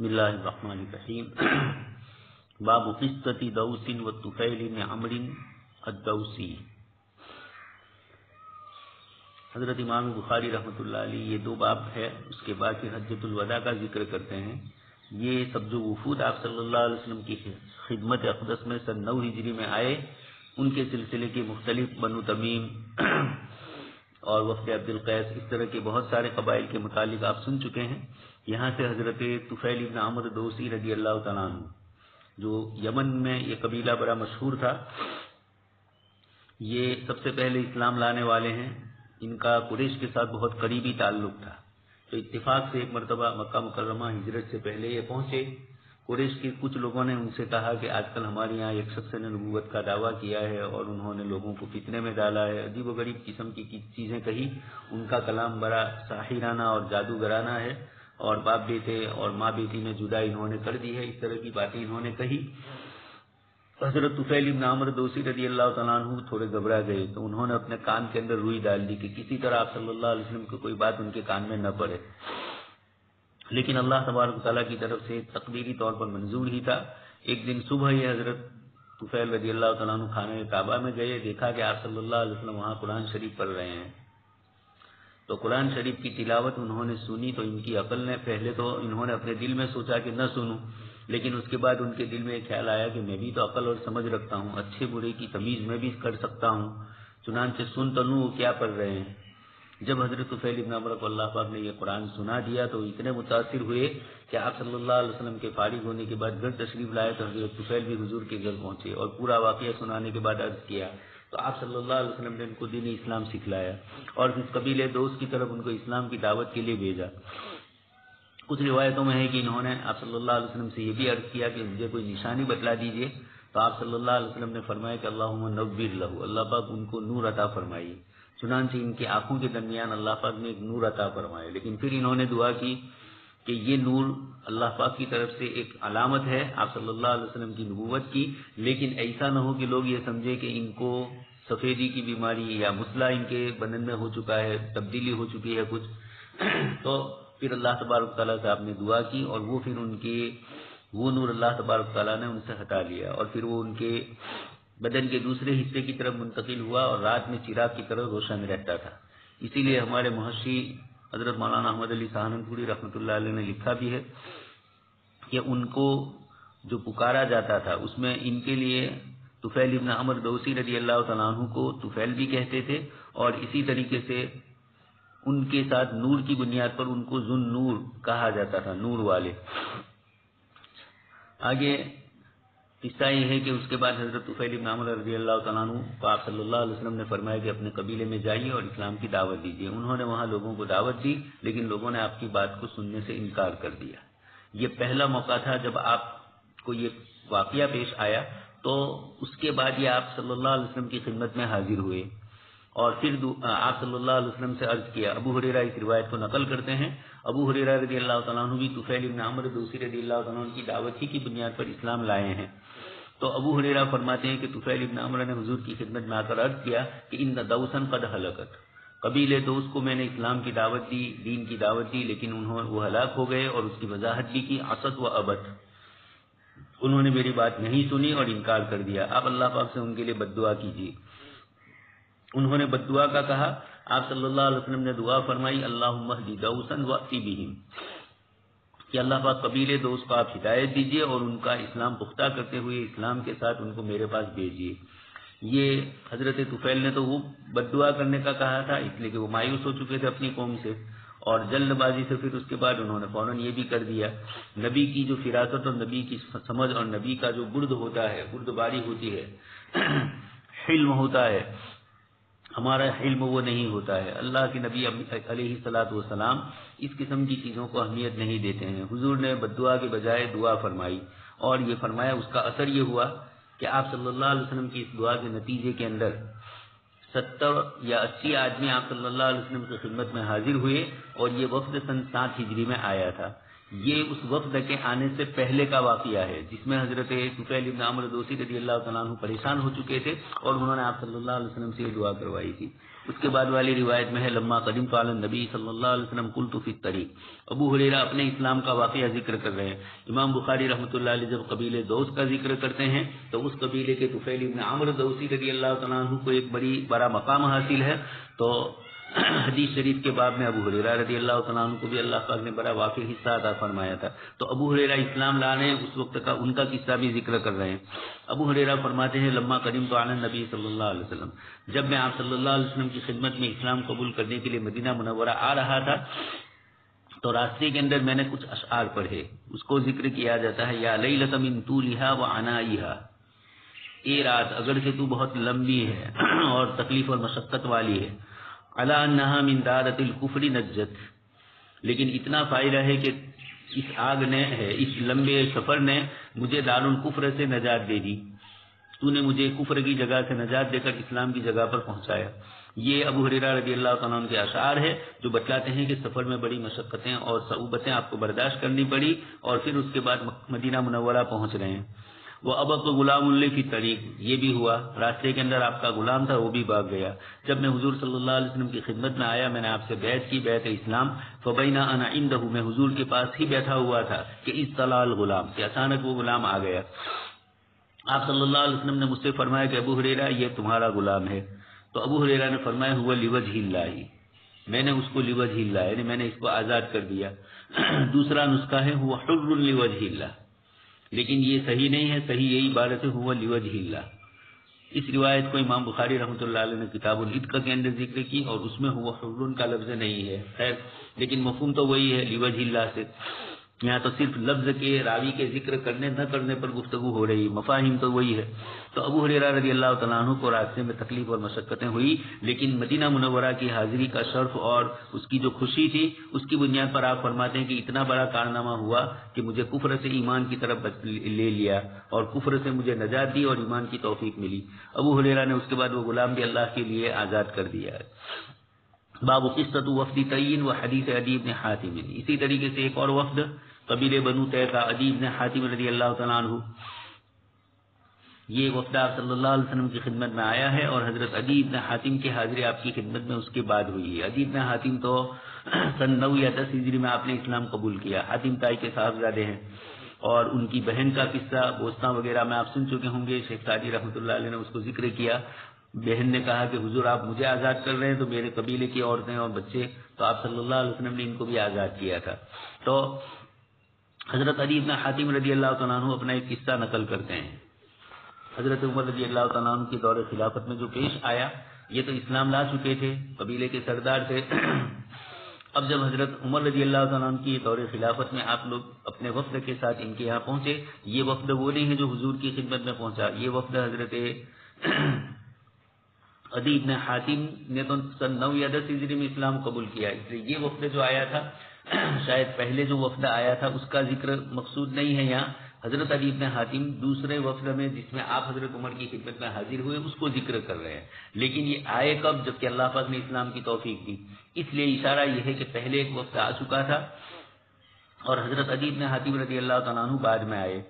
بسم اللہ الرحمن الرحیم باب قصۃ دوس و طفیل بن عمرو الدوسی۔ حضرت امام بخاری رحمۃ اللہ علیہ یہ دو باب ہے، اس کے بعد پھر حجۃ الوداع کا ذکر کرتے ہیں۔ یہ سب جو وفود آپ صلی اللہ علیہ وسلم کی خدمت اقدس میں سن 9 ہجری میں آئے، ان کے سلسلے کے مختلف بنو تمیم اور وفد عبد القیس، اس طرح کے بہت سارے قبائل کے متعلق آپ سن چکے ہیں۔ یہاں سے حضرت طفیل بن عمرو دوسی رضی اللہ تعالیٰ عنہ، جو یمن میں یہ قبیلہ بڑا مشہور تھا، یہ سب سے پہلے اسلام لانے والے ہیں۔ ان کا قریش کے ساتھ بہت قریبی تعلق تھا، تو اتفاق سے ایک مرتبہ مکہ مکرمہ ہجرت سے پہلے یہ پہنچے۔ قریش کے کچھ لوگوں نے ان سے کہا کہ آج کل ہمارے یہاں ایک شخص نے نبوت کا دعویٰ کیا ہے اور انہوں نے لوگوں کو فتنے میں ڈالا ہے، عجیب و غریب قسم کی چیزیں کہی۔ ان کا کلام بڑا ساحرانہ اور جادوگرانہ ہے، اور باپ بیٹے اور ماں بیٹی میں جدا انہوں نے کر دی ہے، اس طرح کی باتیں انہوں نے کہی۔ حضرت طفیل بن عمرو دوسی رضی اللہ تعالیٰ عنہ تھوڑے گھبرا گئے، تو انہوں نے اپنے کان کے اندر روئی ڈال دی کہ کسی طرح آپ صلی اللہ علیہ وسلم کو کوئی بات ان کے کان میں نہ پڑے۔ لیکن اللہ تبارک و تعالیٰ کی طرف سے تقدیری طور پر منظور ہی تھا۔ ایک دن صبح یہ حضرت طفیل رضی اللہ تعالیٰ عنہ خانہ کعبہ میں گئے، دیکھا کہ آپ صلی اللہ علیہ وسلم وہاں قرآن شریف پڑھ رہے ہیں، تو قرآن شریف کی تلاوت انہوں نے سنی تو ان کی عقل نے، پہلے تو انہوں نے اپنے دل میں سوچا کہ نہ سنوں، لیکن اس کے بعد ان کے دل میں ایک خیال آیا کہ میں بھی تو عقل اور سمجھ رکھتا ہوں، اچھے برے کی تمیز میں بھی کر سکتا ہوں، چنانچہ سن تو لوں وہ کیا پڑھ رہے ہیں۔ جب حضرت طفیل بن عمرو کو اللہ پاک نے یہ قرآن سنا دیا تو اتنے متاثر ہوئے کہ آپ صلی اللہ علیہ وسلم کے فارغ ہونے کے بعد گھر تشریف لائے، تو حضرت طفیل بھی حضور کے گھر پہنچے اور پورا واقعہ سنانے کے بعد عرض کیا، تو آپ صلی اللہ علیہ وسلم نے ان کو دین اسلام سکھلایا اور اس قبیلے دوست کی طرف ان کو اسلام کی دعوت کے لیے بھیجا۔ کچھ روایتوں میں ہے کہ انہوں نے آپ صلی اللہ علیہ وسلم سے یہ بھی عرض کیا کہ مجھے کوئی نشانی بتلا دیجیے، تو آپ صلی اللہ علیہ وسلم نے فرمایا کہ اللہم نور لہ، اللہ پاک ان کو نور عطا فرمائیے۔ چنانچہ ان کی آنکھوں کے درمیان اللہ پاک نے ایک نور عطا فرمایا، لیکن پھر انہوں نے دعا کی کہ یہ نور اللہ پاک کی طرف سے ایک علامت ہے آپ صلی اللہ علیہ وسلم کی نبوت کی، لیکن ایسا نہ ہو کہ لوگ یہ سمجھے کہ ان کو سفیدی کی بیماری یا مسئلہ ان کے بدن میں ہو چکا ہے، تبدیلی ہو چکی ہے کچھ۔ تو پھر اللہ تبارک تعالیٰ سے آپ نے دعا کی اور وہ پھر ان کے وہ نور اللہ تبارک تعالیٰ نے ان سے ہٹا لیا، اور پھر وہ ان کے بدن کے دوسرے حصے کی طرف منتقل ہوا اور رات میں چراغ کی طرح روشن رہتا تھا۔ اسی لیے ہمارے محشی حضرت مولانا احمد علی سہارنپوری رحمۃ اللہ علیہ نے لکھا بھی ہے کہ ان کو جو پکارا جاتا تھا اس میں ان کے لیے طفیل بن عمرو دوسی رضی اللہ تعالیٰ عنہ کو طفیل بھی کہتے تھے، اور اسی طریقے سے ان کے ساتھ نور کی بنیاد پر ان کو ذن نور کہا جاتا تھا، نور والے۔ آگے قصہ یہ ہے کہ اس کے بعد حضرت طفیل بن عمرو رضی اللہ تعالیٰ عنہ کو آپ صلی اللہ علیہ وسلم نے فرمایا کہ اپنے قبیلے میں جائیے اور اسلام کی دعوت دیجیے۔ انہوں نے وہاں لوگوں کو دعوت دی، لیکن لوگوں نے آپ کی بات کو سننے سے انکار کر دیا۔ یہ پہلا موقع تھا جب آپ کو یہ واقعہ پیش آیا، تو اس کے بعد یہ آپ صلی اللہ علیہ وسلم کی خدمت میں حاضر ہوئے اور پھر آپ صلی اللہ علیہ وسلم سے عرض کیا۔ ابو ہریرہ اس روایت کو نقل کرتے ہیں، ابو ہریرہ رضی اللہ تعالیٰ عنہ بھی طفیل بن عمرو دوسی رضی اللہ تعالیٰ عنہ کی دعوت ہی کی بنیاد پر اسلام لائے ہیں۔ تو ابو ہریرہ فرماتے ہیں کہ طفیل بن عمرو نے حضور کی خدمت میں آ کر عرض کیا کہ ان دوسا قد ہلکت، قبیلے دوس کو میں نے اسلام کی دعوت دی، دین کی دعوت دی، لیکن وہ ہلاک ہو گئے، اور اس کی وضاحت بھی کی، عصت و ابت، انہوں نے میری بات نہیں سنی اور انکار کر دیا۔ آپ اللہ پاک سے ان کے لیے بد دعا کیجیے۔ انہوں نے بد دعا کا کہا، آپ صلی اللہ علیہ وسلم نے دعا فرمائی اللہم اہد دوسا واتی بہم، کہ اللہ پاک قبیلے دوست کو آپ ہدایت دیجیے اور ان کا اسلام پختہ کرتے ہوئے اسلام کے ساتھ ان کو میرے پاس بھیجیے۔ یہ حضرت طفیل نے تو وہ بد دعا کرنے کا کہا تھا، اس لیے کہ وہ مایوس ہو چکے تھے اپنی قوم سے، اور جلد بازی سے پھر اس کے بعد انہوں نے فوراً یہ بھی کر دیا۔ نبی کی جو فراست اور نبی کی سمجھ اور نبی کا جو برد ہوتا ہے، برد باری ہوتی ہے، حلم ہوتا ہے، ہمارا علم وہ نہیں ہوتا ہے۔ اللہ کے نبی علیہ الصلوۃ والسلام اس قسم کی چیزوں کو اہمیت نہیں دیتے ہیں۔ حضور نے بد دعا کے بجائے دعا فرمائی، اور یہ فرمایا، اس کا اثر یہ ہوا کہ آپ صلی اللہ علیہ وسلم کی اس دعا کے نتیجے کے اندر 70 یا 80 آدمی آپ صلی اللہ علیہ وسلم کی خدمت میں حاضر ہوئے، اور یہ وفد سن 7 ہجری میں آیا تھا۔ یہ اس وفد کے آنے سے پہلے کا واقعہ ہے، جس میں حضرت طفیل ابن عمرو دوسی رضی اللہ تعالیٰ عنہ پریشان ہو چکے تھے اور انہوں نے آپ صلی اللہ علیہ وسلم سے یہ دعا کروائی تھی۔ اس کے بعد والی روایت میں ہے لما قدمت علی النبی صلی اللہ علیہ وسلم قلت فی الطریق۔ ابو ہریرہ اپنے اسلام کا واقعہ ذکر کر رہے ہیں۔ امام بخاری رحمۃ اللہ علیہ جب قبیلے دوس کا ذکر کرتے ہیں تو اس قبیلے کے طفیل ابن عمرو دوسی رضی اللہ تعالیٰ عنہ کو ایک بڑا مقام حاصل ہے، تو حدیث شریف کے باب میں ابو ہریرہ رضی اللہ تعالیٰ عنہ کو بھی اللہ پاک نے بڑا واقعی حصہ عطا فرمایا تھا۔ تو ابو ہریرہ اسلام لانے اس وقت کا ان کا قصہ بھی ذکر کر رہے ہیں۔ ابو ہریرہ فرماتے ہیں لما قدمت علی النبی صلی اللہ علیہ وسلم، جب میں آپ صلی اللہ علیہ وسلم کی خدمت میں اسلام قبول کرنے کے لیے مدینہ منورہ آ رہا تھا تو راستے کے اندر میں نے کچھ اشعار پڑھے، اس کو ذکر کیا جاتا ہے یا لیلۃ من طولھا وعنائھا، اے رات اگر سے تو بہت لمبی ہے اور تکلیف اور مشقت والی ہے، علی انہا من دارۃ الکفر نجت، لیکن اتنا فائدہ ہے کہ اس آگ نے اس لمبے سفر نے مجھے دار الکفر سے نجات دے دی، تو نے مجھے کفر کی جگہ سے نجات دے کر اسلام کی جگہ پر پہنچایا۔ یہ ابو ہریرہ رضی اللہ تعالیٰ عنہ کے اشعار ہے جو بتلاتے ہیں کہ سفر میں بڑی مشقتیں اور صعوبتیں آپ کو برداشت کرنی پڑی اور پھر اس کے بعد مدینہ منورہ پہنچ رہے ہیں۔ وہ ابق غلام اللہ کی طریق، یہ بھی ہوا راستے کے اندر آپ کا غلام تھا وہ بھی بھاگ گیا۔ جب میں حضور صلی اللہ علیہ وسلم کی خدمت میں آیا میں نے آپ سے بیعت کی، بیعت اسلام، فبینا انا عنده، میں حضور کے پاس ہی بیٹھا ہوا تھا کہ اطلع الغلام، کہ اچانک وہ غلام آ گیا۔ آپ صلی اللہ علیہ وسلم نے مجھ سے فرمایا کہ ابو ہریرہ یہ تمہارا غلام ہے، تو ابو ہریرہ نے فرمایا ہوا لوجہ اللہ، میں نے اس کو لوجہ اللہ یعنی میں نے اس کو آزاد کر دیا۔ دوسرا نسخہ ہے ہوا حر لوجہ اللہ، لیکن یہ صحیح نہیں ہے، صحیح یہی عبارت ہے ہوا لوجہ اللہ۔ اس روایت کو امام بخاری رحمۃ اللہ علیہ نے کتاب العتق کے اندر ذکر کی اور اس میں ہوا حر کا لفظ نہیں ہے، خیر لیکن مفہوم تو وہی ہے لوجہ اللہ سے۔ یہاں تو صرف لفظ کے راوی کے ذکر کرنے نہ کرنے پر گفتگو ہو رہی، مفاہیم تو وہی ہے۔ تو ابو ہریرہ رضی اللہ تعالیٰ عنہ کو راستے میں تکلیف اور مشقتیں ہوئی، لیکن مدینہ منورہ کی حاضری کا شرف اور اس کی جو خوشی تھی اس کی بنیاد پر آپ فرماتے ہیں کہ اتنا بڑا کارنامہ ہوا کہ مجھے کفر سے ایمان کی طرف لے لیا اور کفر سے مجھے نجات دی اور ایمان کی توفیق ملی۔ ابو ہریرہ نے اس کے بعد وہ غلام بھی اللہ کے لیے آزاد کر دیا ہے۔ باب قصۃ وفد تیین و حدیث عدی بن حاتم، اسی طریقے سے ایک اور وفد قبیلے بنو طے کا عدی بن حاتم رضی اللہ تعالیٰ عنہ، یہ وفد آپ صلی اللہ علیہ وسلم کی خدمت میں آیا ہے اور حضرت عدی بن حاتم کی حاضری آپ کی خدمت میں اس کے بعد ہوئی ہے۔ عدی بن حاتم تو سن 9 یا 10 ہجری میں آپ نے اسلام قبول کیا۔ حاتم طائی کے صاحبزادے ہیں اور ان کی بہن کا قصہ بوستان وغیرہ میں آپ سن چکے ہوں گے، شیخ سعدی رحمۃ اللہ علیہ نے اس کو ذکر کیا۔ بہن نے کہا کہ حضور آپ مجھے آزاد کر رہے ہیں تو میرے قبیلے کی عورتیں اور بچے، تو آپ صلی اللہ علیہ وسلم نے ان کو بھی آزاد کیا تھا۔ تو حضرت عدی بن حاتم رضی اللہ تعالیٰ عنہ اپنا ایک قصہ نقل کرتے ہیں۔ حضرت عمر رضی اللہ تعالیٰ عنہ کی دور خلافت میں جو پیش آیا، یہ تو اسلام لا چکے تھے، قبیلے کے سردار تھے۔ اب جب حضرت عمر رضی اللہ تعالیٰ عنہ کی دور خلافت میں آپ لوگ اپنے وفد کے ساتھ ان کے یہاں پہنچے، یہ وفد وہ نہیں ہے جو حضور کی خدمت میں پہنچا، یہ وفد حضرت عدی بن حاتم نے تو سن 9 یا 10 ہجری میں اسلام قبول کیا، اس لیے یہ وفد جو آیا تھا شاید پہلے جو وفد آیا تھا اس کا ذکر مقصود نہیں ہے یہاں۔ حضرت عدی بن حاتم دوسرے وفد میں جس میں آپ حضرت عمر کی خدمت میں حاضر ہوئے اس کو ذکر کر رہے ہیں، لیکن یہ آئے کب؟ جبکہ اللہ پاک نے اسلام کی توفیق دی، اس لیے اشارہ یہ ہے کہ پہلے ایک وفد آ چکا تھا اور حضرت عدی بن حاتم رضی اللہ تعالیٰ عنہ بعد میں آئے،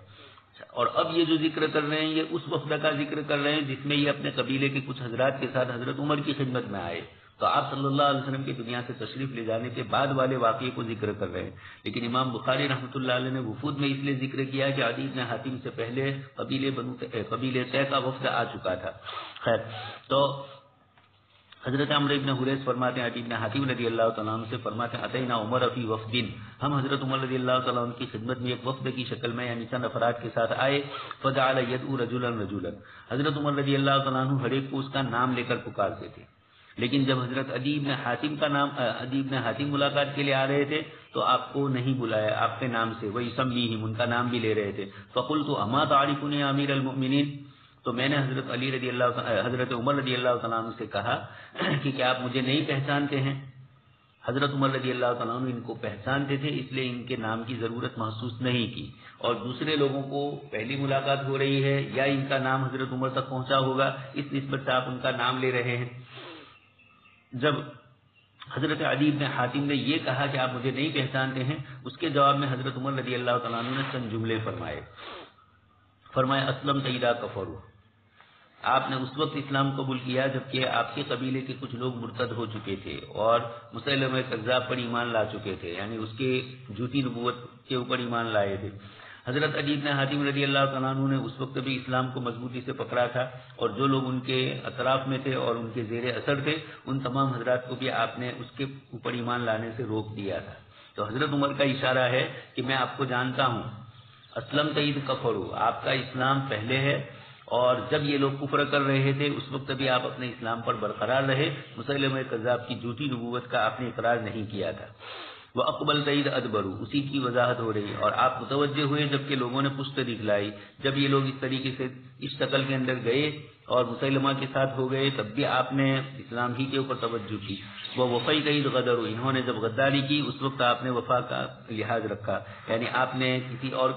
اور اب یہ جو ذکر کر رہے ہیں یہ اس وفد کا ذکر کر رہے ہیں جس میں یہ اپنے قبیلے کے کچھ حضرات کے ساتھ حضرت عمر کی خدمت میں آئے۔ تو آپ صلی اللہ علیہ وسلم کی دنیا سے تشریف لے جانے کے بعد والے واقعے کو ذکر کر رہے ہیں، لیکن امام بخاری رحمۃ اللہ علیہ نے وفود میں اس لیے ذکر کیا کہ عدی بن حاتم سے پہلے قبیلے طے کا وفد آ چکا تھا۔ خیر، تو حضرت عمرو بن حریث فرماتے ہیں عدی بن حاتم رضی اللہ تعالیٰ عنہ سے فرماتے ہیں اتینا عمر فی وفد، ہم حضرت عمر رضی اللہ تعالیٰ عنہ کی خدمت میں ایک وفد کی شکل میں یعنی چند افراد کے ساتھ آئے، فجعل یدعو رجلا رجلا، حضرت عمر رضی اللہ تعالیٰ عنہ ہر ایک کو اس کا نام لے کر پکارتے تھے، لیکن جب حضرت عدی بن حاتم ملاقات کے لیے آ رہے تھے تو آپ کو نہیں بلایا آپ کے نام سے، وہی سمیہم ان کا نام بھی لے رہے تھے۔ فقلت اما تعرفنی امیر المؤمنین، تو میں نے حضرت عمر رضی اللہ تعالیٰ عنہ سے کہا کہ کیا آپ مجھے نہیں پہچانتے ہیں؟ حضرت عمر رضی اللہ تعالیٰ عنہ ان کو پہچانتے تھے، اس لیے ان کے نام کی ضرورت محسوس نہیں کی، اور دوسرے لوگوں کو پہلی ملاقات ہو رہی ہے یا ان کا نام حضرت عمر تک پہنچا ہوگا، اس نسبت سے آپ ان کا نام لے رہے ہیں۔ جب حضرت عدی بن حاتم نے یہ کہا کہ آپ مجھے نہیں پہچانتے ہیں، اس کے جواب میں حضرت عمر رضی اللہ تعالیٰ عنہ نے چند جملے فرمائے اسلم اذا کفروا، آپ نے اس وقت اسلام قبول کیا جبکہ آپ کے قبیلے کے کچھ لوگ مرتد ہو چکے تھے اور مسیلمہ کذاب پر ایمان لا چکے تھے، یعنی اس کے جھوٹی نبوت کے اوپر ایمان لائے تھے۔ حضرت عدی بن حاتم رضی اللہ تعالیٰ عنہ نے اس وقت بھی اسلام کو مضبوطی سے پکڑا تھا، اور جو لوگ ان کے اطراف میں تھے اور ان کے زیر اثر تھے ان تمام حضرات کو بھی آپ نے اس کے اوپر ایمان لانے سے روک دیا تھا۔ تو حضرت عمر کا اشارہ ہے کہ میں آپ کو جانتا ہوں، اسلم اذ کفروا، آپ کا اسلام پہلے ہے، اور جب یہ لوگ کفر کر رہے تھے اس وقت بھی آپ اپنے اسلام پر برقرار رہے، مسیلمہ کذاب کی جھوٹی نبوت کا آپ نے اقرار نہیں کیا تھا۔ وَأَقْبَلْتَ إِذْ أَدْبَرُوا، اسی کی وضاحت ہو رہی، اور آپ متوجہ ہوئے جبکہ لوگوں نے پشت دکھلائی، جب یہ لوگ اس طریقے سے اس شکل کے اندر گئے اور مسیلمہ کے ساتھ ہو گئے تب بھی آپ نے اسلام ہی کے اوپر توجہ کی۔ وَوَفَيْتَ إِذْ غَدَرُوا، انہوں نے جب غداری کی اس وقت آپ نے وفا کا لحاظ رکھا، یعنی آپ نے کسی اور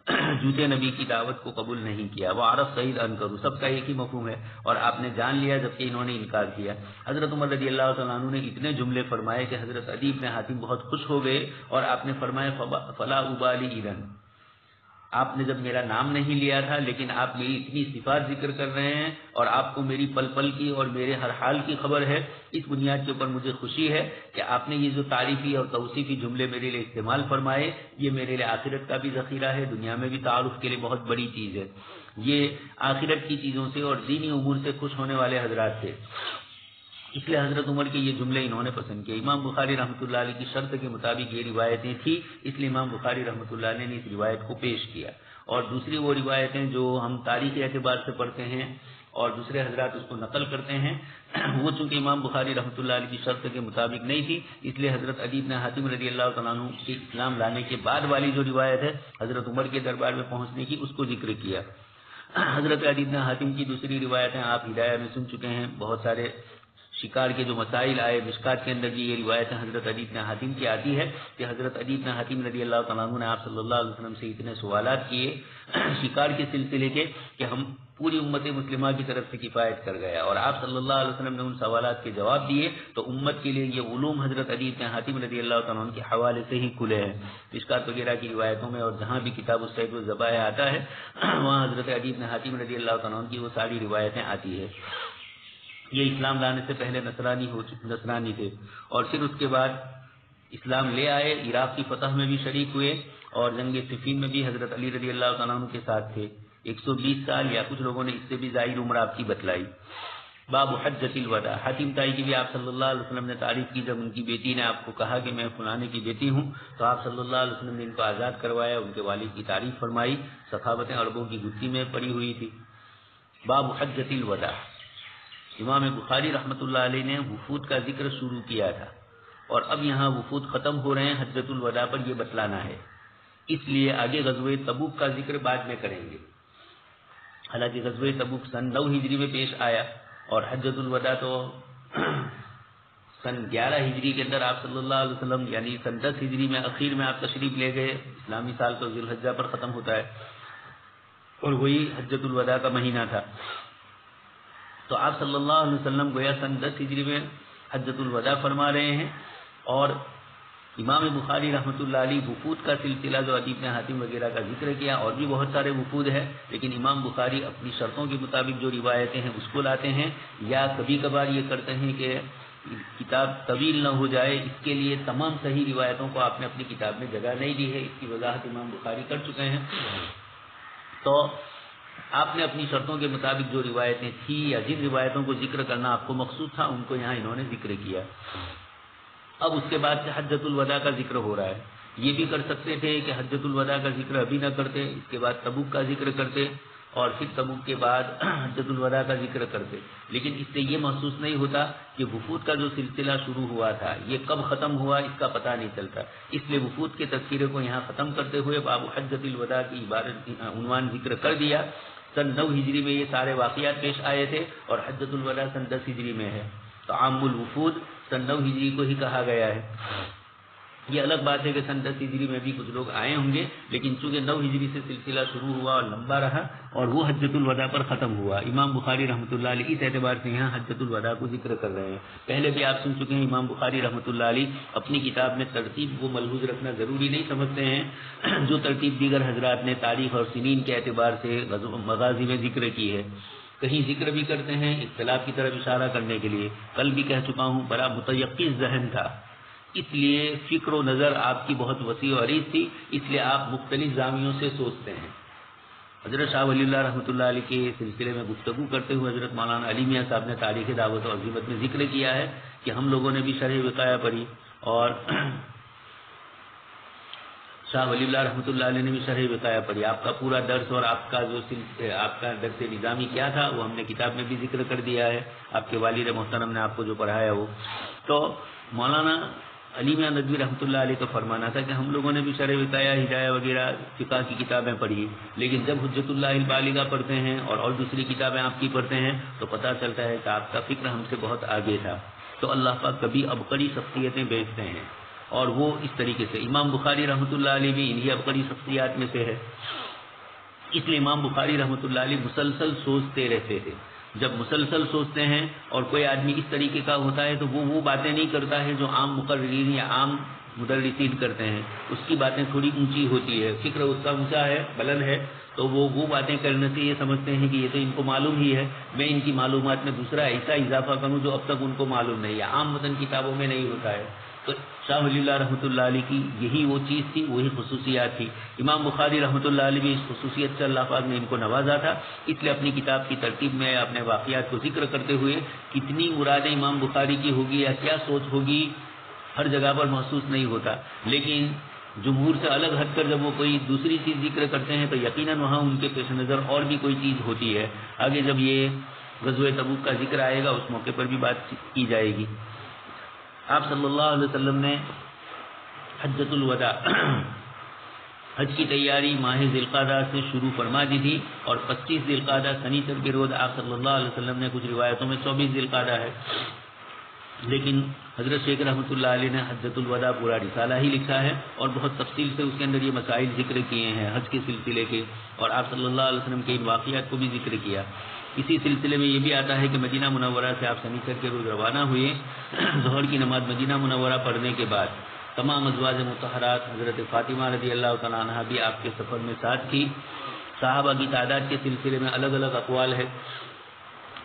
جھوٹے نبی کی دعوت کو قبول نہیں کیا۔ وَعَرَفْتَ إِذْ أَنكَرُوا، سب کا ایک ہی مفہوم ہے، اور آپ نے جان لیا جبکہ انہوں نے انکار کیا۔ حضرت عمر رضی اللہ تعالیٰ عنہ نے اتنے جملے فرمائے کہ حضرت عدی بن حاتم بہت خوش ہو گئے، اور آپ نے فرمایا فَلَا أُبَالِي إِذًا، آپ نے جب میرا نام نہیں لیا تھا لیکن آپ میری اتنی صفات ذکر کر رہے ہیں اور آپ کو میری پل پل کی اور میرے ہر حال کی خبر ہے، اس بنیاد کے اوپر مجھے خوشی ہے کہ آپ نے یہ جو تعریفی اور توصیفی جملے میرے لیے استعمال فرمائے، یہ میرے لیے آخرت کا بھی ذخیرہ ہے، دنیا میں بھی تعارف کے لیے بہت بڑی چیز ہے۔ یہ آخرت کی چیزوں سے اور دینی امور سے خوش ہونے والے حضرات تھے، اس لیے حضرت عمر کے یہ جملے انہوں نے پسند کیے۔ امام بخاری رحمۃ اللہ علیہ کی شرط کے مطابق یہ روایتیں تھیں، اس لیے امام بخاری رحمۃ اللہ علیہ نے اس روایت کو پیش کیا، اور دوسری وہ روایتیں جو ہم تاریخی اعتبار سے پڑھتے ہیں اور دوسرے حضرات اس کو نقل کرتے ہیں، وہ چونکہ امام بخاری رحمۃ اللہ علیہ کی شرط کے مطابق نہیں تھی، اس لیے حضرت عدی بن حاتم رضی اللہ تعالیٰ عنہ کے اسلام لانے کے بعد والی جو روایت ہے حضرت عمر کے دربار میں پہنچنے کی، اس کو ذکر کیا۔ حضرت عدی بن حاتم کی دوسری روایتیں آپ ہدایہ میں سن چکے ہیں، بہت سارے شکار کے جو مسائل آئے مشکات کے اندر بھی یہ روایتیں حضرت عدی بن حاتم کی آتی ہے کہ حضرت عدی بن حاتم رضی اللہ تعالیٰ عنہ نے آپ صلی اللہ علیہ وسلم سے اتنے سوالات کیے شکار کے سلسلے کے کہ ہم پوری امت مسلمہ کی طرف سے کفایت کر گیا، اور آپ صلی اللہ علیہ وسلم نے ان سوالات کے جواب دیے تو امت کے لیے یہ علوم حضرت عدی بن حاتم رضی اللہ تعالیٰ عنہ کے حوالے سے ہی کھلے ہیں۔ مشکات وغیرہ کی روایتوں میں اور جہاں بھی کتاب الصید والذبائح آتا ہے وہاں حضرت عدی بن حاتم رضی اللہ تعالیٰ عنہ کی وہ ساری روایتیں آتی ہے۔ یہ اسلام لانے سے پہلے نصرانی تھے، اور پھر اس کے بعد اسلام لے آئے، عراق کی فتح میں بھی شریک ہوئے، اور جنگ صفین میں بھی حضرت علی رضی اللہ تعالیٰ عنہ کے ساتھ تھے۔ 120 سال یا کچھ لوگوں نے اس سے بھی زائد عمر آپ کی بتلائی۔ باب حجۃ الوداع، حاتم طائی کی بھی آپ صلی اللہ علیہ وسلم نے تعریف کی، جب ان کی بیٹی نے آپ کو کہا کہ میں فلانے کی بیٹی ہوں تو آپ صلی اللہ علیہ وسلم نے ان کو آزاد کروایا، ان کے والد کی تعریف فرمائی، سخاوتیں عربوں کی گتھی میں پڑی ہوئی تھی۔ باب حجۃ الوداع، امام بخاری رحمۃ اللہ علیہ نے وفود کا ذکر شروع کیا تھا، اور اب یہاں وفود ختم ہو رہے ہیں، حجۃ الوداع پر یہ بتلانا ہے، اس لیے آگے غزوہ تبوک کا ذکر بعد میں کریں گے۔ حالانکہ غزوہ تبوک سن 9 ہجری میں پیش آیا، اور حجۃ الوداع تو سن 11 ہجری کے اندر آپ صلی اللہ علیہ وسلم یعنی سن 10 ہجری میں اخیر میں آپ تشریف لے گئے۔ اسلامی سال تو ذی الحجہ پر ختم ہوتا ہے، اور وہی حجۃ الوداع کا مہینہ تھا، تو آپ صلی اللہ علیہ وسلم گویا سن 10 ہجری میں حجۃ الوداع فرما رہے ہیں۔ اور امام بخاری رحمۃ اللہ علیہ وفود کا سلسلہ جو عدی بن حاتم وغیرہ کا ذکر کیا، اور بھی بہت سارے وفود ہیں، لیکن امام بخاری اپنی شرطوں کے مطابق جو روایتیں ہیں اس کو لاتے ہیں، یا کبھی کبھار یہ کرتے ہیں کہ کتاب طویل نہ ہو جائے، اس کے لیے تمام صحیح روایتوں کو آپ نے اپنی کتاب میں جگہ نہیں دی ہے، اس کی وضاحت امام بخاری کر چکے ہیں۔ تو آپ نے اپنی شرطوں کے مطابق جو روایتیں تھیں یا جن روایتوں کو ذکر کرنا آپ کو مقصود تھا ان کو یہاں انہوں نے ذکر کیا۔ اب اس کے بعد سے حجۃ الوداع کا ذکر ہو رہا ہے، یہ بھی کر سکتے تھے کہ حجۃ الوداع کا ذکر ابھی نہ کرتے، اس کے بعد تبوک کا ذکر کرتے، اور پھر تبوک کے بعد حجۃ الوداع کا ذکر کرتے، لیکن اس سے یہ محسوس نہیں ہوتا کہ وفود کا جو سلسلہ شروع ہوا تھا یہ کب ختم ہوا اس کا پتہ نہیں چلتا، اس لیے وفود کے تذکرے کو یہاں ختم کرتے ہوئے باب حجۃ الوداع کی عبارت عنوان ذکر کر دیا۔ سن 9 ہجری میں یہ سارے واقعات پیش آئے تھے، اور حجۃ الوداع سن 10 ہجری میں ہے، تو عام الوفود سن 9 ہجری کو ہی کہا گیا ہے۔ یہ الگ بات ہے کہ سن 10 ہجری میں بھی کچھ لوگ آئے ہوں گے، لیکن چونکہ 9 ہجری سے سلسلہ شروع ہوا اور لمبا رہا اور وہ حجۃ الوداع پر ختم ہوا. امام بخاری رحمۃ اللہ علیہ اس اعتبار سے یہاں حجۃ الوداع کو ذکر کر رہے ہیں. پہلے بھی آپ سن چکے ہیں امام بخاری رحمۃ اللہ علیہ اپنی کتاب میں ترتیب کو ملحوظ رکھنا ضروری نہیں سمجھتے ہیں جو ترتیب دیگر حضرات نے تاریخ اور سنین کے اعتبار سے مغازی میں ذکر کی ہے. کہیں ذکر بھی کرتے ہیں اختلاف کی طرف اشارہ کرنے کے لیے. کل بھی کہہ چکا ہوں بڑا متیقظ ذہن تھا، اس لیے فکر و نظر آپ کی بہت وسیع و عریض تھی، اس لیے آپ مختلف زاویوں سے سوچتے ہیں. حضرت شاہ ولی اللہ رحمۃ اللہ علیہ کے سلسلے میں گفتگو کرتے ہوئے حضرت مولانا علی میاں صاحب نے تاریخ دعوت و عظیمت میں ذکر کیا ہے کہ ہم لوگوں نے بھی شرح وقایہ پڑھی اور شاہ ولی اللہ رحمۃ اللہ علیہ نے بھی شرح وقایہ پڑھی. آپ کا پورا درس اور آپ کا جو آپ کا درس نظامی کیا تھا وہ ہم نے کتاب میں بھی ذکر کر دیا ہے. آپ کے والد محترم نے آپ کو جو پڑھایا وہ. تو مولانا علی میاں ندوی رحمۃ اللہ علیہ کا فرمانا تھا کہ ہم لوگوں نے بھی شرح وقایہ ہدایہ وغیرہ فقہ کی کتابیں پڑھی، لیکن جب حجت اللہ البالغہ پڑھتے ہیں اور دوسری کتابیں آپ کی پڑھتے ہیں تو پتہ چلتا ہے کہ آپ کا فکر ہم سے بہت آگے تھا. تو اللہ پاک کبھی ابقری شخصیتیں بیچتے ہیں اور وہ اس طریقے سے امام بخاری رحمۃ اللہ علیہ بھی انہی ابقری شخصیات میں سے ہے. اس لیے امام بخاری رحمۃ اللہ علیہ مسلسل سوچتے رہتے تھے. جب مسلسل سوچتے ہیں اور کوئی آدمی اس طریقے کا ہوتا ہے تو وہ باتیں نہیں کرتا ہے جو عام مقررین یا عام مدرسین کرتے ہیں. اس کی باتیں تھوڑی اونچی ہوتی ہے، فکر اس کا اونچا ہے، بلند ہے، تو وہ باتیں کرنے سے یہ سمجھتے ہیں کہ یہ تو ان کو معلوم ہی ہے، میں ان کی معلومات میں دوسرا ایسا اضافہ کروں جو اب تک ان کو معلوم نہیں ہے، عام متن کتابوں میں نہیں ہوتا ہے. تو شاہ ولی اللہ رحمۃ اللہ علیہ کی یہی وہ چیز تھی، وہی خصوصیات تھی. امام بخاری رحمۃ اللہ علیہ بھی اس خصوصیت سے اللہ پاک نے ان کو نوازا تھا. اس لیے اپنی کتاب کی ترتیب میں اپنے واقعات کو ذکر کرتے ہوئے کتنی مرادیں امام بخاری کی ہوگی یا کیا سوچ ہوگی ہر جگہ پر محسوس نہیں ہوتا، لیکن جمہور سے الگ ہٹ کر جب وہ کوئی دوسری چیز ذکر کرتے ہیں تو یقیناً وہاں ان کے پیش نظر اور بھی کوئی چیز ہوتی ہے. آگے جب یہ غزوہ تبوک کا ذکر آئے گا اس موقع پر بھی بات کی جائے گی. آپ صلی اللہ علیہ وسلم نے حجۃ الوداع حج کی تیاری ماہ ذی القعدہ سے شروع فرما دی تھی اور 25 ذی القعدہ سنیچر کے روز آپ صلی اللہ علیہ وسلم نے کچھ روایتوں میں 24 ذی القعدہ ہے، لیکن حضرت شیخ رحمۃ اللہ علیہ نے حجۃ الوداع پورا رسالہ ہی لکھا ہے اور بہت تفصیل سے اس کے اندر یہ مسائل ذکر کیے ہیں حج کے سلسلے کے، اور آپ صلی اللہ علیہ وسلم کے ان واقعات کو بھی ذکر کیا. اسی سلسلے میں یہ بھی آتا ہے کہ مدینہ منورہ سے آپ سنیچر کے روز روانہ ہوئے. ظہر کی نماز مدینہ منورہ پڑھنے کے بعد تمام ازواج مطہرات حضرت فاطمہ رضی اللہ تعالیٰ عنہا بھی آپ کے سفر میں ساتھ تھی. صحابہ کی تعداد کے سلسلے میں الگ الگ اقوال ہے.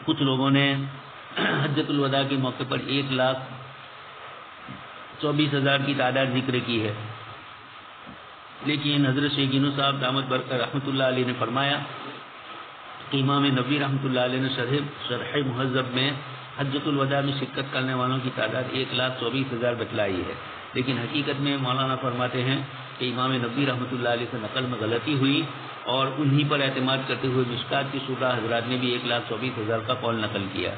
کچھ لوگوں نے حجۃ الوداع کے موقع پر 1,24,000 کی تعداد ذکر کی ہے، لیکن حضرت شیخ یونس صاحب دامت برکت رحمۃ اللہ علیہ نے فرمایا کہ امام نبوی رحمۃ اللہ علیہ نے شرح مہذب میں حجۃ الوداع میں شرکت کرنے والوں کی تعداد 1,24,000 بتلائی ہے، لیکن حقیقت میں مولانا فرماتے ہیں کہ امام نبوی رحمۃ اللہ علیہ سے نقل میں غلطی ہوئی اور انہی پر اعتماد کرتے ہوئے مشکات کے شعبہ حضرات نے بھی 1,24,000 کا قول نقل کیا.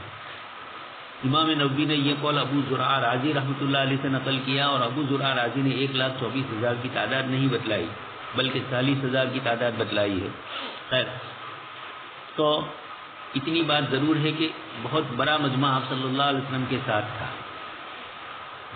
امام نبوی نے یہ قول ابو زرع رازی رحمۃ اللہ علیہ سے نقل کیا اور ابو زرع رازی نے 1,24,000 کی تعداد نہیں بتلائی بلکہ 40,000 کی تعداد بتلائی ہے. خیر، تو اتنی بات ضرور ہے کہ بہت بڑا مجمع آپ صلی اللہ علیہ وسلم کے ساتھ تھا.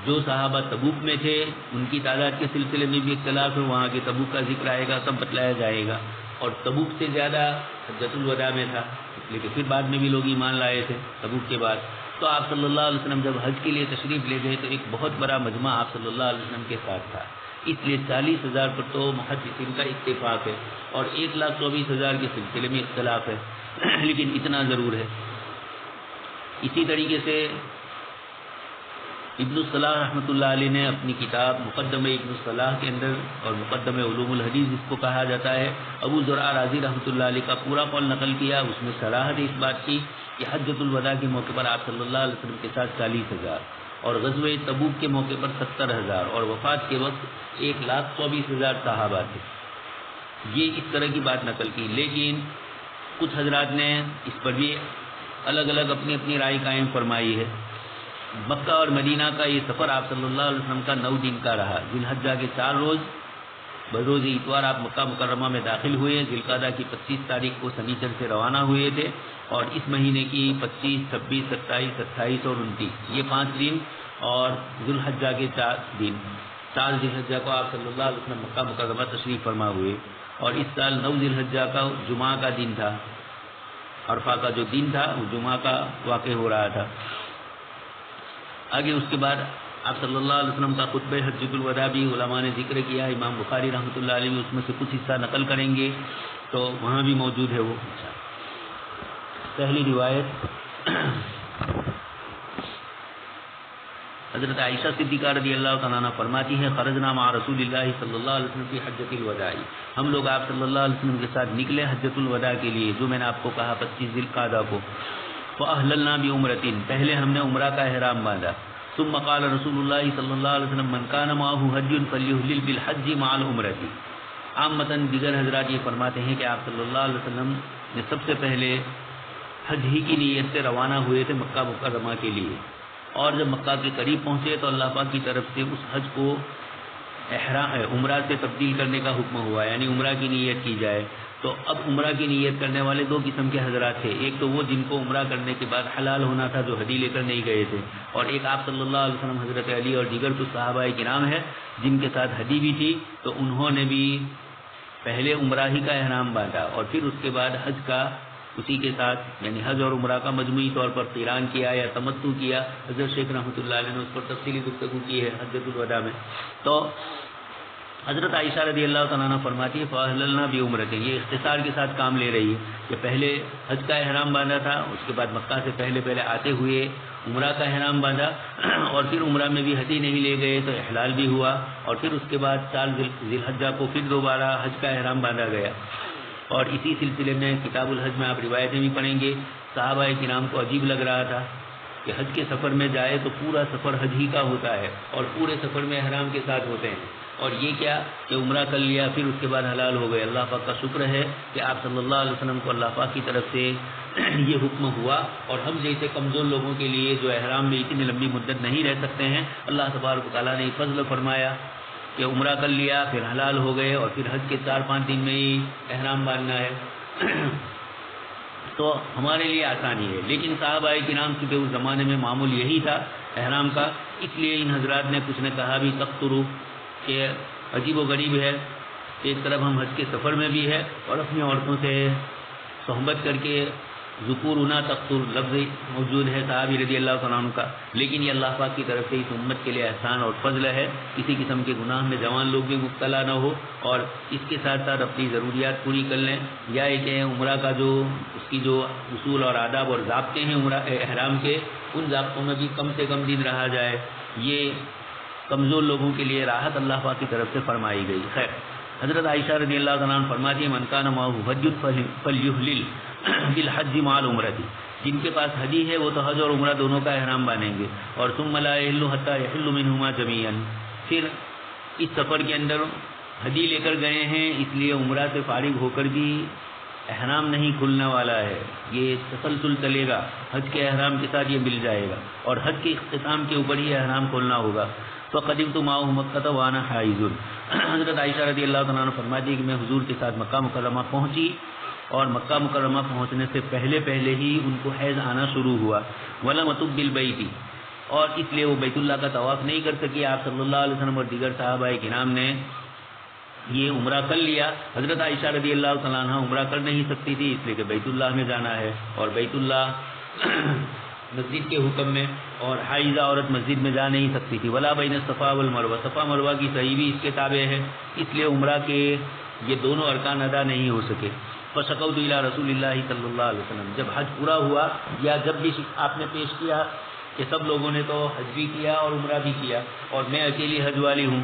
جو صحابہ تبوک میں تھے ان کی تعداد کے سلسلے میں بھی اختلاف ہے، وہاں کے تبوک کا ذکر آئے گا تب بتلایا جائے گا، اور تبوک سے زیادہ حجۃ الوداع میں تھا، لیکن پھر بعد میں بھی لوگ ایمان لائے تھے تبوک کے بعد. تو آپ صلی اللہ علیہ وسلم جب حج کے لیے تشریف لے گئے تو ایک بہت بڑا مجمع آپ صلی اللہ علیہ وسلم کے ساتھ تھا، اس لیے 40,000 پر تو محدثین کا اتفاق ہے اور 1,24,000 کے سلسلے میں اختلاف ہے، لیکن اتنا ضرور ہے. اسی طریقے سے ابن الصلاح رحمۃ اللہ علیہ نے اپنی کتاب مقدمہ ابن الصلاح کے اندر اور مقدمہ علوم الحدیث جس کو کہا جاتا ہے، ابو زرع رازی رحمۃ اللہ علیہ کا پورا قول نقل کیا. اس میں صراحت اس بات کی کہ حجۃ الوداع کے موقع پر آپ صلی اللہ علیہ وسلم کے ساتھ 40,000 اور غزوہ تبوک کے موقع پر 70,000 اور وفات کے وقت 1,24,000 صحابہ تھے. یہ اس طرح کی بات نقل کی، لیکن کچھ حضرات نے اس پر بھی الگ الگ اپنی اپنی رائے قائم فرمائی ہے. مکہ اور مدینہ کا یہ سفر آپ صلی اللہ علیہ وسلم کا 9 دن کا رہا. ذی الحجہ کے 4 روز بروز اتوار آپ مکہ مکرمہ میں داخل ہوئے. ذی القعدہ کی 25 تاریخ کو سنیچر سے روانہ ہوئے تھے اور اس مہینے کی 25، 26، 27، 28 اور 29 یہ 5 دن اور ذی الحجہ کے 4 دن 7 ذی الحجہ کو آپ صلی اللہ علیہ وسلم مکہ مکرمہ تشریف فرما ہوئے، اور اس سال 9 ذی الحجہ کا جمعہ کا دن تھا، عرفہ کا جو دن تھا وہ جمعہ کا واقع ہو رہا تھا۔ آگے اس کے بعد آپ صلی اللہ علیہ وسلم کا خطبہ حجۃ الوداع بھی علماء نے ذکر کیا، امام بخاری رحمۃ اللہ علیہ اس میں سے کچھ حصہ نقل کریں گے تو وہاں بھی موجود ہے وہ۔ پہلی روایت حضرت عائشہ صدیقہ رضی اللہ تعالیٰ عنہ فرماتی ہے خرجنا مع رسول اللہ صلی اللہ علیہ وسلم فی حجۃ الوداع، ہم لوگ آپ صلی اللہ علیہ وسلم کے ساتھ نکلے حجۃ الوداع کے لیے، جو میں نے آپ کو کہا 25 ذی القعدہ کو۔ فاحللنا بعمرۃ، پہلے ہم نے عمرہ کا احرام باندھا۔ ثم قال رسول اللہ صلی اللہ علیہ وسلم من کان معه حج فلیحلل بالحج مع العمرۃ۔ عامةً دیگر حضرات یہ فرماتے ہیں کہ آپ صلی اللہ علیہ وسلم نے سب سے پہلے حج ہی کی نیت سے روانہ ہوئے تھے مکہ مکرمہ کے لیے، اور جب مکہ کے قریب پہنچے تو اللہ پاک کی طرف سے اس حج کو عمرہ سے تبدیل کرنے کا حکم ہوا، یعنی عمرہ کی نیت کی جائے۔ تو اب عمرہ کی نیت کرنے والے 2 قسم کے حضرات تھے، ایک تو وہ جن کو عمرہ کرنے کے بعد حلال ہونا تھا، جو ہدی لے کر نہیں گئے تھے، اور ایک آپ صلی اللہ علیہ وسلم، حضرت علی اور دیگر کچھ صحابہ کرام ہیں جن کے ساتھ ہدی بھی تھی، تو انہوں نے بھی پہلے عمرہ ہی کا احرام باندھا اور پھر اس کے بعد حج کا اسی کے ساتھ، یعنی حج اور عمرہ کا مجموعی طور پر قران کیا یا تمتع کیا۔ حضرت شیخ رحمۃ اللہ علیہ نے اس پر تفصیلی گفتگو کی ہے حجۃ الوداع میں۔ تو حضرت عائشہ رضی اللہ تعالیٰ عنہ فرماتی ہے فاحللنا بعمرۃ، یہ اختصار کے ساتھ کام لے رہی ہے کہ پہلے حج کا احرام باندھا تھا، اس کے بعد مکہ سے پہلے آتے ہوئے عمرہ کا احرام باندھا، اور پھر عمرہ میں بھی ہدی نہیں لے گئے تو احلال بھی ہوا، اور پھر اس کے بعد 4 ذی الحجہ کو پھر دوبارہ حج کا احرام باندھا گیا۔ اور اسی سلسلے میں کتاب الحج میں آپ روایتیں بھی پڑھیں گے، صحابہ کرام کو عجیب لگ رہا تھا کہ حج کے سفر میں جائے تو پورا سفر حج ہی کا ہوتا ہے اور پورے سفر میں احرام کے ساتھ ہوتے ہیں، اور یہ کیا کہ عمرہ کر لیا پھر اس کے بعد حلال ہو گئے۔ اللہ پاک کا شکر ہے کہ آپ صلی اللہ علیہ وسلم کو اللہ پاک کی طرف سے یہ حکم ہوا، اور ہم جیسے کمزور لوگوں کے لیے جو احرام میں اتنی لمبی مدت نہیں رہ سکتے ہیں، اللہ تبارک و تعالیٰ نے فضل فرمایا کہ عمرہ کر لیا پھر حلال ہو گئے، اور پھر حج کے 4-5 دن میں ہی احرام باندھنا ہے تو ہمارے لیے آسانی ہے۔ لیکن صحابہ کرام چونکہ اس زمانے میں معمول یہی تھا احرام کا، اس لیے ان حضرات نے کچھ نے کہا بھی تقترو کہ عجیب و غریب ہے، ایک طرف ہم حج کے سفر میں بھی ہے اور اپنی عورتوں سے صحبت کر کے ذکورنا تقتر لفظ موجود ہے صحابی رضی اللہ تعالیٰ عنہ کا، لیکن یہ اللہ پاک کی طرف سے اس امت کے لیے احسان اور فضل ہے، کسی قسم کے گناہ میں جوان لوگ بھی مبتلا نہ ہو اور اس کے ساتھ ساتھ اپنی ضروریات پوری کر لیں، یا ایک عمرہ کا جو اس کی جو اصول اور آداب اور ضابطے ہیں عمرہ احرام کے، ان ضابطوں میں بھی کم سے کم دن رہا جائے، یہ کمزور لوگوں کے لیے راحت اللہ پاک کی طرف سے فرمائی گئی۔ خیر، حضرت عائشہ رضی اللہ تعالیٰ عنہ فرماتی ہے من کان معه حج فلیحلل بالحج مع العمرۃ، جن کے پاس حجی ہے وہ تو حج اور عمرہ دونوں کا احرام باندھیں گے، اور ثم لا يحل حتى يحل منهما جميعا، پھر اس سفر کے اندر حجی لے کر گئے ہیں اس لیے عمرہ سے فارغ ہو کر بھی احرام نہیں کھلنے والا ہے، یہ تسلسل چلے گا، حج کے احرام کے ساتھ یہ مل جائے گا، اور حج کے اختتام کے اوپر ہی احرام کھولنا ہوگا۔ فقدمت معه مکہ وانا حائض، حضرت عائشہ رضی اللہ تعالیٰ عنہ فرماتی ہے کہ میں حضور کے ساتھ مکہ مکرمہ پہنچی، اور مکہ مکرمہ پہنچنے سے پہلے ہی ان کو حیض آنا شروع ہوا، ولم اطب بالبیت، اور اس لیے وہ بیت اللہ کا طواف نہیں کر سکی۔ آپ صلی اللہ علیہ وسلم اور دیگر صحابہ کرام نے یہ عمرہ کر لیا، حضرت عائشہ رضی اللہ تعالیٰ عنہ عمرہ کر نہیں سکتی تھی اس لیے کہ بیت اللہ میں جانا ہے، اور بیت اللہ مسجد کے حکم میں، اور حائضہ عورت مسجد میں جا نہیں سکتی تھی، ولا بین الصفا والمروہ، صفا مروہ کی صحیح بھی اس کے تابع ہے، اس لیے عمرہ کے یہ دونوں ارکان ادا نہیں ہو سکے۔ فشکوت الی رسول اللہ صلی اللہ علیہ وسلم، جب حج پورا ہوا یا جب بھی آپ نے پیش کیا کہ سب لوگوں نے تو حج بھی کیا اور عمرہ بھی کیا اور میں اکیلی حج والی ہوں،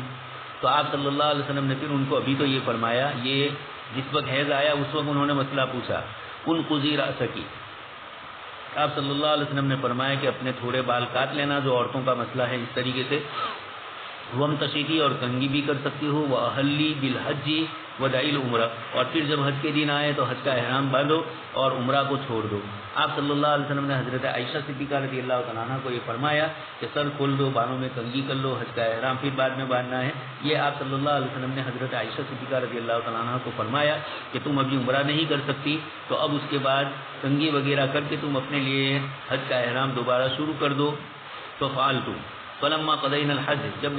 تو آپ صلی اللہ علیہ وسلم نے پھر ان کو ابھی تو یہ فرمایا، یہ جس وقت حیض آیا اس وقت انہوں نے مسئلہ پوچھا، انقضی رأسک، آپ صلی اللہ علیہ وسلم نے فرمایا کہ اپنے تھوڑے بال کاٹ لینا، جو عورتوں کا مسئلہ ہے اس طریقے سے، وم تشیدی، اور کنگھی بھی کر سکتی ہو، وأحلی بالحج ودعی العمرہ، اور پھر جب حج کے دن آئے تو حج کا احرام باندھو اور عمرہ کو چھوڑ دو۔ آپ صلی اللہ علیہ وسلم نے حضرت عائشہ صدیقہ رضی اللہ تعالیٰ عنہ کو یہ فرمایا کہ سر کھول دو، بالوں میں کنگھی کر لو، حج کا احرام پھر بعد میں باندھنا ہے، یہ آپ صلی اللہ علیہ وسلم نے حضرت عائشہ صدیقہ رضی اللہ تعالیٰ عنہ کو فرمایا کہ تم ابھی عمرہ نہیں کر سکتی تو اب اس کے بعد کنگھی وغیرہ کر کے تم اپنے لیے حج کا احرام دوبارہ شروع کر دو۔ تو فعلتم، فلما قضینا الحج، جب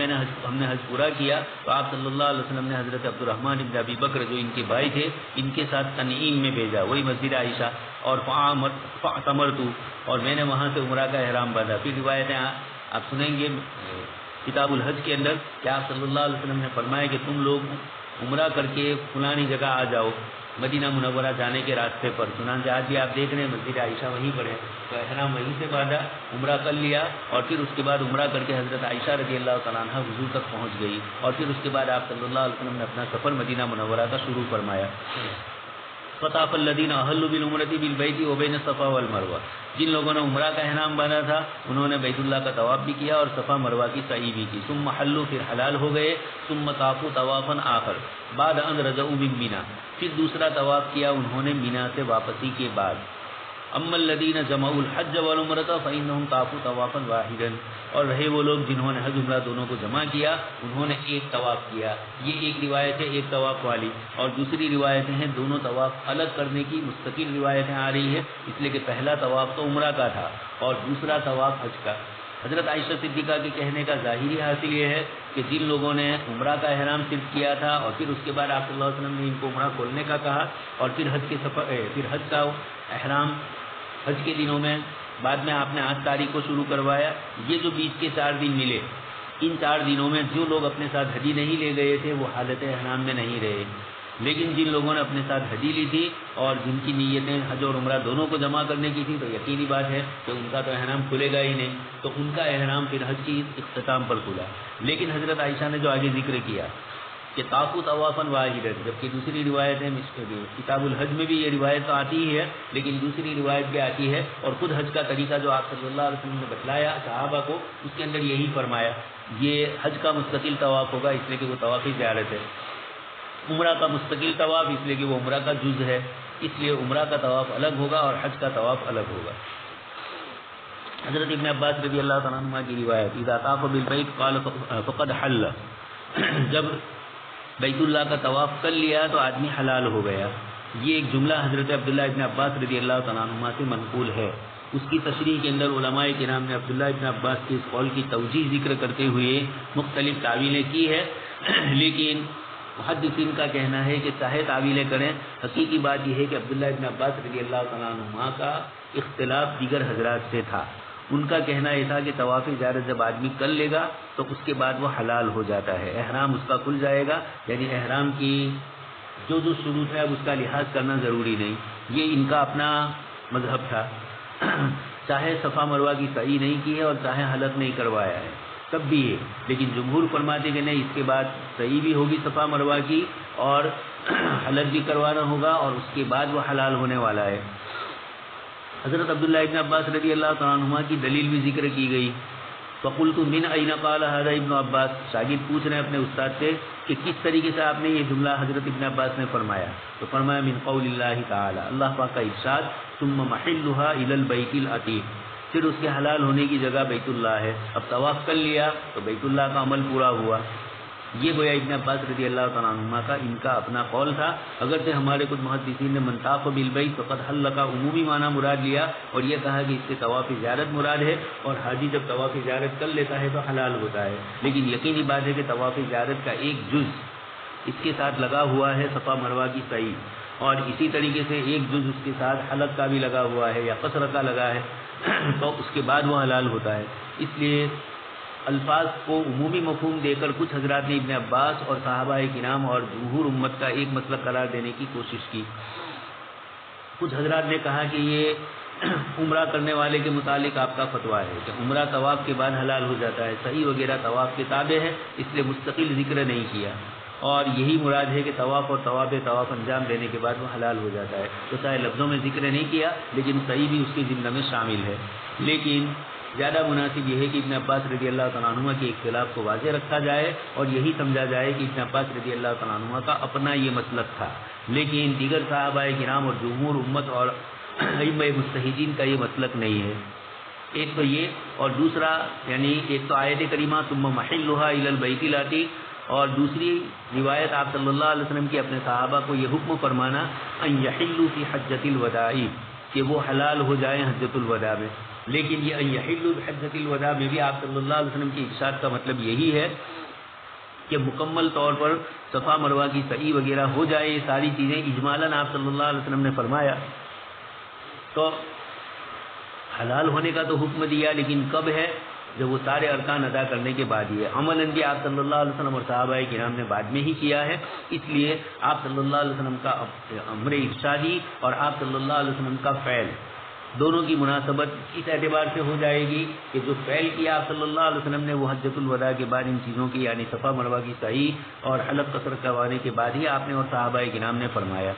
ہم نے حج پورا کیا تو آپ صلی اللہ علیہ وسلم نے حضرت عبد الرحمن بن ابی بکر جو ان کے بھائی تھے ان کے ساتھ تنعیم میں بھیجا، وہی مسجد عائشہ، اور فاعتمرت، اور میں نے وہاں سے عمرہ کا احرام باندھا۔ پھر روایتیں آپ سنیں گے کتاب الحج کے اندر کہ آپ صلی اللہ علیہ وسلم نے فرمایا کہ تم لوگ عمرہ کر کے فلانی جگہ آ جاؤ مدینہ منورہ جانے کے راستے پر، چنانچہ آج بھی آپ دیکھ رہے ہیں مسجد عائشہ وہیں پر ہے، تو احرام وہیں سے باندھا، عمرہ کر لیا، اور پھر اس کے بعد عمرہ کر کے حضرت عائشہ رضی اللہ تعالیٰ عنہ حضور تک پہنچ گئی، اور پھر اس کے بعد آپ صلی اللہ علیہ وسلم نے اپنا سفر مدینہ منورہ کا شروع فرمایا۔ فطاف الذین احلوا بالعمرۃ بالبیت وبین الصفا والمروہ، جن لوگوں نے عمرہ کا احرام باندھا تھا انہوں نے بیت اللہ کا طواف بھی کیا اور صفا مروہ کی سعی بھی کی، ثم حلوا، پھر حلال ہو گئے، ثم طافوا طوافا آخر بعد ان رجعوا من مینا، پھر دوسرا طواف کیا انہوں نے مینا سے واپسی کے بعد۔ اما الذین جمعوا الحج والعمرۃ فانہم طافوا طوافا واحدا، اور رہے وہ لوگ جنہوں نے حج عمرہ دونوں کو جمع کیا انہوں نے ایک طواف کیا۔ یہ ایک روایت ہے ایک طواف والی، اور دوسری روایتیں ہیں دونوں طواف الگ کرنے کی مستقل روایتیں آ رہی ہے، اس لیے کہ پہلا طواف تو عمرہ کا تھا اور دوسرا طواف حج کا۔ حضرت عائشہ صدیقہ کے کہنے کا ظاہری حاصل یہ ہے کہ جن لوگوں نے عمرہ کا احرام صرف کیا تھا اور پھر اس کے بعد آپ صلی اللہ علیہ وسلم نے ان کو عمرہ کھولنے کا کہا، اور پھر حج کا احرام حج کے دنوں میں بعد میں آپ نے 8 تاریخ کو شروع کروایا، یہ جو بیچ کے 4 دن ملے، ان 4 دنوں میں جو لوگ اپنے ساتھ حجی نہیں لے گئے تھے وہ حالت احرام میں نہیں رہے، لیکن جن لوگوں نے اپنے ساتھ حجی لی تھی اور جن کی نیتیں حج اور عمرہ دونوں کو جمع کرنے کی تھی تو یقینی بات ہے کہ ان کا تو احرام کھلے گا ہی نہیں، تو ان کا احرام پھر حج کی اختتام پر کھلا۔ لیکن حضرت عائشہ نے جو آگے ذکر کیا کہ طافوا طوافا واحدا، جبکہ دوسری روایت ہے کتاب الحج میں بھی یہ روایت تو آتی ہی ہے لیکن دوسری روایت بھی آتی ہے، اور خود حج کا طریقہ جو آپ صلی اللہ علیہ وسلم نے بتلایا صحابہ کو اس کے اندر یہی فرمایا، یہ حج کا مستقل طواف ہوگا اس لیے کہ وہ طواف زیارت ہے، عمرہ کا مستقل طواف اس لیے کہ وہ عمرہ کا جز ہے، اس لیے عمرہ کا طواف الگ ہوگا اور حج کا طواف الگ ہوگا۔ حضرت ابن عباس رضی اللہ تعالیٰ عنہ کی روایت، اذا طاف بالبیت قال فقد حل، جب بیت اللہ کا طواف کر لیا تو آدمی حلال ہو گیا، یہ ایک جملہ حضرت عبداللہ ابن عباس رضی اللہ تعالیٰ عنہ سے منقول ہے۔ اس کی تشریح کے اندر علماء کرام نے عبداللہ ابن عباس کے اس قول کی توجیہ ذکر کرتے ہوئے مختلف تعویلیں کی ہے، لیکن محدثین کا کہنا ہے کہ چاہے تعویلیں کریں، حقیقی بات یہ ہے کہ عبداللہ ابن عباس رضی اللہ تعالیٰ عنہ کا اختلاف دیگر حضرات سے تھا۔ ان کا کہنا یہ تھا کہ طواف زیارت جب آدمی کر لے گا تو اس کے بعد وہ حلال ہو جاتا ہے، احرام اس کا کھل جائے گا، یعنی احرام کی جو شروط ہے اب اس کا لحاظ کرنا ضروری نہیں، یہ ان کا اپنا مذہب تھا، چاہے صفا مروہ کی سعی نہیں کی ہے اور چاہے حلق نہیں کروایا ہے تب بھی ہے، لیکن جمہور فرماتے کہ نہیں، اس کے بعد سعی بھی ہوگی صفا مروہ کی اور حلق بھی کروانا ہوگا اور اس کے بعد وہ حلال ہونے والا ہے۔ حضرت عبداللہ ابن عباس رضی اللہ تعالیٰ عنہ کی دلیل بھی ذکر کی گئی، فقلت من این قال هذا ابن عباس، شاگرد پوچھ رہے ہیں اپنے استاد سے کہ کس طریقے سے آپ نے یہ جملہ حضرت ابن عباس نے فرمایا، تو فرمایا من قول اللہ تعالی، اللہ پاک کا ارشاد، ثم محلها الى البیت العتیق، پھر اس کے حلال ہونے کی جگہ بیت اللہ ہے، اب طواف کر لیا تو بیت اللہ کا عمل پورا ہوا۔ یہ گویا ابن عباس رضی اللہ تعالیٰ عنہ کا ان کا اپنا قول تھا، اگرچہ ہمارے کچھ محدثین نے من طاف بالبیت فقد حل کا عمومی معنی مراد لیا اور یہ کہا کہ اس سے طواف زیارت مراد ہے، اور حاجی جب طواف زیارت کر لیتا ہے تو حلال ہوتا ہے، لیکن یقینی بات ہے کہ طواف زیارت کا ایک جز اس کے ساتھ لگا ہوا ہے صفا مروہ کی سعی، اور اسی طریقے سے ایک جز اس کے ساتھ حلق کا بھی لگا ہوا ہے یا قصر کا لگا ہے تو اس کے بعد وہ حلال ہوتا ہے۔ اس لیے الفاظ کو عمومی مفہوم دے کر کچھ حضرات نے ابن عباس اور صحابہ کرام اور جمہور امت کا ایک مسلک قرار دینے کی کوشش کی۔ کچھ حضرات نے کہا کہ یہ عمرہ کرنے والے کے متعلق آپ کا فتویٰ ہے کہ عمرہ طواف کے بعد حلال ہو جاتا ہے، صحیح وغیرہ طواف کے تابع ہے، اس لیے مستقل ذکر نہیں کیا، اور یہی مراد ہے کہ طواف اور طواف انجام دینے کے بعد وہ حلال ہو جاتا ہے، تو چاہے لفظوں میں ذکر نہیں کیا لیکن صحیح بھی اس کے ضمن میں شامل ہے۔ لیکن زیادہ مناسب یہ ہے کہ ابن عباس رضی اللہ تعالیٰ عنہ کے اختلاف کو واضح رکھا جائے اور یہی سمجھا جائے کہ ابن عباس رضی اللہ تعالیٰ عنہ کا اپنا یہ مسلک تھا، لیکن دیگر صحابہ کرام اور جمہور امت اور ائمہ مجتہدین کا یہ مسلک نہیں ہے۔ ایک تو یہ، اور دوسرا یعنی ایک تو آیت کریمہ ثم محلها الى البیت العتیق، اور دوسری روایت آپ صلی اللہ علیہ وسلم کی اپنے صحابہ کو یہ حکم فرمانا ان یحلوا فی حجۃ الوداع، کہ وہ حلال ہو جائیں حجۃ الوداع میں۔ لیکن یہ یحل بحجۃ الوداع میں بھی آپ صلی اللہ علیہ وسلم کی ارشاد کا مطلب یہی ہے کہ مکمل طور پر صفا مروہ کی سعی وغیرہ ہو جائے. یہ ساری چیزیں اجمالاً آپ صلی اللہ علیہ وسلم نے فرمایا. تو حلال ہونے کا تو حکم دیا، لیکن کب ہے؟ جب وہ سارے ارکان ادا کرنے کے بعد ہی ہے. عملاً بھی آپ صلی اللہ علیہ وسلم اور صحابہ کرام نے بعد میں ہی کیا ہے. اس لیے آپ صلی اللہ علیہ وسلم کا امر ارشادی اور آپ صلی اللہ علیہ وسلم کا فعل دونوں کی مناسبت اس اعتبار سے ہو جائے گی کہ جو فعل کیا آپ صلی اللہ علیہ وسلم نے وہ حجۃ الوداع کے بعد ان چیزوں کی، یعنی صفا مروہ کی سعی اور حلق قصر کروانے کے بعد ہی آپ نے اور صحابہ کرام نے فرمایا.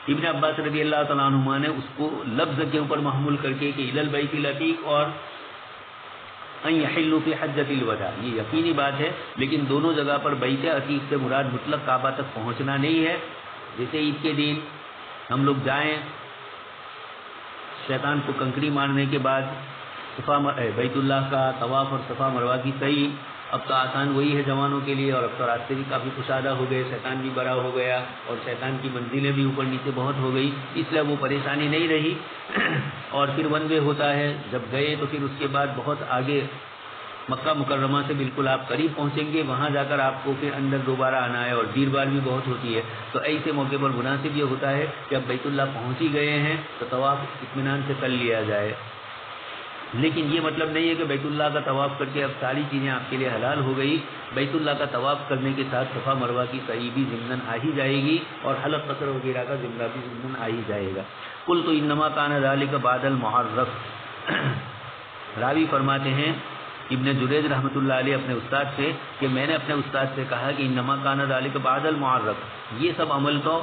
ابن عباس رضی اللہ تعالیٰ عنہما نے اس کو لفظ کے اوپر محمول کر کے کہ الی البیت العتیق اور ان یحلوا فی حجۃ الوداع، یہ یقینی بات ہے، لیکن دونوں جگہ پر بیت عتیق سے مراد مطلق کعبہ تک پہنچنا نہیں ہے. جیسے عید کے دن ہم لوگ جائیں شیطان کو کنکری مارنے کے بعد بیت اللہ کا طواف اور صفا مروہ کی سعی. اب تو آسان وہی ہے جوانوں کے لیے، اور اب تو راستے بھی کافی کشادہ ہو گئے، شیطان بھی بڑا ہو گیا اور شیطان کی منزلیں بھی اوپر نیچے بہت ہو گئی، اس لیے وہ پریشانی نہیں رہی. اور پھر ون وے ہوتا ہے، جب گئے تو پھر اس کے بعد بہت آگے مکہ مکرمہ سے بالکل آپ قریب پہنچیں گے، وہاں جا کر آپ کو پھر اندر دوبارہ آنا ہے اور بھیڑ بھاڑ بھی بہت ہوتی ہے. تو ایسے موقع پر مناسب یہ ہوتا ہے کہ اب بیت اللہ پہنچ ہی گئے ہیں تو طواف اطمینان سے کر لیا جائے. لیکن یہ مطلب نہیں ہے کہ بیت اللہ کا طواف کر کے اب ساری چیزیں آپ کے لیے حلال ہو گئی. بیت اللہ کا طواف کرنے کے ساتھ صفا مروہ کی سعی بھی ضمناً آ ہی جائے گی اور حلق قصر وغیرہ کا ضمن بھی ضمناً آ ہی جائے گا. قلت انما کان ذلک بعد المحرم. راوی فرماتے ہیں ابن جریج رحمۃ اللہ علیہ اپنے استاد سے کہ میں نے اپنے استاد سے کہا کہ انما کان ذلک بعد المحرم، یہ سب عمل تو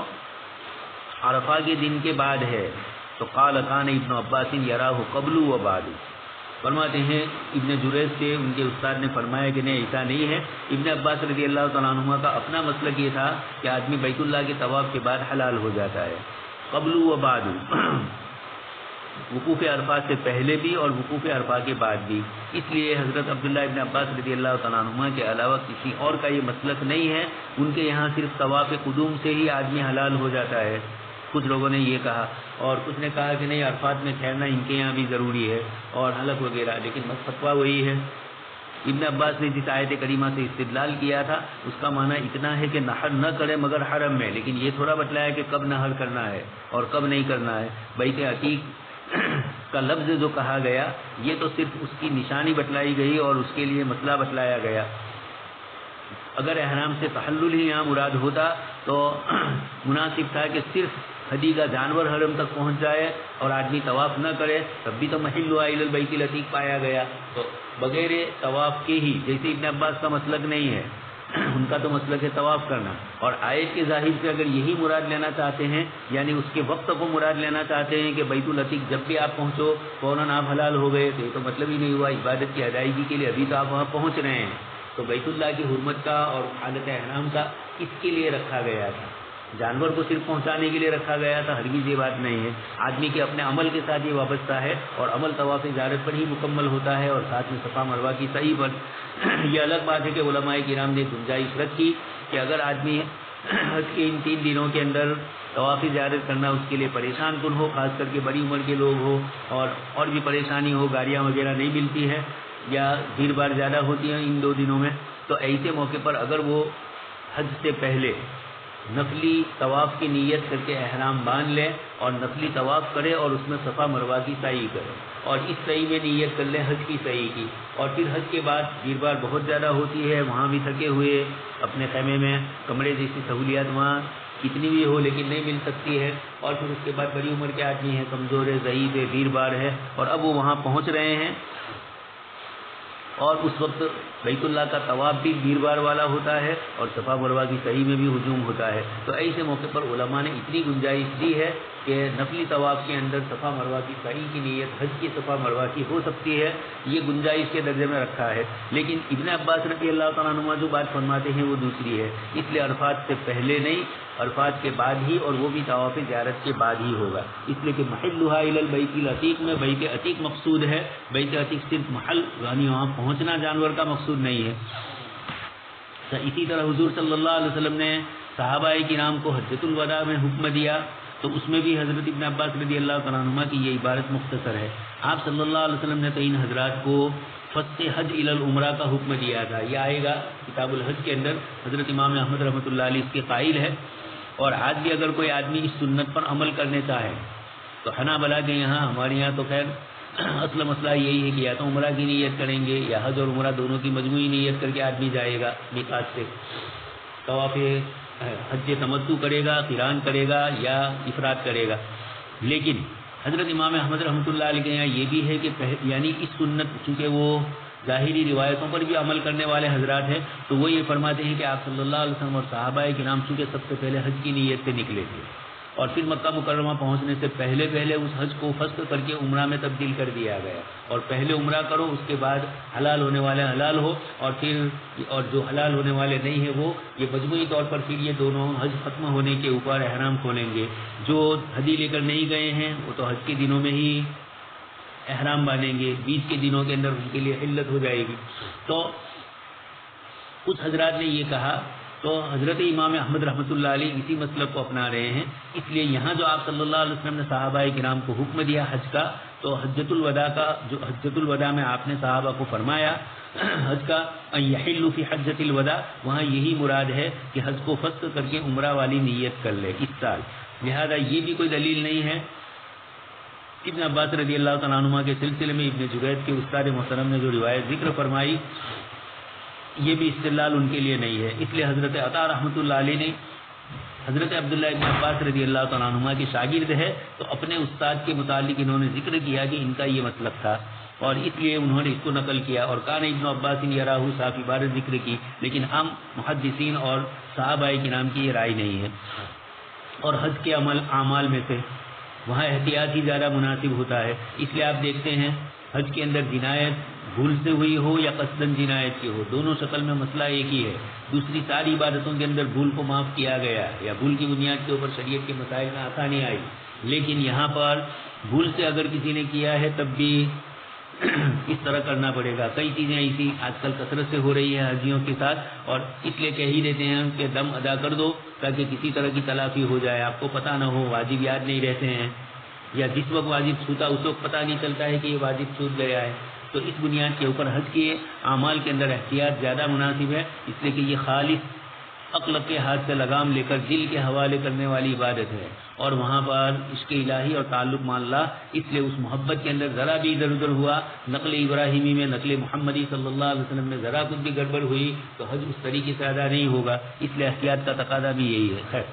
عرفہ کے دن کے بعد ہے. تو قال کان ابن عباس یراہ قبل و بعد. فرماتے ہیں ابن جریج سے ان کے استاد نے فرمایا کہ نہیں ایسا نہیں ہے. ابن عباس رضی اللہ تعالیٰ عنہ کا اپنا مسلک یہ تھا کہ آدمی بیت اللہ کے طواف کے بعد حلال ہو جاتا ہے، قبل و بعد، وقوف عرفات سے پہلے بھی اور وقوف عرفات کے بعد بھی. اس لیے حضرت عبداللہ ابن عباس رضی اللہ تعالیٰ عنہ کے علاوہ کسی اور کا یہ مسلک نہیں ہے. ان کے یہاں صرف طواف قدوم سے ہی آدمی حلال ہو جاتا ہے. کچھ لوگوں نے یہ کہا اور کچھ نے کہا کہ نہیں عرفات میں ٹھہرنا ان کے یہاں بھی ضروری ہے اور حلق وغیرہ، لیکن فتویٰ وہی ہے. ابن عباس نے جس آیت کریمہ سے استدلال کیا تھا اس کا معنی اتنا ہے کہ نحر نہ کرے مگر حرم میں، لیکن یہ تھوڑا بتلایا کہ کب نحر کرنا ہے اور کب نہیں کرنا ہے. بیت عتیق کا لفظ جو کہا گیا یہ تو صرف اس کی نشانی بتلائی گئی اور اس کے لیے مسئلہ بتلایا گیا. اگر احرام سے تحلل ہی یہاں مراد ہوتا تو مناسب تھا کہ صرف ہدی کا جانور حرم تک پہنچ جائے اور آدمی طواف نہ کرے، تب بھی تو محل الی البیت العتیق پایا گیا. تو بغیر طواف کے ہی، جیسے ابن عباس کا مسلک نہیں ہے، ان کا تو مسلک ہے طواف کرنا، اور آیت کے ظاہر سے اگر یہی مراد لینا چاہتے ہیں، یعنی اس کے وقت کو مراد لینا چاہتے ہیں کہ بیت العتیق جب بھی آپ پہنچو فوراً آپ حلال ہو گئے، تو یہ تو مطلب ہی نہیں ہوا. عبادت کی ادائیگی کے لیے ابھی تو آپ وہاں پہنچ رہے ہیں. تو بیت اللہ کی حرمت کا اور حالت احرام کا اس کے لیے رکھا گیا تھا، جانور کو صرف پہنچانے کے لیے رکھا گیا تھا. ہرگز یہ بات نہیں ہے. آدمی کے اپنے عمل کے ساتھ یہ وابستہ ہے اور عمل طواف زیارت پر ہی مکمل ہوتا ہے اور ساتھ میں صفا مروہ کی سعی پر. یہ الگ بات ہے کہ علماء کرام نے گنجائش رکھی کہ اگر آدمی حج کے ان 3 دنوں کے اندر طواف زیارت کرنا اس کے لیے پریشان کن ہو، خاص کر کے بڑی عمر کے لوگ ہو اور بھی پریشانی ہو، گاڑیاں وغیرہ نہیں ملتی ہے یا بھیڑ بھاڑ زیادہ ہوتی ہے ان 2 دنوں میں، تو ایسے موقع پر اگر وہ حج سے پہلے نفلی طواف کی نیت کر کے احرام باندھ لے اور نفلی طواف کرے اور اس میں صفا مروہ کی سعی کرے اور اس سعی میں نیت کر لے حج کی سعی کی، اور پھر حج کے بعد بھیڑ بھاڑ بہت زیادہ ہوتی ہے، وہاں بھی تھکے ہوئے اپنے خیمے میں کمرے جیسی سہولیات وہاں کتنی بھی ہو لیکن نہیں مل سکتی ہے، اور پھر اس کے بعد بڑی عمر کے آدمی ہیں، کمزور ہے، ضعیف ہے، بھیڑ بھاڑ ہے، اور اب وہ وہاں پہنچ رہے ہیں اور اس وقت بیت اللہ کا طواف بھی بھیڑ بھاڑ والا ہوتا ہے اور صفا مروہ کی سعی میں بھی ہجوم ہوتا ہے. تو ایسے موقع پر علماء نے اتنی گنجائش دی ہے کہ نفلی طواف کے اندر صفا مروہ کی سعی کی نیت حج کی صفا مروہ کی ہو سکتی ہے. یہ گنجائش کے درجے میں رکھا ہے. لیکن ابن عباس رضی اللہ تعالیٰ عنہ جو بات فرماتے ہیں وہ دوسری ہے، اس لیے عرفات سے پہلے نہیں، عرفات کے بعد ہی، اور وہ بھی طواف زیارت کے بعد ہی ہوگا. اس لیے کہ محلھا الی البیت العتیق میں بیت عتیق مقصود ہے. بیت عتیق صرف محل یعنی وہاں پہنچنا جانور کا مقصود نہیں ہے. اسی طرح حضور صلی اللہ علیہ وسلم نے صحابہ کرام کو حجۃ الوداع میں حکم دیا، تو اس میں بھی حضرت ابن عباس رضی اللہ تعالیٰ عنہ کی یہ عبارت مختصر ہے آپ صلی اللہ علیہ وسلم نے تو ان حضرات کو فسخ حج الی العمرہ کا حکم دیا تھا. یہ آئے گا کتاب الحج کے اندر. حضرت امام احمد رحمۃ اللہ علیہ اس کے قائل ہے. اور آج بھی اگر کوئی آدمی اس سنت پر عمل کرنے چاہے تو حنابلہ کے یہاں، ہمارے یہاں تو خیر اصل مسئلہ یہی ہے کہ یا تو عمرہ کی نیت کریں گے یا حج اور عمرہ دونوں کی مجموعی نیت کر کے آدمی جائے گا میقات سے. طواف حج تمتع کرے گا، قران کرے گا یا افراد کرے گا. لیکن حضرت امام احمد رحمۃ اللہ علیہ کے یہاں یہ بھی ہے کہ یعنی اس سنت، چونکہ وہ ظاہری روایتوں پر بھی عمل کرنے والے حضرات ہیں، تو وہ یہ فرماتے ہیں کہ آپ صلی اللہ علیہ وسلم اور صحابہ کرام چونکہ سب سے پہلے حج کی نیت سے نکلے تھے اور پھر مکہ مکرمہ پہنچنے سے پہلے اس حج کو فسخ کر کے عمرہ میں تبدیل کر دیا گیا. اور پہلے عمرہ کرو، اس کے بعد حلال ہونے والے حلال ہو، اور جو حلال ہونے والے نہیں ہیں وہ یہ مجموعی طور پر پھر یہ دونوں حج ختم ہونے کے اوپر احرام کھولیں گے. جو حدی لے کر نہیں گئے ہیں وہ تو حج کے دنوں میں ہی احرام باندھیں گے، بیچ کے دنوں کے اندر ان کے لیے علت ہو جائے گی. تو کچھ حضرات نے یہ کہا، تو حضرت امام احمد رحمۃ اللہ علیہ اسی مسلک کو اپنا رہے ہیں. اس لیے یہاں جو آپ صلی اللہ علیہ وسلم نے صحابہ کرام کو حکم دیا حج کا، تو حجۃ الوداع میں آپ نے صحابہ کو فرمایا حج کا ان یحلوا فی حجۃ الوداع، وہاں یہی مراد ہے کہ حج کو فسخ کر کے عمرہ والی نیت کر لے اس سال. لہذا یہ بھی کوئی دلیل نہیں ہے. ابن عباس رضی اللہ تعالیٰ عنہما کے سلسلے میں ابن جبیر کے استاد محترم نے جو روایت ذکر فرمائی، یہ بھی استدلال ان کے لیے نہیں ہے. اس لیے حضرت عطا رحمۃ اللہ علیہ نے، حضرت عبداللہ ابن عباس رضی اللہ تعالیٰ عنہما کے شاگرد ہے، تو اپنے استاد کے متعلق انہوں نے ذکر کیا کہ ان کا یہ مسلک تھا اور اس لیے انہوں نے اس کو نقل کیا. اور کان ابن عباس یراہ صاحب عبارت ذکر کی، لیکن عام محدثین اور صحابہ کرام کی یہ رائے نہیں ہے. اور حج کے اعمال میں سے وہاں احتیاط ہی زیادہ مناسب ہوتا ہے. اس لیے آپ دیکھتے ہیں حج کے اندر جنایت بھول سے ہوئی ہو یا قصدن جنایت کی ہو، دونوں شکل میں مسئلہ ایک ہی ہے. دوسری ساری عبادتوں کے اندر بھول کو معاف کیا گیا یا بھول کی بنیاد کے اوپر شریعت کے مسائل میں آسانی آئی. لیکن یہاں پر بھول سے اگر کسی نے کیا ہے تب بھی اس طرح کرنا پڑے گا. کئی چیزیں ایسی آج کل کثرت سے ہو رہی ہے حاجیوں کے ساتھ، اور اس لیے کہہ ہی دیتے ہیں کہ دم ادا کر دو تاکہ کسی طرح کی تلافی ہو جائے. آپ کو پتہ نہ ہو، واجب یاد نہیں رہتے ہیں، یا جس وقت واجب چھوٹا اس وقت پتہ نہیں چلتا ہے کہ یہ واجب چھوٹ گیا ہے. تو اس بنیاد کے اوپر حج کے اعمال کے اندر احتیاط زیادہ مناسب ہے، اس لیے کہ یہ خالص عقل کے ہاتھ سے لگام لے کر دل کے حوالے کرنے والی عبادت ہے. اور وہاں پر عشق الہی اور تعلق مع اللہ، اس لیے اس محبت کے اندر ذرا بھی ادھر ادھر ہوا، نقل ابراہیمی میں نقل محمدی صلی اللہ علیہ وسلم میں ذرا کچھ بھی گڑبڑ ہوئی تو حج اس طریقے سے ادا نہیں ہوگا. اس لیے احتیاط کا تقاضا بھی یہی ہے. خیر،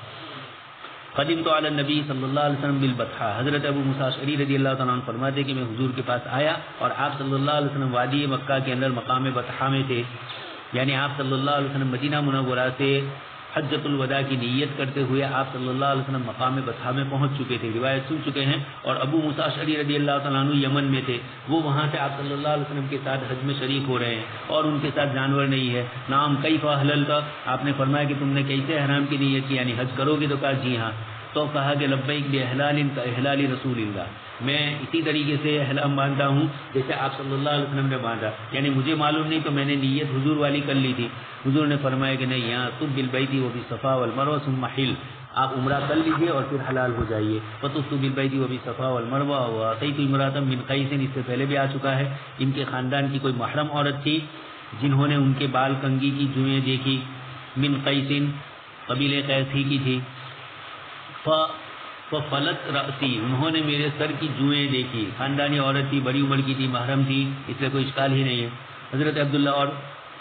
قدیم تو علی النبی صلی اللہ علیہ وسلم بالبطحہ، حضرت ابو موسیٰ اشعری رضی اللہ تعالیٰ عنہ فرماتے کہ میں حضور کے پاس آیا اور آپ صلی اللہ علیہ وسلم وادی مکہ کے اندر مقام بطحہ میں تھے. یعنی آپ صلی اللہ علیہ وسلم مدینہ منورہ سے حجۃ الوداع کی نیت کرتے ہوئے آپ صلی اللہ علیہ وسلم مقام بطحہ میں پہنچ چکے تھے، روایت سن چکے ہیں. اور ابو موسیٰ اشعری رضی اللہ تعالیٰ عنہ یمن میں تھے، وہ وہاں سے آپ صلی اللہ علیہ وسلم کے ساتھ حج میں شریک ہو رہے ہیں اور ان کے ساتھ جانور نہیں ہے. نام کیف احللت، آپ نے فرمایا کہ تم نے کیسے احرام کی نیت کی، یعنی حج کرو گے؟ تو کہا جی ہاں. تو کہا کہ لبیک باحلال کا احلال رسول اللہ، میں اسی طریقے سے احرام باندھتا ہوں جیسے آپ صلی اللہ علیہ وسلم نے باندھا. یعنی مجھے معلوم نہیں تو میں نے نیت حضور والی کر لی تھی. حضور نے فرمایا کہ نہیں، یہاں طب بالبیت وبالصفا والمروہ ثم حل، آپ عمرہ کر لیجیے اور پھر حلال ہو جائیے. فطفت بالبیت وبالصفا والمروہ واتیت امرأة من قیس، اس سے پہلے بھی آ چکا ہے. ان کے خاندان کی کوئی محرم عورت تھی جنہوں نے ان کے بال کنگھی کی جوئیں دیکھی. من قیس، قبیلے قیس ہی کی تھی. ففلت رأسی، انہوں نے میرے سر کی جوئیں دیکھی. خاندانی عورت تھی، بڑی عمر کی تھی، محرم تھی، اس لیے کوئی اشکال ہی نہیں ہے. حضرت عبداللہ اور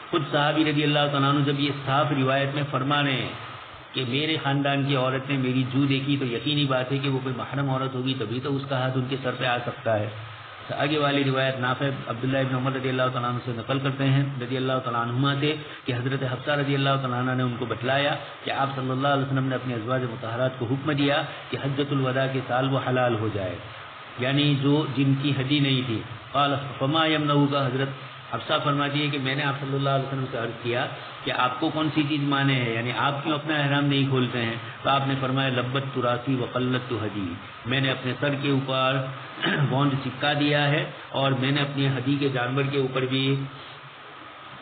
خود صحابی رضی اللہ تعالیٰ عنہ جب یہ صاف روایت میں فرما رہے ہیں کہ میرے خاندان کی عورت نے میری جو دیکھی، تو یقینی بات ہے کہ وہ کوئی محرم عورت ہوگی، تبھی تو اس کا ہاتھ ان کے سر پہ آ سکتا ہے. آگے والی روایت نافع عبداللہ ابن عمر رضی اللہ تعالیٰ عنہ سے نقل کرتے ہیں رضی اللہ تعالیٰ عنہما سے کہ حضرت حفصہ رضی اللہ تعالیٰ عنہ نے ان کو بتلایا کہ آپ صلی اللہ علیہ وسلم نے اپنے ازواج مطہرات کو حکم دیا کہ حجۃ الوداع کے سال وہ حلال ہو جائے، یعنی جو جن کی ہدی نہیں تھی. قال فما یمنعک، حضرت حفصہ فرماتی ہے کہ میں نے آپ صلی اللہ علیہ وسلم سے عرض کیا کہ آپ کو کون سی چیز مانے ہے، یعنی آپ کیوں اپنا احرام نہیں کھولتے ہیں؟ تو آپ نے فرمایا لبت تراسی وقلت ہدی، میں نے اپنے سر کے اوپر گوند چپکا دیا ہے اور میں نے اپنی ہدی کے جانور کے اوپر بھی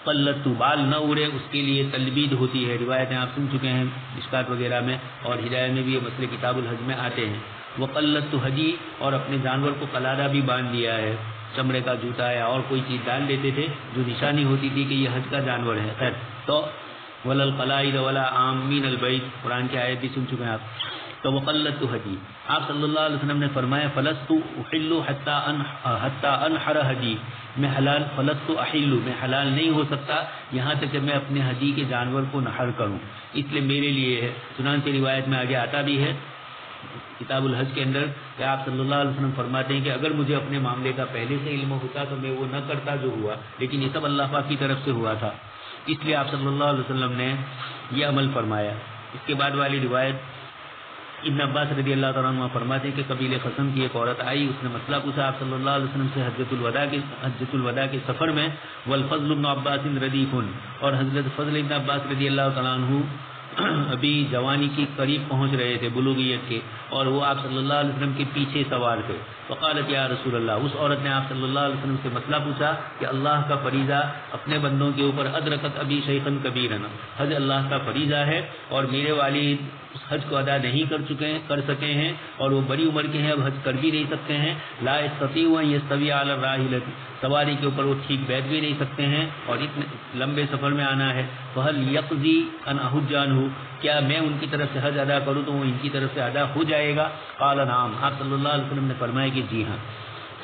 قلت، بال نہ اڑے اس کے لیے تلبید ہوتی ہے. روایتیں آپ سن چکے ہیں مشکات وغیرہ میں اور ہدایہ میں بھی یہ مسئلے کتاب الحج میں آتے ہیں. وقلت حجی، اور اپنے جانور کو قلادہ بھی باندھ دیا ہے، چمڑے کا جوتا یا اور کوئی چیز ڈال لیتے تھے جو نشانی ہوتی تھی کہ یہ حج کا جانور ہے. خیر تو ولل قلائد ولا آمین البیت، قرآن کی آیت بھی سن چکے ہیں آپ. تو وقلت حجی، آپ صلی اللہ علیہ وسلم نے فرمایا فلست احل حتی انحر حجی، میں حلال فلست احل، میں حلال نہیں ہو سکتا یہاں تک کہ میں اپنے حجی کے جانور کو نحر کروں، اس لیے میرے لیے ہے. چنانچہ روایت میں آگے آتا بھی ہے کتاب الحج کے اندر کہ آپ صلی اللہ علیہ وسلم فرماتے ہیں کہ اگر مجھے اپنے معاملے کا پہلے سے علم ہوتا تو میں وہ نہ کرتا جو ہوا، لیکن یہ سب اللہ پاک کی طرف سے ہوا تھا، اس لیے آپ صلی اللہ علیہ وسلم نے یہ عمل فرمایا. اس کے بعد والی روایت ابن عباس رضی اللہ تعالیٰ عنہ فرماتے ہیں کہ قبیل قسم کی ایک عورت آئی، اس نے مسئلہ پوچھا آپ صلی اللہ علیہ وسلم سے حجۃ الوداع کے سفر میں. والفضل بن عباس ردیف، اور حضرت فضل ابن عباس رضی اللہ تعالیٰ عنہ ابھی جوانی کی قریب پہنچ رہے تھے، بلوغیت کے، اور وہ آپ صلی اللہ علیہ وسلم کے پیچھے سوار تھے. فقالت یا رسول اللہ، اس عورت نے آپ صلی اللہ علیہ وسلم سے مسئلہ پوچھا کہ اللہ کا فریضہ اپنے بندوں کے اوپر ادرکت ابی شیخن کبیرن، حج اللہ کا فریضہ ہے اور میرے والد اس حج کو ادا نہیں کر سکے ہیں اور وہ بڑی عمر کے ہیں، اب حج کر بھی نہیں سکتے ہیں. لا یستطیع ان یستوی علی الراحلۃ، سواری کے اوپر وہ ٹھیک بیٹھ بھی نہیں سکتے ہیں اور اتنے لمبے سفر میں آنا ہے. فہل یقضی ان احج عنہ، کیا میں ان کی طرف سے حج ادا کروں تو وہ ان کی طرف سے ادا ہو جائے گا؟ قال نعم، آپ صلی اللہ علیہ وسلم نے فرمایا کہ جی ہاں.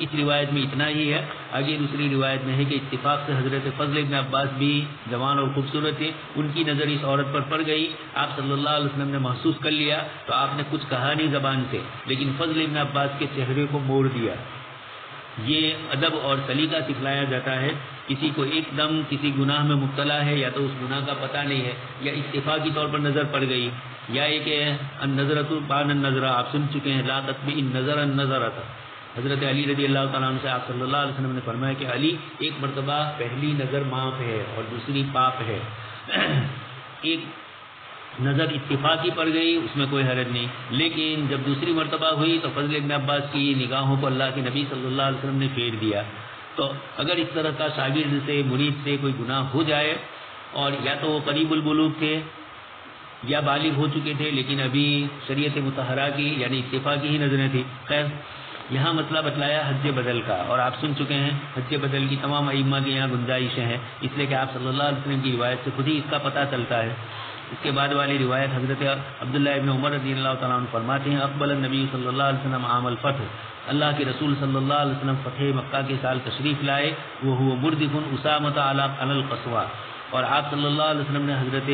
اس روایت میں اتنا ہی ہے. آگے دوسری روایت میں ہے کہ اتفاق سے حضرت فضل ابن عباس بھی جوان اور خوبصورت تھے، ان کی نظر اس عورت پر پڑ گئی. آپ صلی اللہ علیہ وسلم نے محسوس کر لیا تو آپ نے کچھ کہا نہیں زبان سے، لیکن فضل ابن عباس کے چہرے کو موڑ دیا. یہ ادب اور سلیقہ سکھلایا جاتا ہے. کسی کو ایک دم کسی گناہ میں مبتلا ہے، یا تو اس گناہ کا پتہ نہیں ہے یا اتفاقی طور پر نظر پڑ گئی، یا ایک النظرۃ بان النظرہ، آپ سن چکے ہیں لا تتبع النظر النظرۃ. حضرت علی رضی اللہ تعالیٰ عنہ سے آپ صلی اللہ علیہ وسلم نے فرمایا کہ علی، ایک مرتبہ پہلی نظر معاف ہے اور دوسری پاپ ہے. ایک نظر اتفاقی پڑ گئی اس میں کوئی حرج نہیں، لیکن جب دوسری مرتبہ ہوئی تو فضل ابن عباس کی نگاہوں کو اللہ کے نبی صلی اللہ علیہ وسلم نے پھیر دیا. تو اگر اس طرح کا شاگرد سے مرید سے کوئی گناہ ہو جائے اور یا تو وہ قریب البلوغ تھے یا بالغ ہو چکے تھے لیکن ابھی شریعت مطہرہ کی یعنی اتفاقی ہی نظریں تھی. خیر یہاں مسئلہ بتلایا حج بدل کا، اور آپ سن چکے ہیں حج بدل کی تمام ائمہ کی یہاں گنجائشیں ہیں، اس لیے کہ آپ صلی اللہ علیہ وسلم کی روایت سے خود ہی اس کا پتہ چلتا ہے. اس کے بعد والی روایت حضرت عبداللہ ابن عمر رضی اللہ تعالیٰ عنہ فرماتے ہیں اقبل النبی صلی اللہ علیہ وسلم عام الفتح، اللہ کے رسول صلی اللہ علیہ وسلم فتح مکہ کے سال تشریف لائے. وہ مردف اسامۃ علی القصوى، اور آپ صلی اللہ علیہ وسلم نے حضرت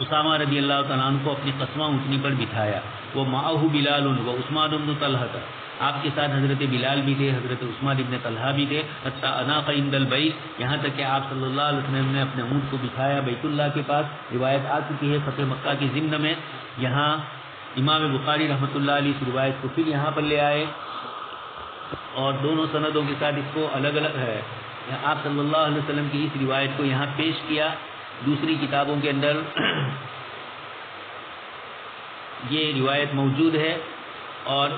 اسامہ رضی اللہ تعالیٰ عنہ کو اپنی قصوہ اونٹنی پر بٹھایا. وہ معه بلال و عثمان بن طلحہ، آپ کے ساتھ حضرت بلال بھی تھے، حضرت عثمان ابن طلحہ بھی تھے. حتی اناق عند البیت، یہاں تک کہ آپ صلی اللہ علیہ وسلم نے اپنے اونٹ کو بٹھایا بیت اللہ کے پاس. روایت آ چکی ہے فتح مکہ کی ضمن میں. یہاں امام بخاری رحمۃ اللہ علیہ اس روایت کو پھر یہاں پر لے آئے اور دونوں سندوں کے ساتھ اس کو الگ الگ ہے. آپ صلی اللہ علیہ وسلم کی اس روایت کو یہاں پیش کیا. دوسری کتابوں کے اندر یہ روایت موجود ہے اور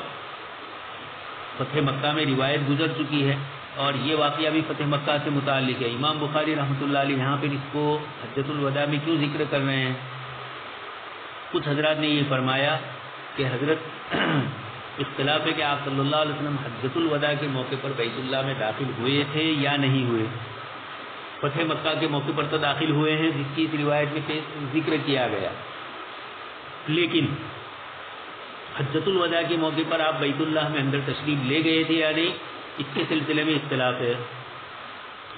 فتح مکہ میں روایت گزر چکی ہے اور یہ واقعہ بھی فتح مکہ سے متعلق ہے. امام بخاری رحمۃ اللہ علیہ یہاں پہ اس کو حجۃ الوداع میں کیوں ذکر کر رہے ہیں؟ کچھ حضرات نے یہ فرمایا کہ حضرت اختلاف ہے کہ آپ صلی اللہ علیہ وسلم حجۃ الوداع کے موقع پر بیت اللہ میں داخل ہوئے تھے یا نہیں ہوئے. فتح مکہ کے موقع پر تو داخل ہوئے ہیں جس کی اس روایت میں ذکر کیا گیا، لیکن حجۃ الوداع کے موقع پر آپ بیت اللہ میں اندر تشریف لے گئے تھے یا نہیں، اس کے سلسلے میں اختلاف ہے.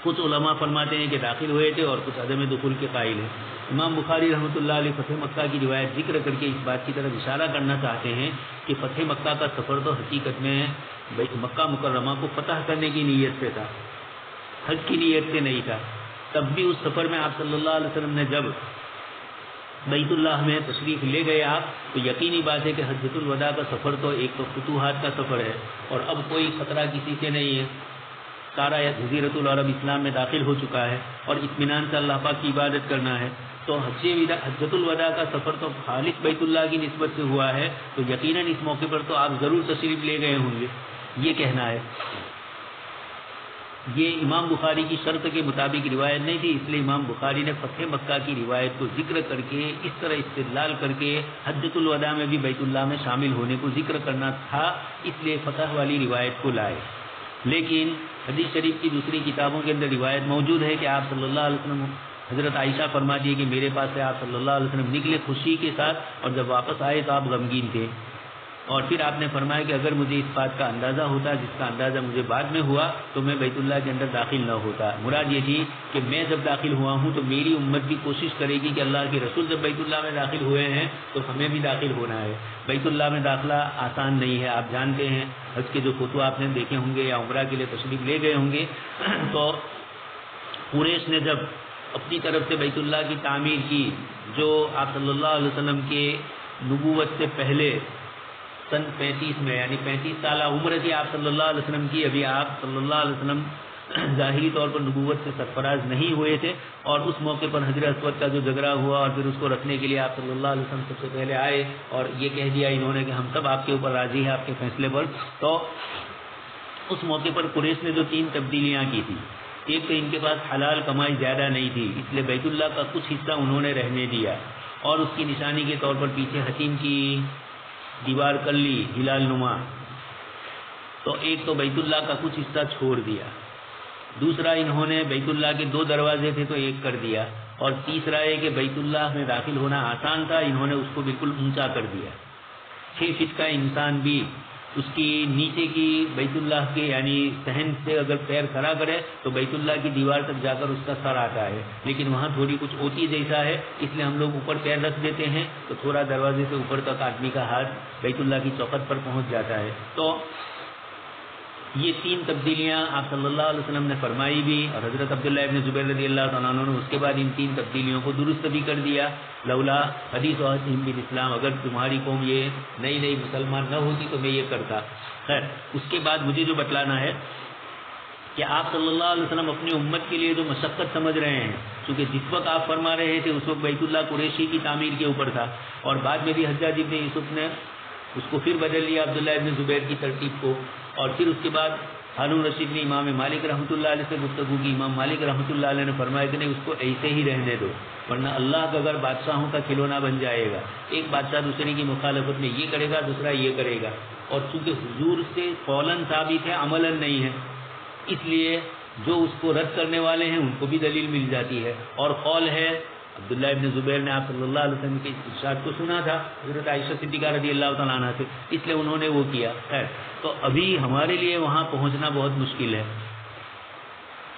کچھ علماء فرماتے ہیں کہ داخل ہوئے تھے اور کچھ عدم دخول کے قائل ہیں. امام بخاری رحمۃ اللہ علیہ فتح مکہ کی روایت ذکر کر کے اس بات کی طرف اشارہ کرنا چاہتے ہیں کہ فتح مکہ کا سفر تو حقیقت میں مکہ مکرمہ کو فتح کرنے کی نیت سے تھا، حج کی نیت سے نہیں تھا. تب بھی اس سفر میں آپ صلی اللہ علیہ وسلم نے جب بیت اللہ میں تشریف لے گئے آپ، تو یقینی بات ہے کہ حجۃ الوداع کا سفر تو ایک تو فتوحات کا سفر ہے اور اب کوئی خطرہ کسی سے نہیں ہے. سارا جزیرۃ العرب اسلام میں داخل ہو چکا ہے اور اطمینان سے اللہ پاک کی عبادت کرنا ہے. تو حجۃ الوداع کا سفر تو خالص بیت اللہ کی نسبت سے ہوا ہے، تو یقیناً اس موقع پر تو آپ ضرور تشریف لے گئے ہوں گے، یہ کہنا ہے. یہ امام بخاری کی شرط کے مطابق روایت نہیں تھی، اس لیے امام بخاری نے فتح مکہ کی روایت کو ذکر کر کے اس طرح استدلال کر کے حجۃ الوداع میں بھی بیت اللہ میں شامل ہونے کو ذکر کرنا تھا، اس لیے فتح والی روایت کو لائے۔ لیکن حدیث شریف کی دوسری کتابوں کے اندر روایت موجود ہے کہ آپ صلی اللہ علیہ وسلم، حضرت عائشہ فرماتی ہے کہ میرے پاس سے آپ صلی اللہ علیہ وسلم نکلے خوشی کے ساتھ، اور جب واپس آئے تو آپ غمگین تھے، اور پھر آپ نے فرمایا کہ اگر مجھے اس بات کا اندازہ ہوتا جس کا اندازہ مجھے بعد میں ہوا تو میں بیت اللہ کے اندر داخل نہ ہوتا۔ مراد یہ تھی کہ میں جب داخل ہوا ہوں تو میری امت بھی کوشش کرے گی کہ اللہ کے رسول جب بیت اللہ میں داخل ہوئے ہیں تو ہمیں بھی داخل ہونا ہے۔ بیت اللہ میں داخلہ آسان نہیں ہے، آپ جانتے ہیں حج کے جو فوٹو آپ نے دیکھے ہوں گے یا عمرہ کے لیے تشریف لے گئے ہوں گے، تو قریش نے جب اپنی طرف سے بیت اللہ کی تعمیر کی، جو آپ صلی اللہ علیہ وسلم کے نبوت سے پہلے سن 35 میں، یعنی 35 سالہ عمر تھی آپ صلی اللہ علیہ وسلم کی، ابھی آپ صلی اللہ علیہ وسلم ظاہری طور پر نبوت سے سرفراز نہیں ہوئے تھے، اور اس موقع پر حجر اسود کا جو جھگڑا ہوا اور پھر اس کو رکھنے کے لیے آپ صلی اللہ علیہ وسلم سب سے پہلے آئے اور یہ کہہ دیا انہوں نے کہ ہم سب آپ کے اوپر راضی ہیں آپ کے فیصلے پر۔ تو اس موقع پر قریش نے جو 3 تبدیلیاں کی تھی، ایک تو ان کے پاس حلال کمائی زیادہ نہیں تھی، اس لیے بیت اللہ کا کچھ حصہ انہوں نے رہنے دیا، اور اس کی نشانی کے طور پر پیچھے حتیم کی دیوار کر لی ہلال نما، تو ایک تو بیت اللہ کا کچھ حصہ چھوڑ دیا، دوسرا انہوں نے بیت اللہ کے 2 دروازے تھے تو ایک کر دیا، اور تیسرا ہے کہ بیت اللہ میں داخل ہونا آسان تھا، انہوں نے اس کو بالکل اونچا کر دیا، 6 فٹ کا انسان بھی اس کی نیچے کی بیت اللہ کے یعنی صحن سے اگر پیر کھڑا کرے تو بیت اللہ کی دیوار تک جا کر اس کا سر آتا ہے، لیکن وہاں تھوڑی کچھ اوٹی جیسا ہے، اس لیے ہم لوگ اوپر پیر رکھ دیتے ہیں تو تھوڑا دروازے سے اوپر تک آدمی کا ہاتھ بیت اللہ کی چوکھٹ پر پہنچ جاتا ہے۔ تو یہ 3 تبدیلیاں آپ صلی اللہ علیہ وسلم نے فرمائی بھی، اور حضرت عبداللہ ابن زبیر رضی اللہ تعالیٰ عنہ نے اس کے بعد ان 3 تبدیلیوں کو درست بھی کر دیا۔ لولا حدیث و حدیم بالاسلام، اگر تمہاری قوم یہ نئی مسلمان نہ ہوتی تو میں یہ کرتا۔ خیر، اس کے بعد مجھے جو بتلانا ہے کہ آپ صلی اللہ علیہ وسلم اپنی امت کے لیے جو مشقت سمجھ رہے ہیں، چونکہ جس وقت آپ فرما رہے تھے اس وقت بیت اللہ قریشی کی تعمیر کے اوپر تھا، اور بعد میں بھی حجاج ابن یوسف نے اس کو پھر بدل لیا عبداللہ ابن زبیر کی ترتیب کو، اور پھر اس کے بعد ہارون رشید نے امام مالک رحمۃ اللہ علیہ سے گفتگو کی، امام مالک رحمۃ اللہ علیہ نے فرمایا کہ نہیں اس کو ایسے ہی رہنے دو، ورنہ اللہ کا اگر بادشاہوں کا کھلونا بن جائے گا، ایک بادشاہ دوسرے کی مخالفت میں یہ کرے گا دوسرا یہ کرے گا، اور چونکہ حضور سے قولاً ثابت ہے عملاً نہیں ہے، اس لیے جو اس کو رد کرنے والے ہیں ان کو بھی دلیل مل جاتی ہے، اور قول ہے عبداللہ ابن زبیر نے آپ صلی اللہ علیہ وسلم کے ارشاد کو سنا تھا حضرت عائشہ صدیقہ رضی اللہ تعالیٰ عنہ سے، اس لیے انہوں نے وہ کیا۔ خیر، تو ابھی ہمارے لیے وہاں پہنچنا بہت مشکل ہے،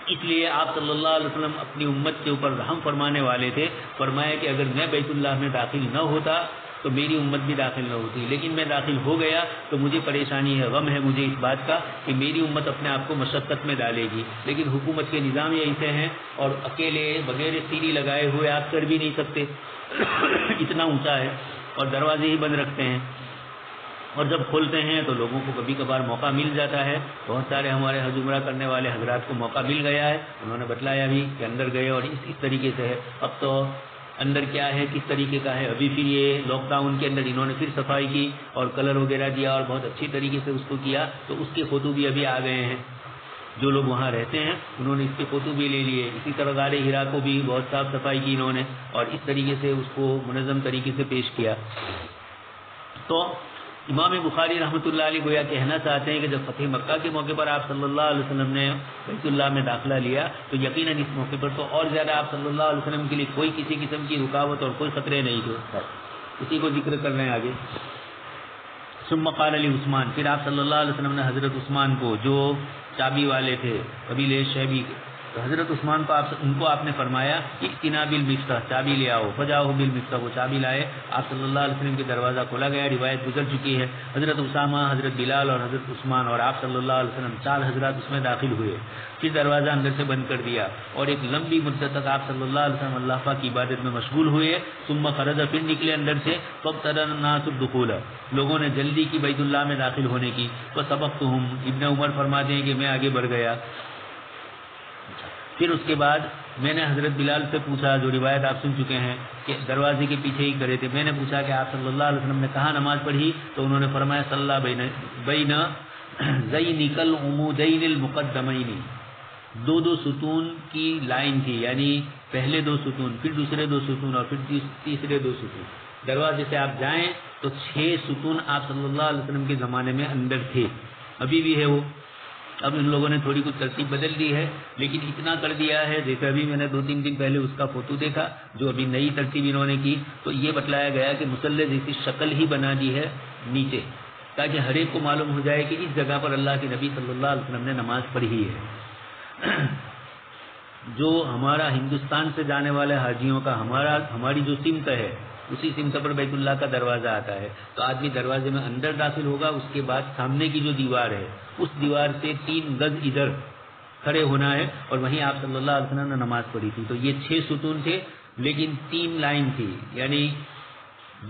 اس لیے آپ صلی اللہ علیہ وسلم اپنی امت کے اوپر رحم فرمانے والے تھے، فرمایا کہ اگر میں بیت اللہ میں داخل نہ ہوتا تو میری امت بھی داخل نہ ہوتی، لیکن میں داخل ہو گیا تو مجھے پریشانی ہے، غم ہے مجھے اس بات کا کہ میری امت اپنے آپ کو مشقت میں ڈالے گی، لیکن حکومت کے نظام یہ ایسے ہیں اور اکیلے بغیر سیڑھی لگائے ہوئے آپ کر بھی نہیں سکتے اتنا اونچا ہے، اور دروازے ہی بند رکھتے ہیں، اور جب کھولتے ہیں تو لوگوں کو کبھی کبھار موقع مل جاتا ہے، بہت سارے ہمارے حج عمرہ کرنے والے حضرات کو موقع مل گیا ہے، انہوں نے بتلایا بھی کہ اندر گئے اور اس طریقے سے ہے۔ اب تو اندر کیا ہے کس طریقے کا ہے، ابھی پھر یہ لاک ڈاؤن کے اندر انہوں نے پھر صفائی کی اور کلر وغیرہ دیا اور بہت اچھی طریقے سے اس کو کیا، تو اس کے فوٹو بھی ابھی آ گئے ہیں، جو لوگ وہاں رہتے ہیں انہوں نے اس کے فوٹو بھی لے لیے، اسی طرح غار ہرا کو بھی بہت صاف صفائی کی انہوں نے اور اس طریقے سے اس کو منظم طریقے سے پیش کیا۔ تو امام بخاری رحمۃ اللہ علیہ گویا کہنا چاہتے ہیں کہ جب فتح مکہ کے موقع پر آپ صلی اللہ علیہ وسلم نے بیت اللہ میں داخلہ لیا تو یقیناً اس موقع پر تو اور زیادہ آپ صلی اللہ علیہ وسلم کے لیے کوئی کسی قسم کی رکاوٹ اور کوئی خطرے نہیں تھے، اسی کو ذکر کر رہے ہیں آگے۔ ثم قال علی عثمان، پھر آپ صلی اللہ علیہ وسلم نے حضرت عثمان کو جو چابی والے تھے قبیلہ شیبی، تو حضرت عثمان کو ان کو آپ نے فرمایا کہ ائتنا بالمفتاح، چابی لے آؤ، فجاؤ بالمفتاح، وہ چابی لائے، آپ صلی اللہ علیہ وسلم کے دروازہ کھولا گیا، روایت گزر چکی ہے، حضرت اسامہ، حضرت بلال اور حضرت عثمان اور آپ صلی اللہ علیہ وسلم 4 حضرات اس میں داخل ہوئے، پھر دروازہ اندر سے بند کر دیا اور ایک لمبی مدت تک آپ صلی اللہ علیہ وسلم اللہ پاک کی عبادت میں مشغول ہوئے، ثم خرج، پھر نکلے اندر سے، فابتدأ الناس الدخول، لوگوں نے جلدی کی بیت اللہ میں داخل ہونے کی، فسبقتهم، ابن عمر فرماتے ہیں کہ میں آگے بڑھ گیا۔ پھر اس کے بعد میں نے حضرت بلال سے پوچھا، جو روایت آپ سن چکے ہیں کہ دروازے کے پیچھے ہی کھڑے تھے، میں نے پوچھا کہ آپ صلی اللہ علیہ وسلم نے کہاں نماز پڑھی، تو انہوں نے فرمایا صلی بین ذینک العمودین المقدمین، دو دو ستون کی لائن تھی، یعنی پہلے 2 ستون، پھر دوسرے 2 ستون اور پھر تیسرے 2 ستون. دروازے سے آپ جائیں تو 6 ستون آپ صلی اللہ علیہ وسلم کے زمانے میں اندر تھے، ابھی بھی ہے وہ. اب ان لوگوں نے تھوڑی کچھ ترتیب بدل دی ہے، لیکن اتنا کر دیا ہے. جیسے ابھی میں نے 2-3 دن پہلے اس کا فوٹو دیکھا جو ابھی نئی ترتیب انہوں نے کی، تو یہ بتلایا گیا کہ مصلی جیسی شکل ہی بنا دی ہے نیچے، تاکہ ہر ایک کو معلوم ہو جائے کہ اس جگہ پر اللہ کے نبی صلی اللہ علیہ وسلم نے نماز پڑھی ہے. جو ہمارا ہندوستان سے جانے والے حاجیوں کا ہماری جو سمت ہے، اسی سمت پر بیت اللہ کا دروازہ آتا ہے. تو آدمی دروازے میں اندر داخل ہوگا، اس کے بعد سامنے کی جو دیوار ہے اس دیوار سے 3 گز ادھر کھڑے ہونا ہے، اور وہیں آپ صلی اللہ علیہ وسلم نے نماز پڑھی تھی. تو یہ 6 ستون تھے، لیکن 3 لائن تھی، یعنی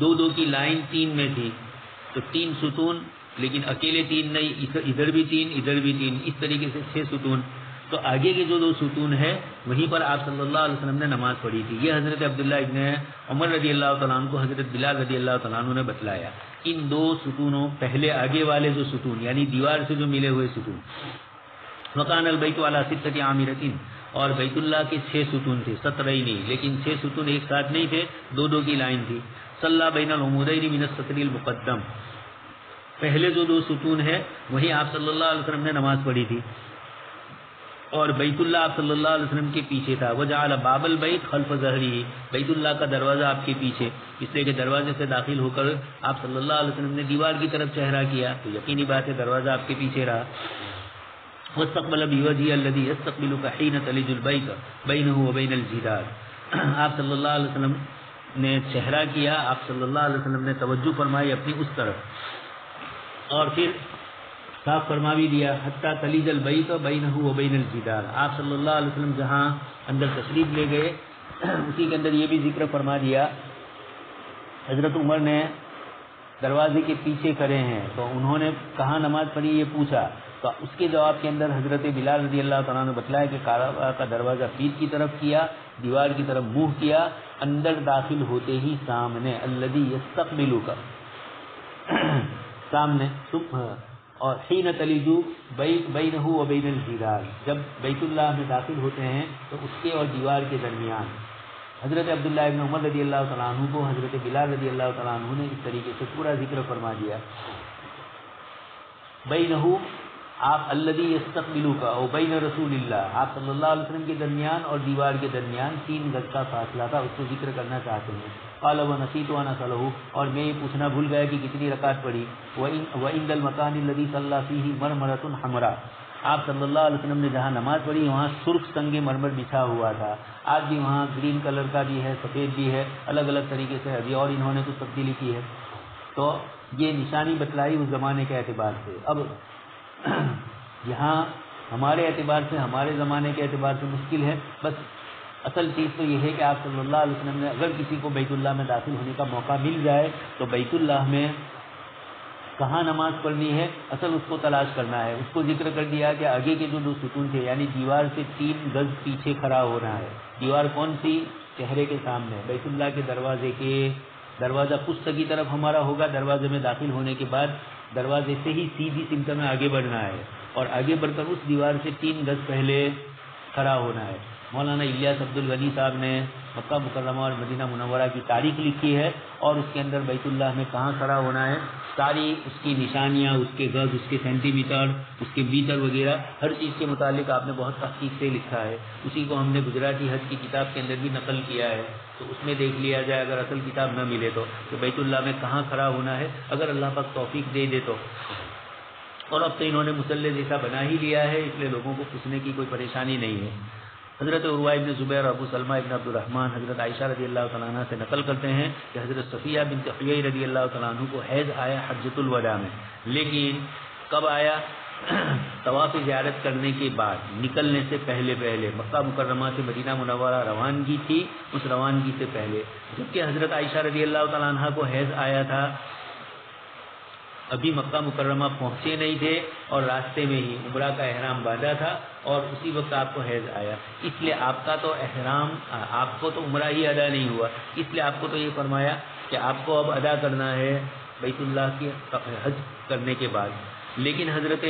2 کی لائن 3 میں تھی. تو 3 ستون، لیکن اکیلے 3 نہیں، ادھر بھی 3 ادھر بھی 3، اس طریقے سے 6 ستون. تو آگے کے جو 2 ستون ہے وہیں پر آپ صلی اللہ علیہ وسلم نے نماز پڑھی تھی. یہ حضرت عبداللہ ابن عمر رضی اللہ تعالیٰ عنہ کو حضرت بلال رضی اللہ تعالیٰ عنہ نے بتلایا. ان 2 ستونوں، پہلے آگے والے جو ستون یعنی دیوار سے جو ملے ہوئے ستون، وکان البیت علی 6 عامرۃ، اور بیت اللہ کے 6 ستون تھے، 17 نہیں، لیکن 6 ستون ایک ساتھ نہیں تھے، 2 کی لائن تھی. صلی بین العمودین من السطر المقدم، پہلے جو 2 ستون ہے وہی آپ صلی اللہ علیہ وسلم نے نماز پڑھی تھی، اور بیت اللہ آپ صلی اللہ علیہ وسلم کے پیچھے تھا. وجعل باب البیت خلف ظہری، بیت اللہ کا دروازہ آپ کے پیچھے، اس لیے کہ دروازے سے داخل ہو کر آپ صلی اللہ علیہ وسلم نے دیوار کی طرف چہرہ کیا، تو یقینی بات ہے دروازہ آپ کے پیچھے رہا. واستقبل بوجهه الذي يستقبلك حين تلج البيت بينه وبين الجدار، آپ صلی اللہ علیہ وسلم نے چہرہ کیا، آپ صلی اللہ علیہ وسلم نے توجہ فرمائی اپنی اس طرف، اور پھر صاف فرما بھی دیا حتی تلیج البیت بینہ و بین الجدار. آپ صلی اللہ علیہ وسلم جہاں اندر تشریف لے گئے اسی کے اندر یہ بھی ذکر فرما دیا. حضرت عمر نے دروازے کے پیچھے کھڑے ہیں تو انہوں نے کہاں نماز پڑھی یہ پوچھا، تو اس کے جواب کے اندر حضرت بلال رضی اللہ تعالیٰ نے بتلایا کہ کعبہ کا دروازہ پیر کی طرف کیا، دیوار کی طرف منہ کیا، اندر داخل ہوتے ہی سامنے الذی یستقبلک، سامنے اور حین تلیجو بینہ و بین الجدار، جب بیت اللہ میں داخل ہوتے ہیں تو اس کے اور دیوار کے درمیان. حضرت عبداللہ ابن عمر رضی اللہ تعالیٰ عنہ کو حضرت بلال رضی اللہ تعالیٰ عنہ نے اس طریقے سے پورا ذکر فرما دیا. بینہ آپ الذی یستقبلک او بین رسول اللہ، آپ صلی اللہ علیہ وسلم کے درمیان اور دیوار کے درمیان 3 گز کا فاصلہ تھا، اس کو ذکر کرنا چاہتے ہیں. قال ونسیت ان اسألہ، اور میں یہ پوچھنا بھول گیا کہ کتنی رکعت پڑھی. وعند المکان الذی صلی فیہ مرمرۃ حمراء، آپ صلی اللہ علیہ وسلم نے جہاں نماز پڑھی وہاں سرخ سنگ مرمر بچھا ہوا تھا. آج بھی وہاں گرین کلر کا بھی ہے، سفید بھی ہے، الگ الگ طریقے سے ابھی اور انہوں نے کچھ تبدیلی کی ہے. تو یہ نشانی بتلائی اس زمانے کے اعتبار سے. اب یہاں ہمارے اعتبار سے، ہمارے زمانے کے اعتبار سے مشکل ہے. بس اصل چیز تو یہ ہے کہ آپ صلی اللہ علیہ وسلم نے اگر کسی کو بیت اللہ میں داخل ہونے کا موقع مل جائے تو بیت اللہ میں کہاں نماز پڑھنی ہے اصل اس کو تلاش کرنا ہے. اس کو ذکر کر دیا کہ آگے کے جو 2 ستون تھے یعنی دیوار سے 3 گز پیچھے کھڑا ہونا ہے. دیوار کون سی؟ چہرے کے سامنے، بیت اللہ کے دروازے کے، دروازہ پشت کی طرف ہمارا ہوگا. دروازے میں داخل ہونے کے بعد دروازے سے ہی سیدھی سمت میں آگے بڑھنا ہے، اور آگے بڑھ کر اس دیوار سے 3 گز پہلے کھڑا ہونا ہے. مولانا الیاس عبد الغنی صاحب نے مکہ مکرمہ اور مدینہ منورہ کی تاریخ لکھی ہے، اور اس کے اندر بیت اللہ میں کہاں کھڑا ہونا ہے ساری اس کی نشانیاں، اس کے گز، اس کے سینٹی میٹر، اس کے میٹر وغیرہ ہر چیز کے متعلق آپ نے بہت تحقیق سے لکھا ہے. اسی کو ہم نے گجراتی حج کی کتاب کے اندر بھی نقل کیا ہے، تو اس میں دیکھ لیا جائے اگر اصل کتاب نہ ملے تو کہ بیت اللہ میں کہاں کھڑا ہونا ہے، اگر اللہ پاک توفیق دے دے تو. اور اب تو انہوں نے مصلی جیسا بنا ہی لیا ہے، اس لیے لوگوں کو پوچھنے کی کوئی پریشانی نہیں ہے. حضرت عروہ ابن زبیر، ابو سلمہ ابن عبد الرحمن حضرت عائشہ رضی اللہ تعالیٰ عنہ سے نقل کرتے ہیں کہ حضرت صفیہ بنت حیی رضی اللہ تعالیٰ عنہ کو حیض آیا حجۃ الوداع میں، لیکن کب آیا؟ طواف زیارت کرنے کے بعد، نکلنے سے پہلے مکہ مکرمہ سے مدینہ منورہ روانگی تھی، اس روانگی سے پہلے. جبکہ حضرت عائشہ رضی اللہ تعالیٰ عنہ کو حیض آیا تھا، ابھی مکہ مکرمہ پہنچے نہیں تھے اور راستے میں ہی عمرہ کا احرام باندھا تھا اور اسی وقت آپ کو حیض آیا. اس لیے آپ کا تو احرام، آپ کو تو عمرہ ہی ادا نہیں ہوا، اس لیے آپ کو تو یہ فرمایا کہ آپ کو اب ادا کرنا ہے بیت اللہ کی حج کرنے کے بعد. لیکن حضرت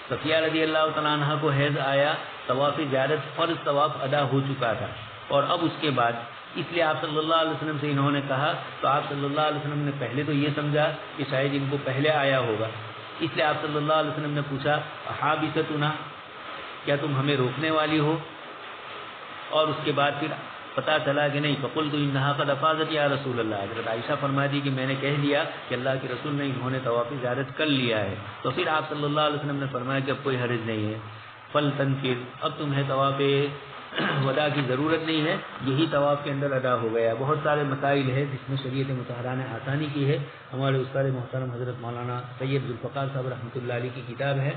صفیہ رضی اللہ تعالیٰ عنہ کو حیض آیا طواف زیارت فرض طواف ادا ہو چکا تھا، اور اب اس کے بعد اس لیے آپ صلی اللہ علیہ وسلم سے انہوں نے کہا، تو آپ صلی اللہ علیہ وسلم نے پہلے تو یہ سمجھا کہ شاید ان کو پہلے آیا ہوگا، اس لیے آپ صلی اللہ علیہ وسلم نے پوچھا حابستنا، کیا تم ہمیں روکنے والی ہو؟ اور اس کے بعد پھر پتہ چلا کہ نہیں، فقلت انہا قد افاضت یا رسول اللہ، حضرت عائشہ فرماتی کہ میں نے کہہ دیا کہ اللہ کے رسول نے انہوں نے طواف زیارت کر لیا ہے، تو پھر آپ صلی اللہ علیہ وسلم نے فرمایا کہ اب کوئی حرج نہیں ہے، فلتنفر، اب تمہیں طواف وداع کی ضرورت نہیں ہے، یہی طواف کے اندر ادا ہو گیا۔ بہت سارے مسائل ہیں جس میں شریعت مطہرہ نے آسانی کی ہے، ہمارے استاد محترم حضرت مولانا سید ذوالفقار صاحب رحمۃ اللہ علیہ کی کتاب ہے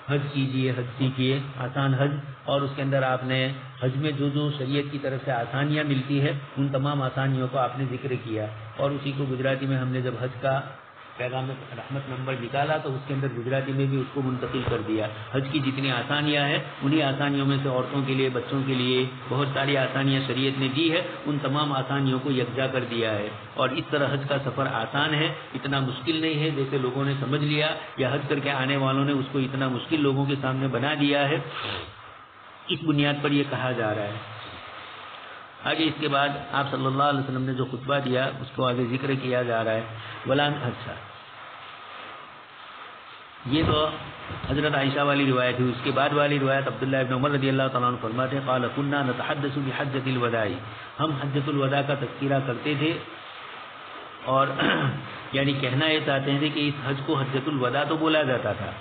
حج کیجیے، حج سیکھیے، آسان حج، اور اس کے اندر آپ نے حج میں جو جو شریعت کی طرف سے آسانیاں ملتی ہے ان تمام آسانیوں کو آپ نے ذکر کیا، اور اسی کو گجراتی میں ہم نے جب حج کا پیغام رحمت نمبر نکالا تو اس کے اندر گجراتی میں بھی اس کو منتقل کر دیا۔ حج کی جتنی آسانیاں ہیں انہی آسانیوں میں سے عورتوں کے لیے، بچوں کے لیے بہت ساری آسانیاں شریعت نے دی ہے، ان تمام آسانیوں کو یکجا کر دیا ہے، اور اس طرح حج کا سفر آسان ہے، اتنا مشکل نہیں ہے جیسے لوگوں نے سمجھ لیا، یا حج کر کے آنے والوں نے اس کو اتنا مشکل لوگوں کے سامنے بنا دیا ہے، اس بنیاد پر یہ کہا جا رہا ہے۔ آگے اس کے بعد آپ صلی اللہ علیہ وسلم نے جو خطبہ دیا اس کو آگے ذکر کیا جا رہا ہے۔ اچھا، یہ تو حضرت عائشہ والی روایت ہے۔ اس کے بعد والی روایت عبداللہ ابن عمر رضی اللہ تعالیٰ عنہ فرماتے ہیں قال كنا نتحدث بحجۃ الوداع، ہم حجۃ الوداع کا تذکرہ کرتے تھے، اور یعنی کہنا یہ چاہتے ہیں کہ اس حج کو حجۃ الوداع تو بولا جاتا تھا،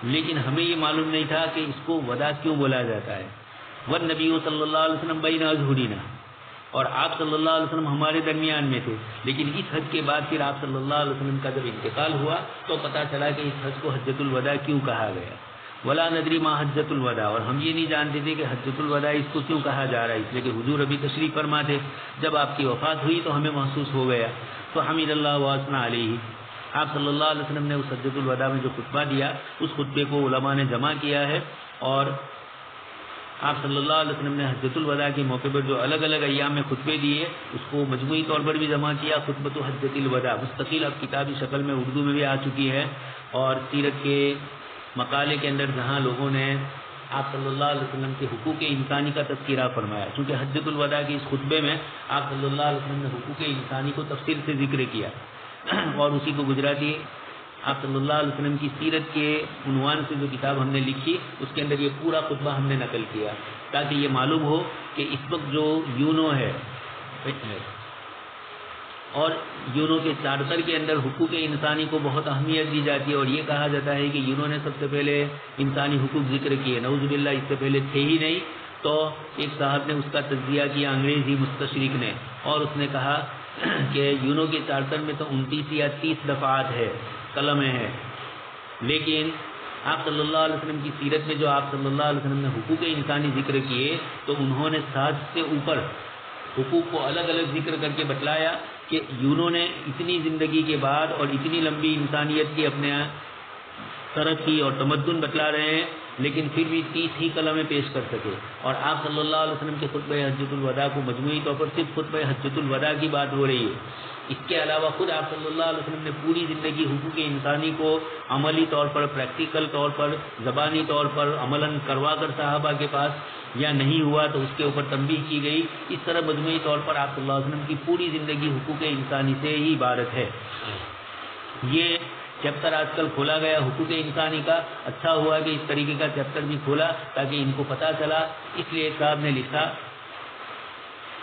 لیکن ہمیں یہ معلوم نہیں تھا کہ اس کو وداع کیوں بولا جاتا ہے۔ والنبی صلی اللہ علیہ وسلم بین اظہرنا، اور آپ صلی اللہ علیہ وسلم ہمارے درمیان میں تھے، لیکن اس حج کے بعد پھر آپ صلی اللہ علیہ وسلم کا جب انتقال ہوا تو پتہ چلا کہ اس حج کو حجۃ الوداع کیوں کہا گیا۔ ولا ندری ما حجۃ الوداع، اور ہم یہ نہیں جانتے تھے کہ حجۃ الوداع اس کو کیوں کہا جا رہا ہے، اس لیے کہ حضور ابھی تشریف فرما تھے، جب آپ کی وفات ہوئی تو ہمیں محسوس ہو گیا۔ تو حمید اللہ واثنا علیہ، آپ صلی اللہ علیہ وسلم نے اس حجۃ الوداع میں جو خطبہ دیا اس خطبے کو علماء نے جمع کیا ہے، اور آپ صلی اللہ علیہ وسلم نے حجۃ الوداع کے موقع پر جو الگ الگ ایام میں خطبے دیے اس کو مجموعی طور پر بھی جمع کیا، خطبۃ حجۃ الوداع مستقل اب کتابی شکل میں اردو میں بھی آ چکی ہے، اور سیرت کے مقالے کے اندر جہاں لوگوں نے آپ صلی اللہ علیہ وسلم کے حقوق انسانی کا تذکرہ فرمایا، چونکہ حجۃ الوداع کے اس خطبے میں آپ صلی اللہ علیہ وسلم نے حقوق انسانی کو تفصیل سے ذکر کیا، اور اسی کو گجراتی آپ صلی اللہ علیہ وسلم کی سیرت کے عنوان سے جو کتاب ہم نے لکھی اس کے اندر یہ پورا خطبہ ہم نے نقل کیا، تاکہ یہ معلوم ہو کہ اس وقت جو یونو ہے اور یونو کے چارٹر کے اندر حقوق انسانی کو بہت اہمیت دی جاتی ہے، اور یہ کہا جاتا ہے کہ یونو نے سب سے پہلے انسانی حقوق ذکر کیے، نعوذ باللہ اس سے پہلے تھے ہی نہیں۔ تو ایک صاحب نے اس کا تجزیہ کیا انگریزی مستشرق نے، اور اس نے کہا کہ یونو کے چارٹر میں تو 29 یا 30 دفعات ہے، کلمیں ہیں، لیکن آپ صلی اللہ علیہ وسلم کی سیرت میں جو آپ صلی اللہ علیہ وسلم نے حقوق انسانی ذکر کیے تو انہوں نے 60 سے اوپر حقوق کو الگ الگ ذکر کر کے بتلایا کہ یونو نے اتنی زندگی کے بعد اور اتنی لمبی انسانیت کی اپنے ترقی اور تمدن بتلا رہے ہیں، لیکن پھر بھی 30 ہی کلمیں پیش کر سکے، اور آپ صلی اللہ علیہ وسلم کے خطبہ حجۃ الوداع کو مجموعی طور پر صرف خطبہ حجۃ الوداع کی بات ہو رہی ہے۔ اس کے علاوہ خود آپ صلی اللہ علیہ وسلم نے پوری زندگی حقوق انسانی کو عملی طور پر، پریکٹیکل طور پر، زبانی طور پر عملاً کروا کر صحابہ کے پاس، یا نہیں ہوا تو اس کے اوپر تنبیہ کی گئی، اس طرح مجموعی طور پر آپ صلی اللہ علیہ وسلم کی پوری زندگی حقوق انسانی سے ہی عبارت ہے۔ یہ چیپٹر آج کل کھولا گیا حقوق انسانی کا، اچھا ہوا کہ اس طریقے کا چیپٹر بھی کھولا تاکہ ان کو پتہ چلا۔ اس لیے ایک صاحب نے لکھا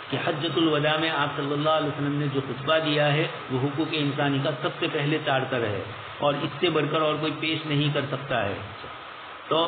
کہ حجۃ الوداع میں آپ صلی اللہ علیہ وسلم نے جو خطبہ دیا ہے وہ حقوق انسانی کا سب سے پہلے چارٹر ہے، اور اس سے بڑھ کر اور کوئی پیش نہیں کر سکتا ہے۔ تو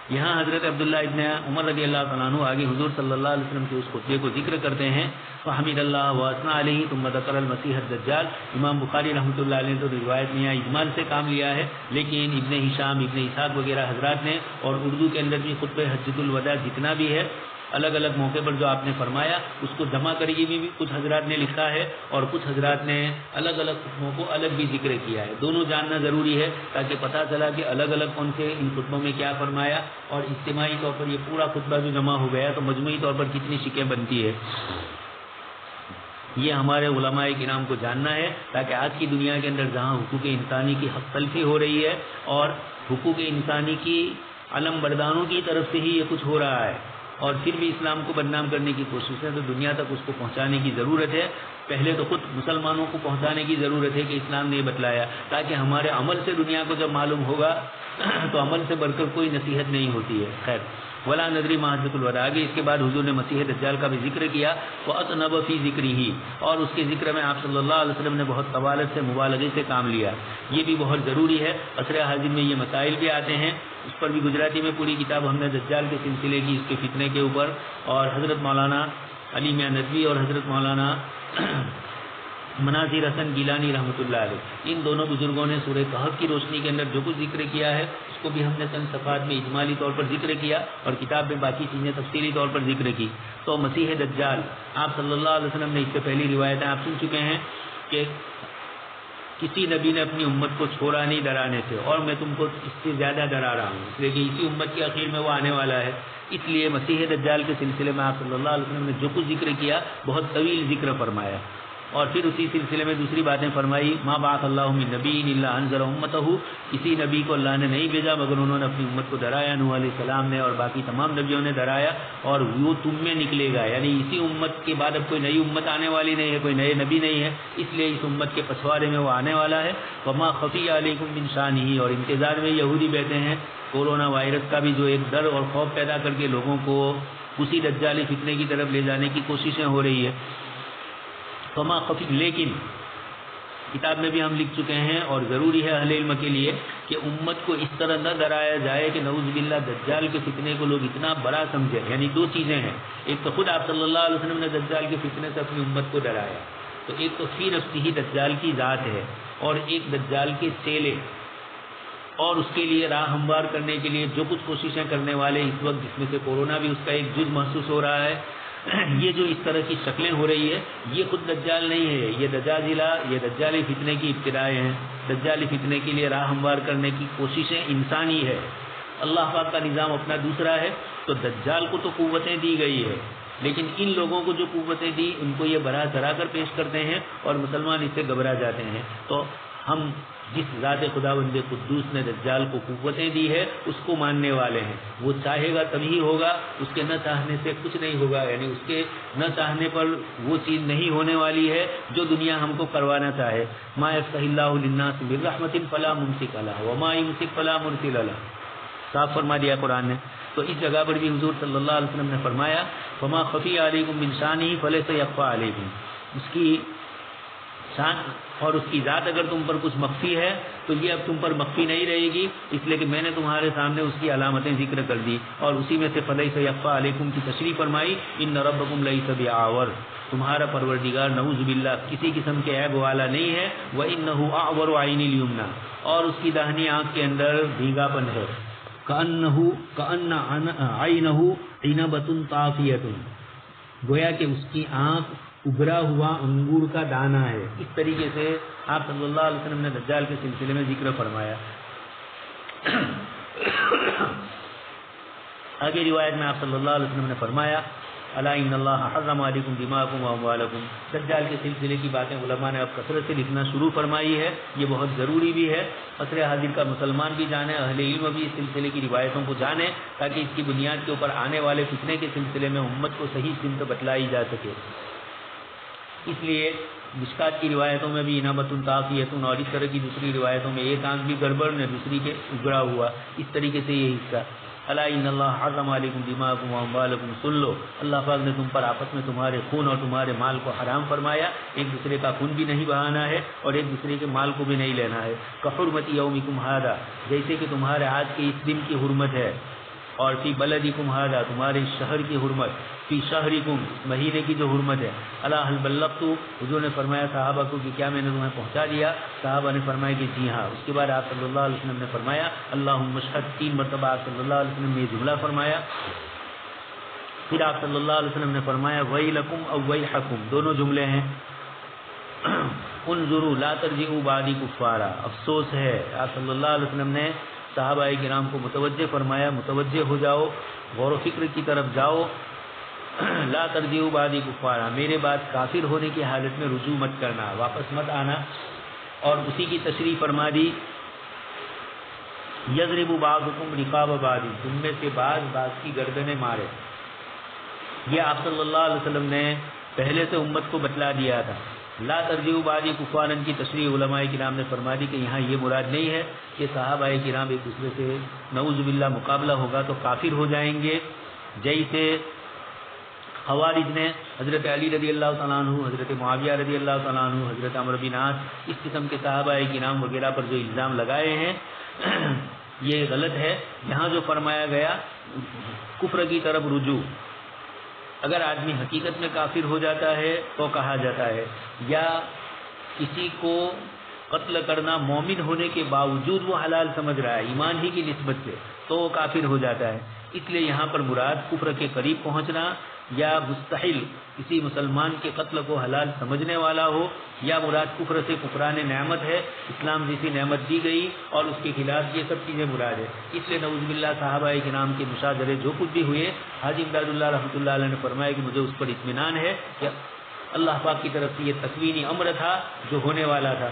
یہاں حضرت عبداللہ ابن عمر رضی اللہ تعالیٰ عنہ آگے حضور صلی اللہ علیہ وسلم کے اس خطبے کو ذکر کرتے ہیں، فحمد اللہ واثنا علیہ ثم ذکر المسیح الدجال۔ امام بخاری رحمۃ اللہ علیہ نے تو روایت میں اجمال سے کام لیا ہے، لیکن ابن ہشام، ابن اسحاق وغیرہ حضرات نے، اور اردو کے اندر بھی خطبہ حجۃ الوداع جتنا بھی ہے الگ الگ موقع پر جو آپ نے فرمایا اس کو جمع کر کے بھی کچھ حضرات نے لکھا ہے، اور کچھ حضرات نے الگ الگ خطبوں کو الگ بھی ذکر کیا ہے۔ دونوں جاننا ضروری ہے تاکہ پتہ چلا کہ الگ الگ کون سے ان خطبوں میں کیا فرمایا، اور اجتماعی طور پر یہ پورا خطبہ جو جمع ہو گیا تو مجموعی طور پر کتنی شکیں بنتی ہے، یہ ہمارے علماء کرام کو جاننا ہے، تاکہ آج کی دنیا کے اندر جہاں حقوق انسانی کی حق تلفی ہو رہی ہے اور حقوق انسانی کی علم بردانوں کی طرف سے ہی یہ کچھ ہو رہا ہے اور پھر بھی اسلام کو بدنام کرنے کی کوشش ہے، تو دنیا تک اس کو پہنچانے کی ضرورت ہے. پہلے تو خود مسلمانوں کو پہنچانے کی ضرورت ہے کہ اسلام نے یہ بتلایا، تاکہ ہمارے عمل سے دنیا کو جب معلوم ہوگا تو عمل سے بڑھ کر کوئی نصیحت نہیں ہوتی ہے. خیر ولا ندری ما حجۃ الوداع. آگے اس کے بعد حضور نے مسیح دجال کا بھی ذکر کیا، وَأَطْنَبَ فِي ذِكْرِهِ، اور اس کے ذکر میں آپ صلی اللہ علیہ وسلم نے بہت طوالت سے مبالغے سے کام لیا. یہ بھی بہت ضروری ہے. عصر حاضر میں یہ مسائل بھی آتے ہیں، اس پر بھی گجراتی میں پوری کتاب ہم نے دجال کے سلسلے کی، اس کے فتنے کے اوپر، اور حضرت مولانا علی میاں ندوی اور حضرت مولانا مناظر حسن گیلانی رحمۃ اللہ علیہ، ان دونوں بزرگوں نے سورہ کہف کی روشنی کے اندر جو کچھ ذکر کیا ہے اس کو بھی ہم نے چند صفحات میں اجمالی طور پر ذکر کیا، اور کتاب میں باقی چیزیں تفصیلی طور پر ذکر کی. تو مسیح دجال آپ صلی اللہ علیہ وسلم نے اس سے پہلی روایتیں آپ سن چکے ہیں کہ کسی نبی نے اپنی امت کو چھوڑا نہیں ڈرانے سے، اور میں تم کو اس سے زیادہ ڈرا رہا ہوں، اس لیے کہ اسی امت کے اخیر میں وہ آنے والا ہے. اس لیے مسیح دجال کے سلسلے میں آپ صلی اللہ علیہ وسلم نے جو کچھ ذکر کیا بہت طویل ذکر فرمایا، اور پھر اسی سلسلے میں دوسری باتیں فرمائی. ما بعث اللہ من نبی الا انذر امتہ، کسی نبی کو اللہ نے نہیں بھیجا مگر انہوں نے اپنی امت کو ڈرایا. نوح علیہ السلام نے اور باقی تمام نبیوں نے ڈرایا، اور وہ تم میں نکلے گا، یعنی اسی امت کے بعد اب کوئی نئی امت آنے والی نہیں ہے، کوئی نئے نبی نہیں ہے، اس لیے اس امت کے پچھواڑے میں وہ آنے والا ہے. وما خفی علیکم من شانہ، اور انتظار میں یہودی بیٹھے ہیں کورونا وائرس کا بھی، جو ایک ڈر اور خوف پیدا کر کے لوگوں کو اسی دجالی فتنے کی طرف لے جانے کی کوششیں ہو رہی ہے. فما خفی، لیکن کتاب میں بھی ہم لکھ چکے ہیں اور ضروری ہے اہل علم کے لیے کہ امت کو اس طرح نہ ڈرایا جائے کہ نعوذ باللہ دجال کے فتنے کو لوگ اتنا بڑا سمجھے. یعنی دو چیزیں ہیں، ایک تو خود آپ صلی اللہ علیہ وسلم نے دجال کے فتنے سے اپنی امت کو ڈرایا، تو ایک تو فی نفسہ ہی دجال کی ذات ہے، اور ایک دجال کے چیلے اور اس کے لیے راہ ہموار کرنے کے لیے جو کچھ کوششیں کرنے والے اس وقت، جس میں سے کورونا بھی اس کا ایک جز محسوس ہو رہا ہے. یہ جو اس طرح کی شکلیں ہو رہی ہے یہ خود دجال نہیں ہے، یہ دجاجلہ، یہ دجالی فتنے کی ابتدائیں ہیں. دجالی فتنے کے لیے راہ ہموار کرنے کی کوششیں انسانی ہے. اللہ پاک کا نظام اپنا دوسرا ہے. تو دجال کو تو قوتیں دی گئی ہے، لیکن ان لوگوں کو جو قوتیں دی ان کو یہ بڑھا چڑھا کر پیش کرتے ہیں اور مسلمان اس سے گھبرا جاتے ہیں. تو ہم جس ذات خداوند قدوس نے دجال کو قوتیں دی ہے اس کو ماننے والے ہیں. وہ چاہے گا تبھی ہوگا، اس کے نہ چاہنے سے کچھ نہیں ہوگا. یعنی اس کے نہ چاہنے پر وہ چیز نہیں ہونے والی ہے جو دنیا ہم کو کروانا چاہے. ما یفتح اللہ للناس من رحمت فلا ممسک لها وما یمسک فلا مرسل له، صاف فرما دیا قرآن نے. تو اس جگہ پر بھی حضور صلی اللہ علیہ وسلم نے فرمایا فما خفی علیکم من شانہ فلیس یخفی علیکم، اس کی شان اور اس کی ذات اگر تم پر کچھ مخفی ہے تو یہ اب تم پر مخفی نہیں رہے گی، اس لیے کہ میں نے تمہارے سامنے اس کی علامتیں ذکر کر دی. اور اسی میں سے فلیس یخفی علیکم کی تشریح فرمائی، ان ربکم لیس بأعور، تمہارا پروردگار نعوذ باللہ کسی قسم کے عیب والا نہیں ہے. وانہ اعور عین الیمنی، اور اس کی داہنی آنکھ کے اندر بھیگا پن ہے. کأن عینہ عنبۃ طافیۃ، گویا کہ اس کی آنکھ ابھرا ہوا انگور کا دانہ ہے. اس طریقے سے آپ صلی اللہ علیہ وسلم نے دجال کے سلسلے میں ذکر فرمایا. آگے روایت میں آپ صلی اللہ علیہ وسلم نے فرمایا الا ان اللہ حرم علیکم دماءکم واموالکم. دجال کے سلسلے کی باتیں علماء نے اب کثرت سے لکھنا شروع فرمائی ہے، یہ بہت ضروری بھی ہے. عصر حاضر کا مسلمان بھی جانے، اہل علم بھی اس سلسلے کی روایتوں کو جانے، تاکہ اس کی بنیاد کے اوپر آنے والے فتنے کے سلسلے میں امت کو صحیح سمت بتلائی جا سکے. اس لیے مشکات کی روایتوں میں بھی انابت طافیۃ، اور اس طرح کی دوسری روایتوں میں ایک آنکھ بھی گڑبڑ نے دوسری کے ابھرا ہوا، اس طریقے سے یہ حصہ. الا ان اللہ حرم علیکم دماءکم واموالکم، سن لو اللہ پاک نے تم پر آپس میں تمہارے خون اور تمہارے مال کو حرام فرمایا. ایک دوسرے کا خون بھی نہیں بہانا ہے اور ایک دوسرے کے مال کو بھی نہیں لینا ہے. کحرمت یومکم ھذا، جیسے کہ تمہارے آج کے اس دن کی حرمت ہے. اور فی بلدکم ھذا، تمہارے شہر کی حرمت. فی شہرکم، مہینے کی جو حرمت ہے. الا هل بلغت، حضور نے فرمایا صحابہ کو کہ کیا میں نے تمہیں پہنچا دیا؟ صحابہ نے فرمایا کہ جی ہاں. اس کے بعد آپ صلی اللہ علیہ وسلم نے فرمایا اللہم اشہد، 3 مرتبہ آپ صلی اللہ علیہ وسلم نے یہ جملہ فرمایا. پھر آپ صلی اللہ علیہ وسلم نے فرمایا ویلکم او ویحکم، دونوں جملے ہیں. انظروا لا ترجعوا بعدی کفارا، افسوس ہے. آپ صلی اللہ علیہ وسلم نے صحابہ کرام کو متوجہ فرمایا متوجہ ہو جاؤ، غور و فکر کی طرف جاؤ. لا ترجعوا بعدی کفارا، میرے بعد کافر ہونے کی حالت میں رجوع مت کرنا، واپس مت آنا. اور اسی کی تشریح فرما دی یضرب بعضکم رقاب بعض، تم میں سے بعض کی گردنیں مارے. یہ آپ صلی اللہ علیہ وسلم نے پہلے سے امت کو بتلا دیا تھا. لا ترجعوا بعدی کفارا کی تشریح علماء کرام نے فرما دی کہ یہاں یہ مراد نہیں ہے کہ صحابہ کرام ایک دوسرے سے نعوذ باللہ مقابلہ ہوگا تو کافر ہو جائیں گے، جیسے خوارج نے حضرت علی رضی اللہ تعالیٰ عنہ، حضرت معاویہ رضی اللہ تعالیٰ عنہ، حضرت عمرو بن عاص، اس قسم کے صحابہ کرام وغیرہ پر جو الزام لگائے ہیں یہ غلط ہے. یہاں جو فرمایا گیا کفر کی طرف رجوع، اگر آدمی حقیقت میں کافر ہو جاتا ہے تو کہا جاتا ہے، یا کسی کو قتل کرنا مومن ہونے کے باوجود وہ حلال سمجھ رہا ہے ایمان ہی کی نسبت سے، تو وہ کافر ہو جاتا ہے. اس لیے یہاں پر مراد کفر کے قریب پہنچنا یا مستحل کسی مسلمان کے قتل کو حلال سمجھنے والا ہو، یا مراد کفر سے کفران نعمت ہے، اسلام جیسی نعمت دی گئی اور اس کے خلاف، یہ سب چیزیں مراد ہے. اس لیے نعوذ باللہ صحابہ کرام کے مشاجرے جو کچھ بھی ہوئے، حاجی امداد اللہ رحمۃ اللہ علیہ نے فرمایا کہ مجھے اس پر اطمینان ہے کہ اللہ پاک کی طرف سے یہ تکوینی امر تھا جو ہونے والا تھا.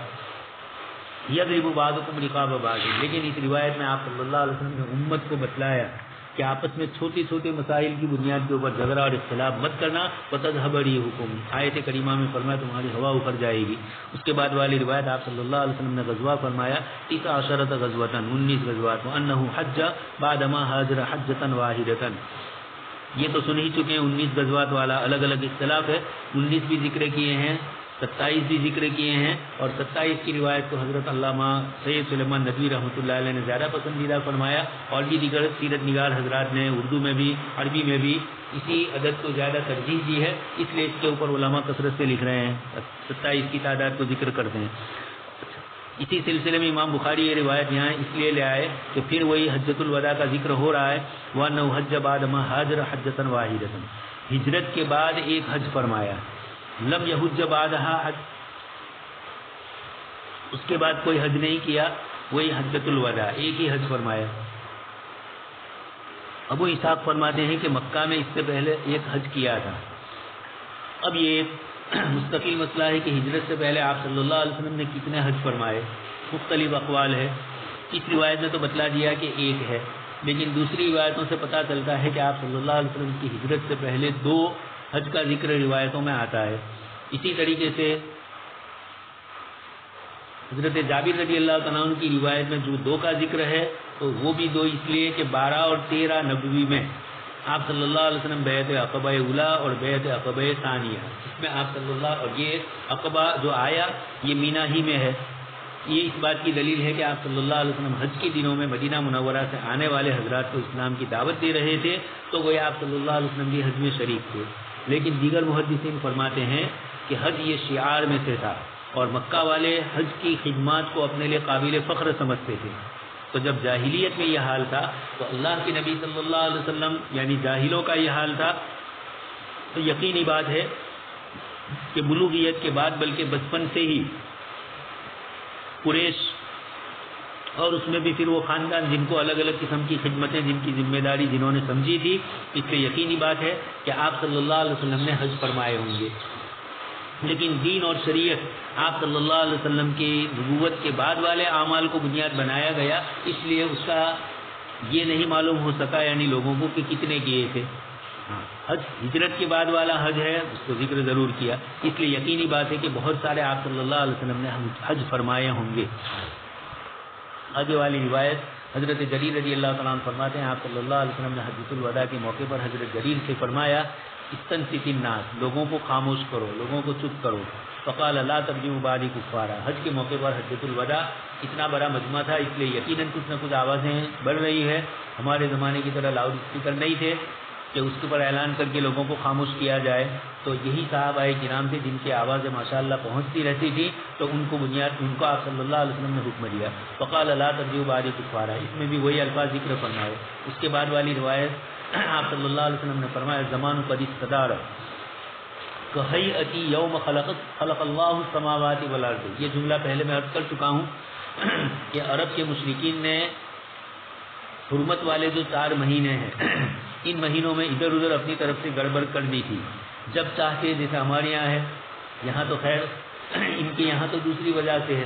یضرب بعضکم رقاب بعض، لیکن اس روایت میں آپ صلی اللہ علیہ وسلم نے امت کو بتلایا کہ آپس میں چھوٹے چھوٹے مسائل کی بنیاد کے اوپر جھگڑا اور اختلاف مت کرنا. وتذهب ريحكم، آیت کریمہ میں فرمایا تمہاری ہوا اوپر جائے گی. اس کے بعد والی روایت آپ صلی اللہ علیہ وسلم نے غزوہ فرمایا 19 غزوۃ، 19 غزوات، وانه حج بعد ما هاجر حجۃ واحدۃ. یہ تو سن ہی چکے ہیں 19 غزوات والا الگ الگ اختلاف ہے. 19 بھی ذکر کیے ہیں، 27 بھی ذکر کیے ہیں، اور 27 کی روایت کو حضرت علامہ سید سلیمان ندوی رحمۃ اللہ علیہ نے زیادہ پسندیدہ فرمایا، اور بھی دیگر سیرت نگار حضرات نے اردو میں بھی عربی میں بھی اسی عدد کو زیادہ ترجیح دی ہے. اس لیے اس کے اوپر علماء کثرت سے لکھ رہے ہیں، 27 کی تعداد کو ذکر کرتے ہیں. اسی سلسلے میں امام بخاری یہ روایت یہاں اس لیے لے آئے کہ پھر وہی حجۃ الوداع کا ذکر ہو رہا ہے. وَأَنَّهُ حَجَّ بَعْدَ مَا هَاجَرَ حَجَّةً وَاحِدَةً، ہجرت کے بعد ایک حج فرمایا. لم یحج بعدها حج، اس کے بعد کوئی حج نہیں کیا، وہی حجۃ الوداع ایک ہی حج فرمایا. ابو اسحاق فرماتے ہیں کہ مکہ میں اس سے پہلے ایک حج کیا تھا. اب یہ مستقل مسئلہ ہے کہ ہجرت سے پہلے آپ صلی اللہ علیہ وسلم نے کتنے حج فرمائے، مختلف اقوال ہے. اس روایت میں تو بتلا دیا کہ ایک ہے، لیکن دوسری روایتوں سے پتہ چلتا ہے کہ آپ صلی اللہ علیہ وسلم کی ہجرت سے پہلے 2 حج کا ذکر روایتوں میں آتا ہے. اسی طریقے سے حضرت جابر رضی اللہ تعالیٰ عنہ کی روایت میں جو 2 کا ذکر ہے تو وہ بھی 2 اس لیے کہ 12 اور 13 نبوی میں آپ صلی اللہ علیہ وسلم بیعت عقبہ اولا اور بیعت عقبہ ثانیہ، اس میں آپ صلی اللہ، اور یہ عقبہ جو آیا یہ مینا ہی میں ہے. یہ اس بات کی دلیل ہے کہ آپ صلی اللہ علیہ وسلم حج کے دنوں میں مدینہ منورہ سے آنے والے حضرات کو اسلام کی دعوت دے رہے تھے، تو وہ آپ صلی اللہ علیہ وسلم بھی حج میں شریک تھے. لیکن دیگر محدثین فرماتے ہیں کہ حج یہ شعار میں سے تھا، اور مکہ والے حج کی خدمات کو اپنے لیے قابل فخر سمجھتے تھے. تو جب جاہلیت میں یہ حال تھا تو اللہ کے نبی صلی اللہ علیہ وسلم یعنی جاہلوں کا یہ حال تھا، تو یقینی بات ہے کہ بلوغیت کے بعد بلکہ بچپن سے ہی قریش اور اس میں بھی پھر وہ خاندان جن کو الگ الگ قسم کی خدمتیں، جن کی ذمہ داری جنہوں نے سمجھی تھی، اس لیے یقینی بات ہے کہ آپ صلی اللہ علیہ وسلم نے حج فرمائے ہوں گے. لیکن دین اور شریعت آپ صلی اللہ علیہ وسلم کی نبوت کے بعد والے اعمال کو بنیاد بنایا گیا، اس لیے اس کا یہ نہیں معلوم ہو سکا یعنی لوگوں کو کہ کتنے کیے تھے. حج ہجرت کے بعد والا حج ہے، اس کو ذکر ضرور کیا، اس لیے یقینی بات ہے کہ بہت سارے آپ صلی اللہ علیہ وسلم نے حج فرمائے ہوں گے. آگے والی روایت حضرت جریر رضی اللہ تعالیٰ عنہ فرماتے ہیں آپ صلی اللہ علیہ وسلم نے حجۃ الوداع کے موقع پر حضرت جریر سے فرمایا استنصت الناس، لوگوں کو خاموش کرو، لوگوں کو چپ کرو. فقال لا ترجعوا بعدی کفارا، حج کے موقع پر حجۃ الوداع اتنا بڑا مجمع تھا، اس لیے یقیناً کچھ نہ کچھ آوازیں بڑھ رہی ہے. ہمارے زمانے کی طرح لاؤڈ اسپیکر نہیں تھے کہ اس کے اوپر اعلان کر کے لوگوں کو خاموش کیا جائے. تو یہی صحابہ کرام تھے جن کی آوازیں ماشاءاللہ پہنچتی رہتی تھی، تو ان کو آپ صلی اللہ علیہ وسلم نے حکم دیا فقال لا ترجعوا بعدی کفارا، اس میں بھی وہی الفاظ ذکر فرمائے. اس کے بعد والی روایت آپ صلی اللہ علیہ وسلم نے فرمایا زمان قد استدار کہیئتی یوم خلق اللہ السماوات والارض. یہ جملہ پہلے میں عرض کر چکا ہوں کہ عرب کے مشرکین نے حرمت والے جو 4 مہینے ہیں ان مہینوں میں ادھر ادھر اپنی طرف سے گڑبڑ کر دی تھی. جب چاہتے، جیسے ہمارے یہاں ہے، یہاں تو خیر ان کے یہاں تو دوسری وجہ سے ہے،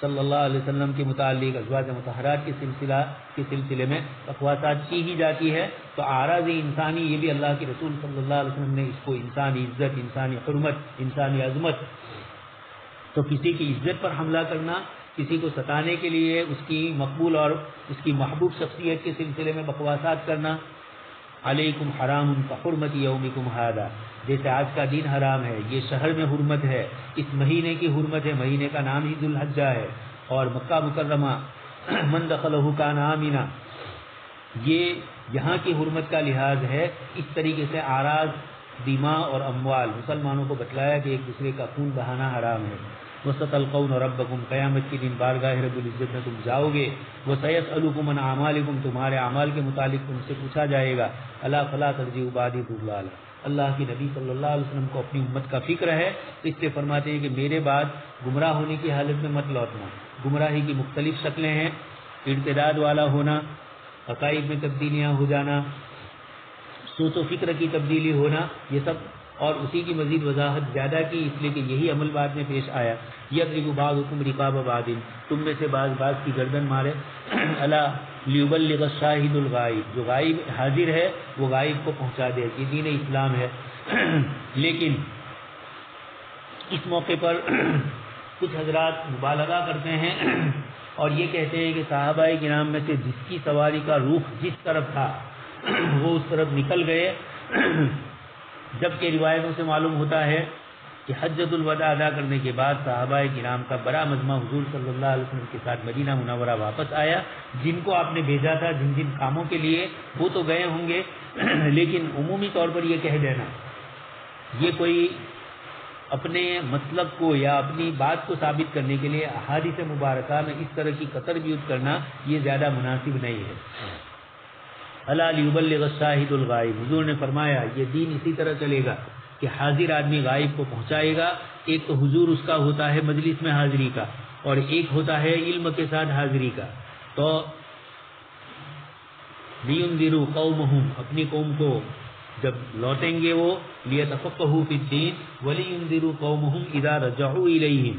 صلی اللہ علیہ وسلم کے متعلق ازواج مطہرات کے سلسلے میں بکواسات کی ہی جاتی ہے، تو اعراض انسانی یہ بھی اللہ کے رسول صلی اللہ علیہ وسلم نے اس کو انسانی عزت، انسانی حرمت، انسانی عظمت، تو کسی کی عزت پر حملہ کرنا، کسی کو ستانے کے لیے اس کی مقبول اور اس کی محبوب شخصیت کے سلسلے میں بکواسات کرنا، علیکم حرام کحرمت یومکم ھذا، جیسے آج کا دن حرام ہے، یہ شہر میں حرمت ہے، اس مہینے کی حرمت ہے، مہینے کا نام ہی ذو الحجہ ہے، اور مکہ مکرمہ من دخلہ کان آمنا، یہ یہاں کی حرمت کا لحاظ ہے۔ اس طریقے سے اعراض، دماء اور اموال، مسلمانوں کو بتلایا کہ ایک دوسرے کا خون بہانا حرام ہے۔ وَسَتَلْقَوْنَ رَبَّكُمْ، قیامت کے دن بارگاہ رب العزت میں تم جاؤ گے۔ وَسَيَسْأَلُكُمْ عَنْ أَعْمَالِكُمْ، تمہارے اعمال کے متعلق تم سے پوچھا جائے گا۔ أَلَا فَلَا تَرْجِعُوا بَعْدِي ضُلَالًا، اللہ کے نبی صلی اللہ علیہ وسلم کو اپنی امت کا فکر ہے، اس لیے فرماتے ہیں کہ میرے بعد گمراہ ہونے کی حالت میں مت لوٹنا۔ گمراہی کی مختلف شکلیں ہیں، ارتداد والا ہونا، عقائد میں تبدیلیاں ہو جانا، سوچ و فکر کی تبدیلی ہونا، یہ سب، اور اسی کی مزید وضاحت زیادہ کی، اس لیے کہ یہی عمل بعد میں پیش آیا۔ یضرب بعضکم رقاب بعض، تم میں سے بعض کی گردن مارے۔ الا لیبلغ الشاہد الغائب، جو غائب حاضر ہے وہ غائب کو پہنچا دے، یہ دین اسلام ہے۔ لیکن اس موقع پر کچھ حضرات مبالغہ کرتے ہیں اور یہ کہتے ہیں کہ صحابہ کرام میں سے جس کی سواری کا رخ جس طرف تھا وہ اس طرف نکل گئے، جبکہ روایتوں سے معلوم ہوتا ہے کہ حجۃ الوداع ادا کرنے کے بعد صحابہ کرام کا بڑا مجمع حضور صلی اللہ علیہ وسلم کے ساتھ مدینہ منورہ واپس آیا۔ جن کو آپ نے بھیجا تھا جن جن کاموں کے لیے وہ تو گئے ہوں گے، لیکن عمومی طور پر یہ کہہ دینا، یہ کوئی اپنے مطلب کو یا اپنی بات کو ثابت کرنے کے لیے احادیث مبارکہ میں اس طرح کی قطر بیوت کرنا یہ زیادہ مناسب نہیں ہے۔ الا لیبلغ الشاہد الغائب، حضور نے فرمایا یہ دین اسی طرح چلے گا کہ حاضر آدمی غائب کو پہنچائے گا۔ ایک تو حضور اس کا ہوتا ہے مجلس میں حاضری کا، اور ایک ہوتا ہے علم کے ساتھ حاضری کا۔ تو لینذروا قومہم، اپنی قوم کو جب لوٹیں گے وہ، لیتفقہوا فی الدین ولینذروا قومہم اذا رجعوا الیہم،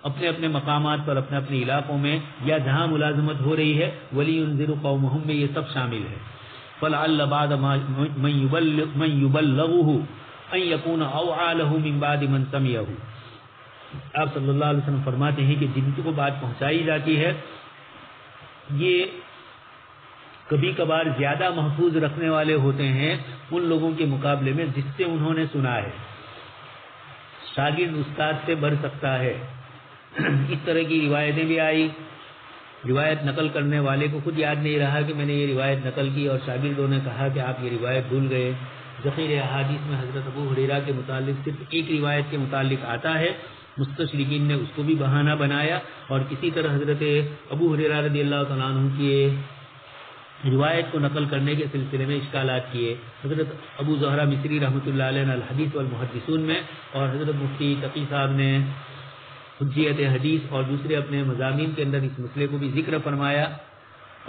اپنے اپنے مقامات پر، اپنے اپنے علاقوں میں یا جہاں ملازمت ہو رہی ہے، ولینذروا قومہم میں یہ سب شامل ہے۔ فلعل بعد من یبلغہ ان یکون اوعی لہ من بعد من سمعہ، آپ صلی اللہ علیہ وسلم فرماتے ہیں کہ جن کو بات پہنچائی جاتی ہے یہ کبھی کبھار زیادہ محفوظ رکھنے والے ہوتے ہیں ان لوگوں کے مقابلے میں جس سے انہوں نے سنا ہے۔ شاگرد استاد سے بڑھ سکتا ہے، اس طرح کی روایتیں بھی آئی۔ روایت نقل کرنے والے کو خود یاد نہیں رہا کہ میں نے یہ روایت نقل کی، اور شاگردوں نے کہا کہ آپ یہ روایت بھول گئے۔ ذخیر احادیث میں حضرت ابو ہریرہ کے متعلق صرف ایک روایت کے متعلق آتا ہے، مستشرقین نے اس کو بھی بہانہ بنایا، اور کسی طرح حضرت ابو ہریرہ رضی اللہ تعالیٰ عنہ کی روایت کو نقل کرنے کے سلسلے میں اشکالات کیے۔ حضرت ابو زہرہ مصری رحمۃ اللہ علیہ الحدیث والمحدثون میں، اور حضرت مفتی تقی صاحب نے حجیت حدیث اور دوسرے اپنے مضامین کے اندر اس مسئلے کو بھی ذکر فرمایا،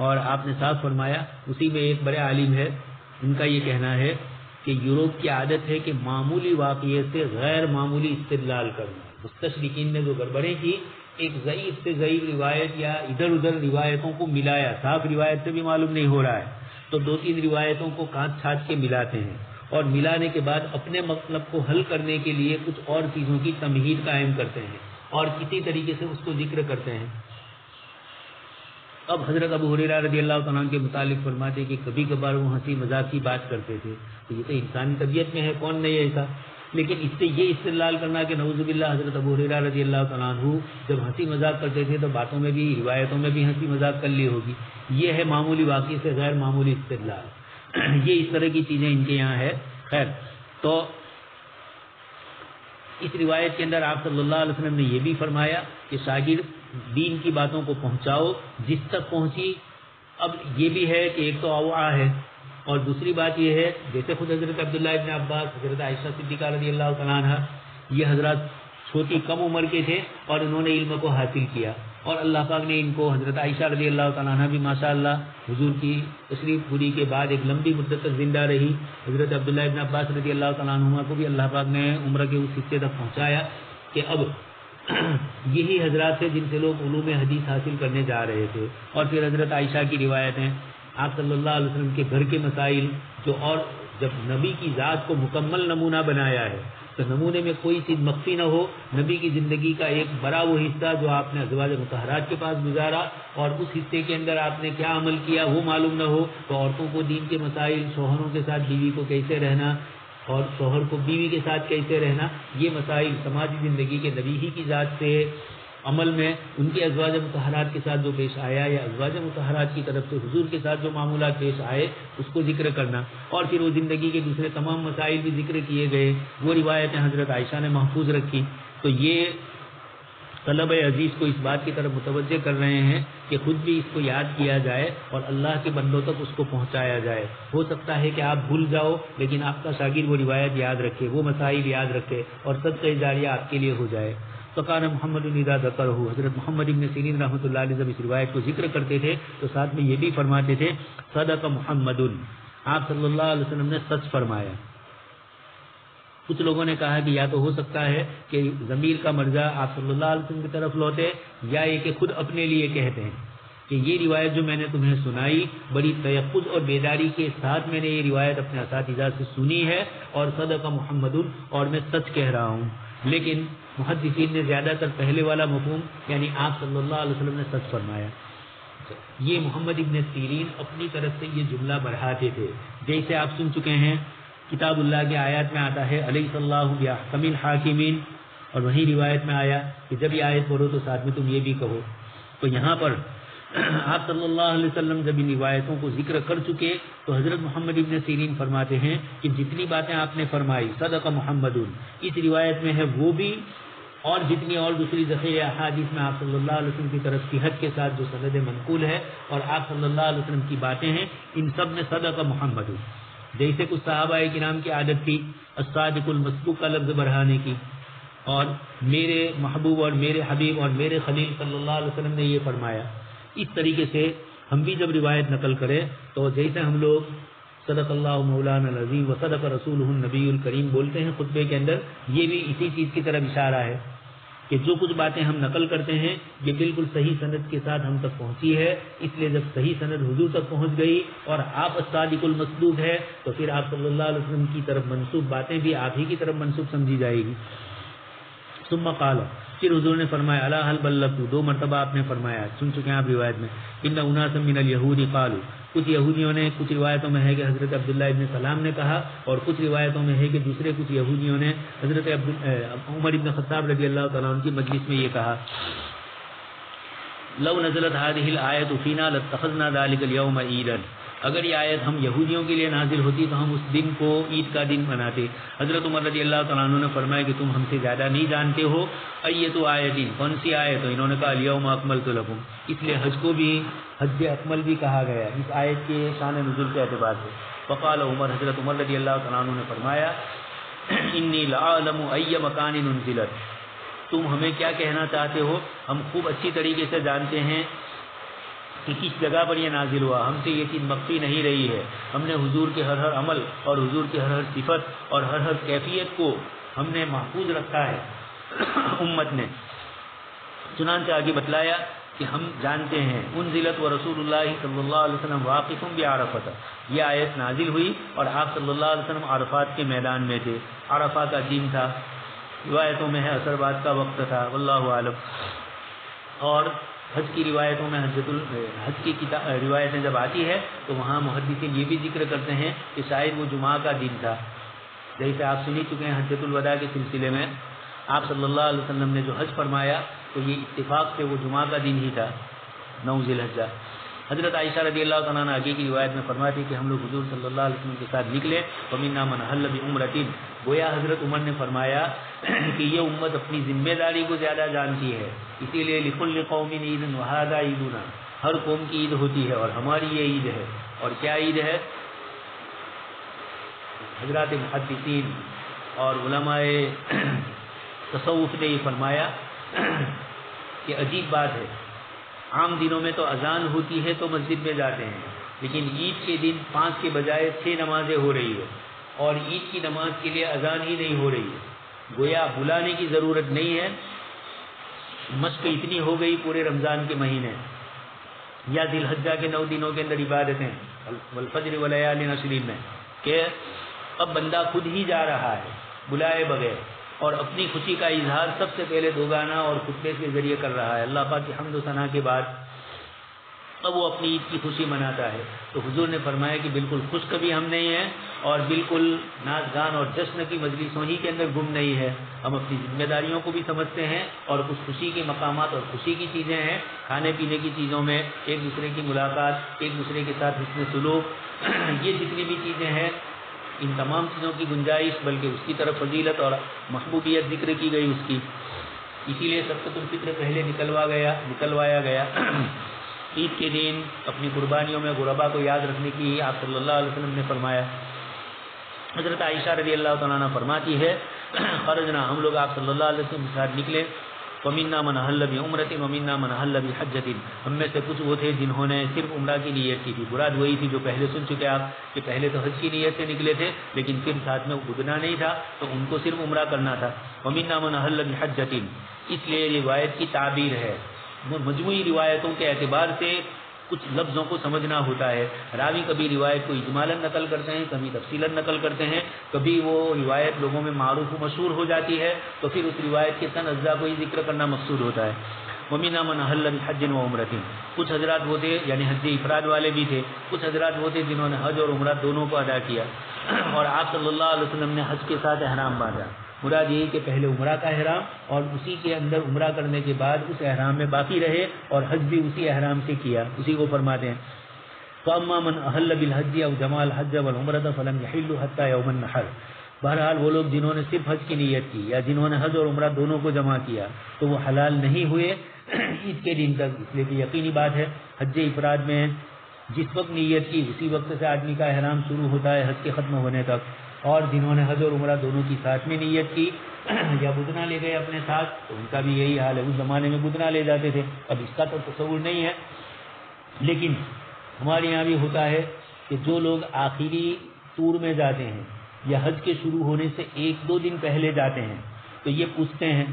اور آپ نے صاف فرمایا۔ اسی میں ایک بڑے عالم ہے، ان کا یہ کہنا ہے کہ یورپ کی عادت ہے کہ معمولی واقعے سے غیر معمولی استدلال کرنا۔ مستشرقین نے جو گڑبڑیں کی، ایک ضعیف سے ضعیف روایت یا ادھر ادھر روایتوں کو ملایا، صاف روایت سے بھی معلوم نہیں ہو رہا ہے تو دو تین روایتوں کو کاٹ چھانٹ کے ملاتے ہیں، اور ملانے کے بعد اپنے مطلب کو حل کرنے کے لیے کچھ اور چیزوں کی تمہید قائم کرتے ہیں اور کسی طریقے سے اس کو ذکر کرتے ہیں۔ اب حضرت ابو ہریرہ رضی اللہ تعالیٰ عنہ کے متعلق فرماتے کہ کبھی کبھار وہ ہنسی مذاق کی بات کرتے تھے، تو یہ تو انسانی طبیعت میں ہے، کون نہیں ایسا، لیکن اس سے یہ استدلال کرنا کہ نعوذ باللہ حضرت ابو ہریرہ رضی اللہ تعالیٰ عنہ جب ہنسی مذاق کرتے تھے تو باتوں میں بھی، روایتوں میں بھی ہنسی مذاق کر لی ہوگی، یہ ہے معمولی واقعے سے غیر معمولی استدلال۔ یہ اس طرح کی چیزیں ان کے یہاں ہے۔ خیر، تو اس روایت کے اندر آپ صلی اللہ علیہ وسلم نے یہ بھی فرمایا کہ شاگرد دین کی باتوں کو پہنچاؤ جس تک پہنچی۔ اب یہ بھی ہے کہ ایک تو اوعا ہے، اور دوسری بات یہ ہے جیسے خود حضرت عبداللہ ابن عباس، حضرت عائشہ صدیقہ رضی اللہ تعالیٰ عنہ، یہ حضرات چھوٹی کم عمر کے تھے اور انہوں نے علم کو حاصل کیا، اور اللہ پاک نے ان کو، حضرت عائشہ رضی اللہ تعالیٰ عنہ بھی ماشاءاللہ حضور کی تشریف پوری کے بعد ایک لمبی مدت تک زندہ رہی۔ حضرت عبداللہ ابن عباس رضی اللہ تعالیٰ عنہ کو بھی اللہ پاک نے عمر کے اس حصے تک پہنچایا کہ اب یہی حضرات تھے جن سے لوگ علوم حدیث حاصل کرنے جا رہے تھے. اور پھر حضرت عائشہ کی روایت ہیں آپ صلی اللہ علیہ وسلم کے گھر کے مسائل جو، اور جب نبی کی ذات کو مکمل نمونہ بنایا ہے تو نمونے میں کوئی چیز مخفی نہ ہو. نبی کی زندگی کا ایک بڑا وہ حصہ جو آپ نے ازواج مطہرات کے پاس گزارا اور اس حصے کے اندر آپ نے کیا عمل کیا وہ معلوم نہ ہو، تو عورتوں کو دین کے مسائل، شوہروں کے ساتھ بیوی کو کیسے رہنا اور شوہر کو بیوی کے ساتھ کیسے رہنا، یہ مسائل سماجی زندگی کے نبی ہی کی ذات سے عمل میں ان کے ازواج مطہرات کے ساتھ جو پیش آیا یا ازواج مطہرات کی طرف سے حضور کے ساتھ جو معاملات پیش آئے اس کو ذکر کرنا. اور پھر وہ زندگی کے دوسرے تمام مسائل بھی ذکر کیے گئے، وہ روایتیں حضرت عائشہ نے محفوظ رکھی. تو یہ طلب عزیز کو اس بات کی طرف متوجہ کر رہے ہیں کہ خود بھی اس کو یاد کیا جائے اور اللہ کے بندوں تک اس کو پہنچایا جائے. ہو سکتا ہے کہ آپ بھول جاؤ لیکن آپ کا شاگرد وہ روایت یاد رکھے، وہ مسائل یاد رکھے اور صدقہ جاریہ آپ کے لیے ہو جائے. فقال محمد اذا ذکرہ، حضرت محمد ابن سیرین رحمۃ اللہ علیہ جب اس روایت کو ذکر کرتے تھے تو ساتھ میں یہ بھی فرماتے تھے صدق محمد، آپ صلی اللہ علیہ وسلم نے سچ فرمایا. کچھ لوگوں نے کہا کہ یا تو ہو سکتا ہے کہ ضمیر کا مرجع آپ صلی اللہ علیہ وسلم کی طرف لوٹے، یا یہ کہ خود اپنے لیے کہتے ہیں کہ یہ روایت جو میں نے تمہیں سنائی بڑی تیقظ اور بیداری کے ساتھ میں نے یہ روایت اپنے اساتذہ سے سنی ہے اور صدق محمد، اور میں سچ کہہ رہا ہوں. لیکن محدثین نے زیادہ تر پہلے والا مفہوم یعنی آپ صلی اللہ علیہ وسلم نے سچ فرمایا. یہ محمد ابن سیرین اپنی طرف سے یہ جملہ بڑھاتے تھے. جیسے آپ سن چکے ہیں کتاب اللہ کی آیات میں آتا ہے علیہ صلی اللہ بأحکم الحاکمین، اور وہی روایت میں آیا کہ جب یہ آیت پڑھو تو ساتھ میں تم یہ بھی کہو. تو یہاں پر آپ صلی اللہ علیہ وسلم جب ان روایتوں کو ذکر کر چکے تو حضرت محمد ابن سیرین فرماتے ہیں کہ جتنی باتیں آپ نے فرمائی صدق محمد، اس روایت میں ہے وہ بھی، اور جتنی اور دوسری ذخیرہ احادیث میں آپ صلی اللہ علیہ وسلم کی طرف صحت کے ساتھ جو سند منقول ہے اور آپ صلی اللہ علیہ وسلم کی باتیں ہیں، ان سب میں صدق محمد. جیسے کچھ صحابہ کرام کی عادت تھی الصادق المصدوق کا لفظ بڑھانے کی، اور میرے محبوب اور میرے حبیب اور میرے خلیل صلی اللہ علیہ وسلم نے یہ فرمایا. اس طریقے سے ہم بھی جب روایت نقل کریں تو جیسے ہم لوگ صدق اللہ مولانا العظیم و صدق رسولہ النبی الکریم بولتے ہیں خطبے کے اندر، یہ بھی اسی چیز کی طرف اشارہ ہے کہ جو کچھ باتیں ہم نقل کرتے ہیں یہ بالکل صحیح سند کے ساتھ ہم تک پہنچی ہے. اس لیے جب صحیح سند حضور تک پہنچ گئی اور آپ الصادق المصدوق ہے تو پھر آپ صلی اللہ علیہ وسلم کی طرف منسوب باتیں بھی آپ ہی کی طرف منسوب سمجھی جائے گی. ثم قال، پھر حضور نے فرمایا الا هل بلغت، 2 مرتبہ آپ نے فرمایا، سن چکے ہیں آپ روایت میں. ان اناس من اليهود قالوا، کچھ یہودیوں نے، کچھ روایتوں میں ہے کہ حضرت عبداللہ ابن سلام نے کہا، اور کچھ روایتوں میں ہے کہ دوسرے کچھ یہودیوں نے حضرت عمر ابن خطاب رضی اللہ تعالیٰ عنہ کی مجلس میں یہ کہا لو نزلت هذه الآية فينا لاتخذنا ذلك اليوم عيدا، اگر یہ آیت ہم یہودیوں کے لیے نازل ہوتی تو ہم اس دن کو عید کا دن مناتے. حضرت عمر رضی اللہ تعالیٰ عنہ نے فرمایا کہ تم ہم سے زیادہ نہیں جانتے ہو. ایت آیتین، کون سی آیت؟ تو انہوں نے کہا الیوم اکملت لکم. اس لیے حج کو بھی حج اکمل بھی کہا گیا اس آیت کے شان نزول کے اعتبار سے. فقال عمر، حضرت عمر رضی اللہ تعالیٰ عنہ نے فرمایا انی لعالم ای مکان انزلت، تم ہمیں کیا کہنا چاہتے ہو، ہم خوب اچھی طریقے سے جانتے ہیں کہ کس جگہ پر یہ نازل ہوا. ہم سے یہ چیز مخفی نہیں رہی ہے. ہم نے حضور کے ہر عمل اور حضور کی ہر صفت اور ہر کیفیت کو ہم نے محفوظ رکھا ہے امت نے. چنانچہ آگے بتلایا کہ ہم جانتے ہیں انزلت و رسول اللہ صلی اللہ علیہ وسلم واقف بعرفۃ، یہ آیت نازل ہوئی اور آپ صلی اللہ علیہ وسلم عرفات کے میدان میں تھے. عرفہ کا دن تھا، روایتوں میں ہے عصر بعد کا وقت تھا، واللہ عالم. اور حج کی روایتوں میں حج کی روایتیں جب آتی ہے تو وہاں محدثین یہ بھی ذکر کرتے ہیں کہ شاید وہ جمعہ کا دن تھا. جیسے آپ سنی چکے ہیں حجۃ الوداع کے سلسلے میں آپ صلی اللہ علیہ وسلم نے جو حج فرمایا تو یہ اتفاق سے وہ جمعہ کا دن ہی تھا، 9 ذی الحجہ. حضرت عائشہ رضی اللہ تعالیٰ عنہ آگے کی روایت میں فرماتی کہ ہم لوگ حضور صلی اللہ علیہ وسلم کے ساتھ نکلے ومنا من حل بعمرۃ. گویا حضرت عمر نے فرمایا کہ یہ امت اپنی ذمہ داری کو زیادہ جانتی ہے، اسی لیے لکل قوم عید وھذا عیدنا، ہر قوم کی عید ہوتی ہے اور ہماری یہ عید ہے. اور کیا عید ہے؟ حضرات محدثین اور علماء تصوف نے یہ فرمایا کہ عجیب بات ہے، عام دنوں میں تو اذان ہوتی ہے تو مسجد میں جاتے ہیں، لیکن عید کے دن 5 کے بجائے 6 نمازیں ہو رہی ہے اور عید کی نماز کے لیے اذان ہی نہیں ہو رہی ہے. گویا بلانے کی ضرورت نہیں ہے، مشق اتنی ہو گئی پورے رمضان کے مہینے یا ذی الحجہ کے 9 دنوں کے اندر عبادتیں والفجر ولیال عشر میں کہ اب بندہ خود ہی جا رہا ہے بلائے بغیر اور اپنی خوشی کا اظہار سب سے پہلے دوگانا اور خطبے کے ذریعے کر رہا ہے. اللہ پاک کی حمد و ثنا کے بعد اب وہ اپنی عید کی خوشی مناتا ہے. تو حضور نے فرمایا کہ بالکل خوش کبھی ہم نہیں ہیں اور بالکل ناچ گان اور جشن کی مجلسوں ہی کے اندر گم نہیں ہے. ہم اپنی ذمہ داریوں کو بھی سمجھتے ہیں اور کچھ خوشی کے مقامات اور خوشی کی چیزیں ہیں کھانے پینے کی چیزوں میں ایک دوسرے کی ملاقات ایک دوسرے کے ساتھ حسن سلوک یہ جتنی بھی چیزیں ہیں ان تمام چیزوں کی گنجائش بلکہ اس کی طرف فضیلت اور محبوبیت ذکر کی گئی اس کی. اسی لیے صدقۃ الفطر پہلے نکلوایا گیا. عید کے دن اپنی قربانیوں میں غربا کو یاد رکھنے کی آپ صلی اللہ علیہ وسلم نے فرمایا. حضرت عائشہ رضی اللہ تعالیٰ عنہ فرماتی ہے خرجنا ہم لوگ آپ صلی اللہ علیہ وسلم کے ساتھ نکلے ومنا من حل بعمرۃ ومنا من حل بحجۃ ہم میں سے کچھ وہ تھے جنہوں نے صرف عمرہ کی نیت کی تھی. مراد وہی تھی جو پہلے سن چکے آپ کہ پہلے تو حج کی نیت سے نکلے تھے لیکن پھر ساتھ میں بدنا نہیں تھا تو ان کو صرف عمرہ کرنا تھا. ومنا من حل بحجۃ اس لیے روایت کی تعبیر ہے. مجموعی روایتوں کے اعتبار سے کچھ لفظوں کو سمجھنا ہوتا ہے. راوی کبھی روایت کو اجمالاً نقل کرتے ہیں کبھی تفصیلاً نقل کرتے ہیں کبھی وہ روایت لوگوں میں معروف و مشہور ہو جاتی ہے تو پھر اس روایت کے تن اجزاء کو ہی ذکر کرنا مقصود ہوتا ہے. وَمِنَا مَنْ أَحَلَّ بِحَجٍّ وَعُمْرَةٍ کچھ حضرات وہ تھے یعنی حج افراد والے بھی تھے کچھ حضرات وہ تھے جنہوں نے حج اور عمرہ دونوں کو ادا کیا اور آپ صلی اللہ علیہ وسلم نے حج کے ساتھ احرام باندھا. مراد یہی کہ پہلے عمرہ کا احرام اور اسی کے اندر عمرہ کرنے کے بعد اس احرام میں باقی رہے اور حج بھی اسی احرام سے کیا. اسی کو فرماتے ہیں فَأَمَّا مَنْ أَحَلَّ بِالْحَجِّ أَوْ جَمَعَ الْحَجَّ وَالْعُمْرَةَ فَلَمْ يَحِلُّ حَتَّى يَوْمَ النَّحْرِ. بہرحال وہ لوگ جنہوں نے صرف حج کی نیت کی یا جنہوں نے حج اور عمرہ دونوں کو جمع کیا تو وہ حلال نہیں ہوئے عید کے دن تک. اس لیے کہ یقینی بات ہے حج افراد میں جس وقت نیت کی اسی وقت سے آدمی کا احرام شروع ہوتا ہے حج کے ختم ہونے تک. اور جنہوں نے حج اور عمرہ دونوں کی ساتھ میں نیت کی یا بدنا لے گئے اپنے ساتھ تو ان کا بھی یہی حال ہے. اس زمانے میں بدنا لے جاتے تھے اب اس کا تو تصور نہیں ہے لیکن ہمارے یہاں بھی ہوتا ہے کہ جو لوگ آخری ٹور میں جاتے ہیں یا حج کے شروع ہونے سے 1-2 دن پہلے جاتے ہیں تو یہ پوچھتے ہیں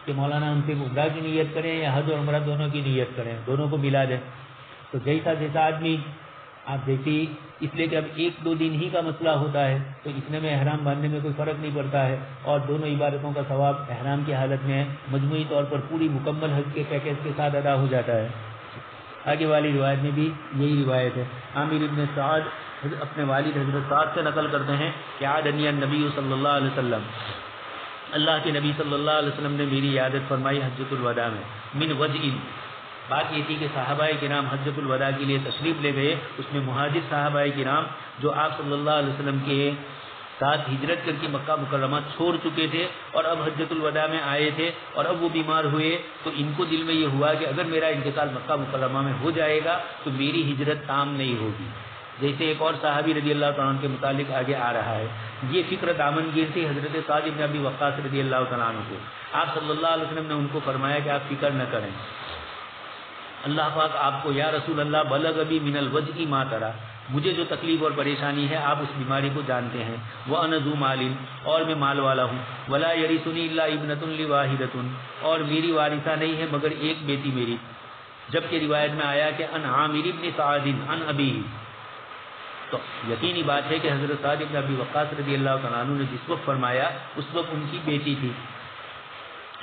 کہ مولانا ہم سے عمرہ کی نیت کریں یا حج اور عمرہ دونوں کی نیت کریں دونوں کو ملا دیں. تو جیسا آدمی آپ دیکھیے اس لیے کہ اب 1-2 دن ہی کا مسئلہ ہوتا ہے تو اتنے میں احرام باندھنے میں کوئی فرق نہیں پڑتا ہے اور دونوں عبادتوں کا ثواب احرام کی حالت میں مجموعی طور پر پوری مکمل حج کے پیکیج کے ساتھ ادا ہو جاتا ہے. آگے والی روایت میں بھی یہی روایت ہے. عامر ابن سعد اپنے والد حضرت سعد سے نقل کرتے ہیں کہ عادنی النبی صلی اللہ علیہ وسلم اللہ کے نبی صلی اللہ علیہ وسلم نے میری عیادت فرمائی حجۃ الوداع میں من وجع. بات یہ تھی کہ صحابہ کرام حجۃ الوداع کے لیے تشریف لے گئے. اس میں مہاجر صحابہ کرام جو آپ صلی اللہ علیہ وسلم کے ساتھ ہجرت کر کے مکہ مکرمہ چھوڑ چکے تھے اور اب حجۃ الوداع میں آئے تھے اور اب وہ بیمار ہوئے تو ان کو دل میں یہ ہوا کہ اگر میرا انتقال مکہ مکرمہ میں ہو جائے گا تو میری ہجرت تام نہیں ہوگی. جیسے ایک اور صحابی رضی اللہ تعالیٰ عنہ کے متعلق آگے آ رہا ہے. یہ فکر دامنگیر تھی حضرت سعد بن ابی وقاص رضی اللہ تعالیٰ عنہ کو. آپ صلی اللہ علیہ وسلم نے ان کو فرمایا کہ آپ فکر نہ کریں اللہ پاک آپ کو یا رسول اللہ بلغ ابی من الوجع ما ترى مجھے جو تکلیف اور پریشانی ہے آپ اس بیماری کو جانتے ہیں. وَأَنَا ذُو مَالٍ اور میں مال والا ہوں. وَلَا يَرِثُنِي إِلَّا ابْنَةٌ لِوَاحِدَةٌ اور میری وارثہ نہیں ہے مگر ایک بیٹی میری. جبکہ روایت میں آیا کہ ان عامر ابن سعد ان ابیہ تو یقینی بات ہے کہ حضرت سعد بن ابی وقاص رضی اللہ تعالیٰ عنہ نے جس وقت فرمایا اس وقت ان کی بیٹی تھی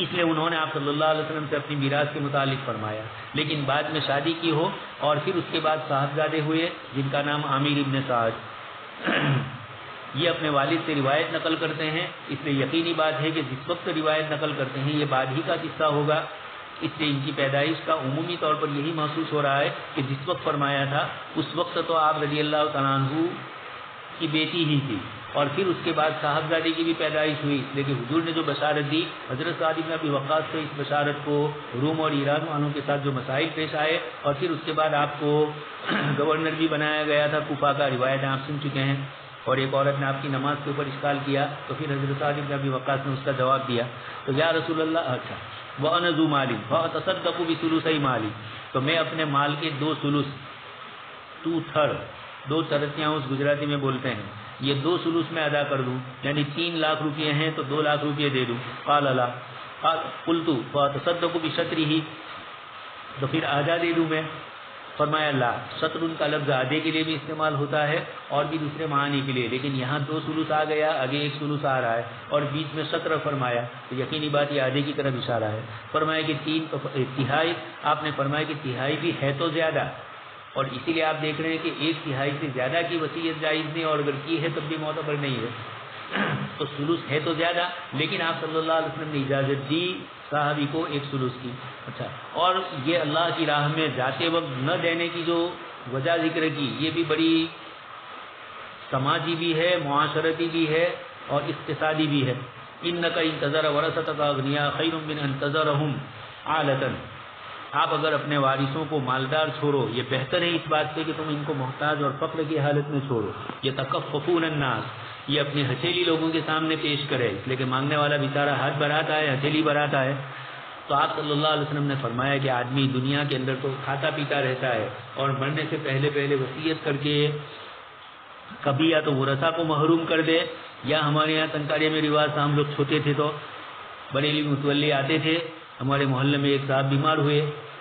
اس لیے انہوں نے آپ صلی اللہ علیہ وسلم سے اپنی میراث کے متعلق فرمایا. لیکن بعد میں شادی کی ہو اور پھر اس کے بعد صاحبزادے ہوئے جن کا نام عامر ابن سعد یہ اپنے والد سے روایت نقل کرتے ہیں. اس لیے یقینی بات ہے کہ جس وقت روایت نقل کرتے ہیں یہ بعد ہی کا قصہ ہوگا. اس لیے ان کی پیدائش کا عمومی طور پر یہی محسوس ہو رہا ہے کہ جس وقت فرمایا تھا اس وقت تو آپ رضی اللہ تعالیٰ عنہ کی بیٹی ہی تھی اور پھر اس کے بعد صاحبزادے کی بھی پیدائش ہوئی. لیکن حضور نے جو بشارت دی حضرت سعد بن ابی وقاص سے اس بشارت کو روم اور ایران والوں کے ساتھ جو مسائل پیش آئے اور پھر اس کے بعد آپ کو گورنر بھی بنایا گیا تھا کوفہ کا. روایتیں آپ سن چکے ہیں. اور ایک عورت نے آپ کی نماز کے اوپر اشکال کیا تو پھر حضرت سعد بن ابی وقاص نے اس کا جواب دیا. تو یا رسول اللہ اچھا وَأَنَا ذُو مَالٍ فَأَتَصَدَّقُ بِثُلُثَيْ مَالِي تو میں اپنے مال کے 2 ثلث 2/3 2 چرتیاں اس گجراتی میں بولتے ہیں یہ 2 ثلث میں ادا کر دوں یعنی 3 لاکھ روپے ہیں تو 2 لاکھ روپے دے دوں. قال لا قلت فاتصدق بشطره، تو پھر آدھا دے دوں میں؟ فرمایا لا، شطر کا لفظ آدھے کے لیے بھی استعمال ہوتا ہے اور بھی دوسرے معنی کے لیے، لیکن یہاں 2 ثلث آ گیا، آگے 1 ثلث آ رہا ہے اور بیچ میں شطر فرمایا، تو یقینی بات یہ آدھے کی طرف اشارہ ہے۔ فرمایا کہ 3 تہائی، آپ نے فرمایا کہ تہائی بھی ہے تو زیادہ، اور اسی لیے آپ دیکھ رہے ہیں کہ 1/3 سے زیادہ کی وصیت جائز نہیں، اور اگر کی ہے تب بھی معتبر نہیں ہے، تو ثلث ہے تو زیادہ، لیکن آپ صلی اللہ علیہ وسلم نے اجازت دی صحابی کو 1 ثلث کی۔ اچھا، اور یہ اللہ کی راہ میں جاتے وقت نہ دینے کی جو وجہ ذکر کی، یہ بھی بڑی سماجی بھی ہے، معاشرتی بھی ہے اور اقتصادی بھی ہے۔ انک ان تذر ورثتک اغنیاء خیر من ان تذرهم عالۃ، آپ اگر اپنے وارثوں کو مالدار چھوڑو، یہ بہتر ہے اس بات سے کہ تم ان کو محتاج اور فقر کی حالت میں چھوڑو۔ یتکففون الناس، یہ اپنے ہتھیلی لوگوں کے سامنے پیش کرے، اس لیے کہ مانگنے والا بیچارہ ہاتھ بڑھاتا ہے، ہتھیلی بڑھاتا ہے۔ تو آپ صلی اللہ علیہ وسلم نے فرمایا کہ آدمی دنیا کے اندر تو کھاتا پیتا رہتا ہے اور مرنے سے پہلے پہلے وصیت کر کے کبھی یا تو ورثہ کو محروم کر دے، یا ہمارے یہاں تنکاریہ میں رواج تھا، ہم لوگ چھوٹے تھے تو بریلی متولی آتے تھے، ہمارے محلے میں ایک صاحب بیمار ہوئے،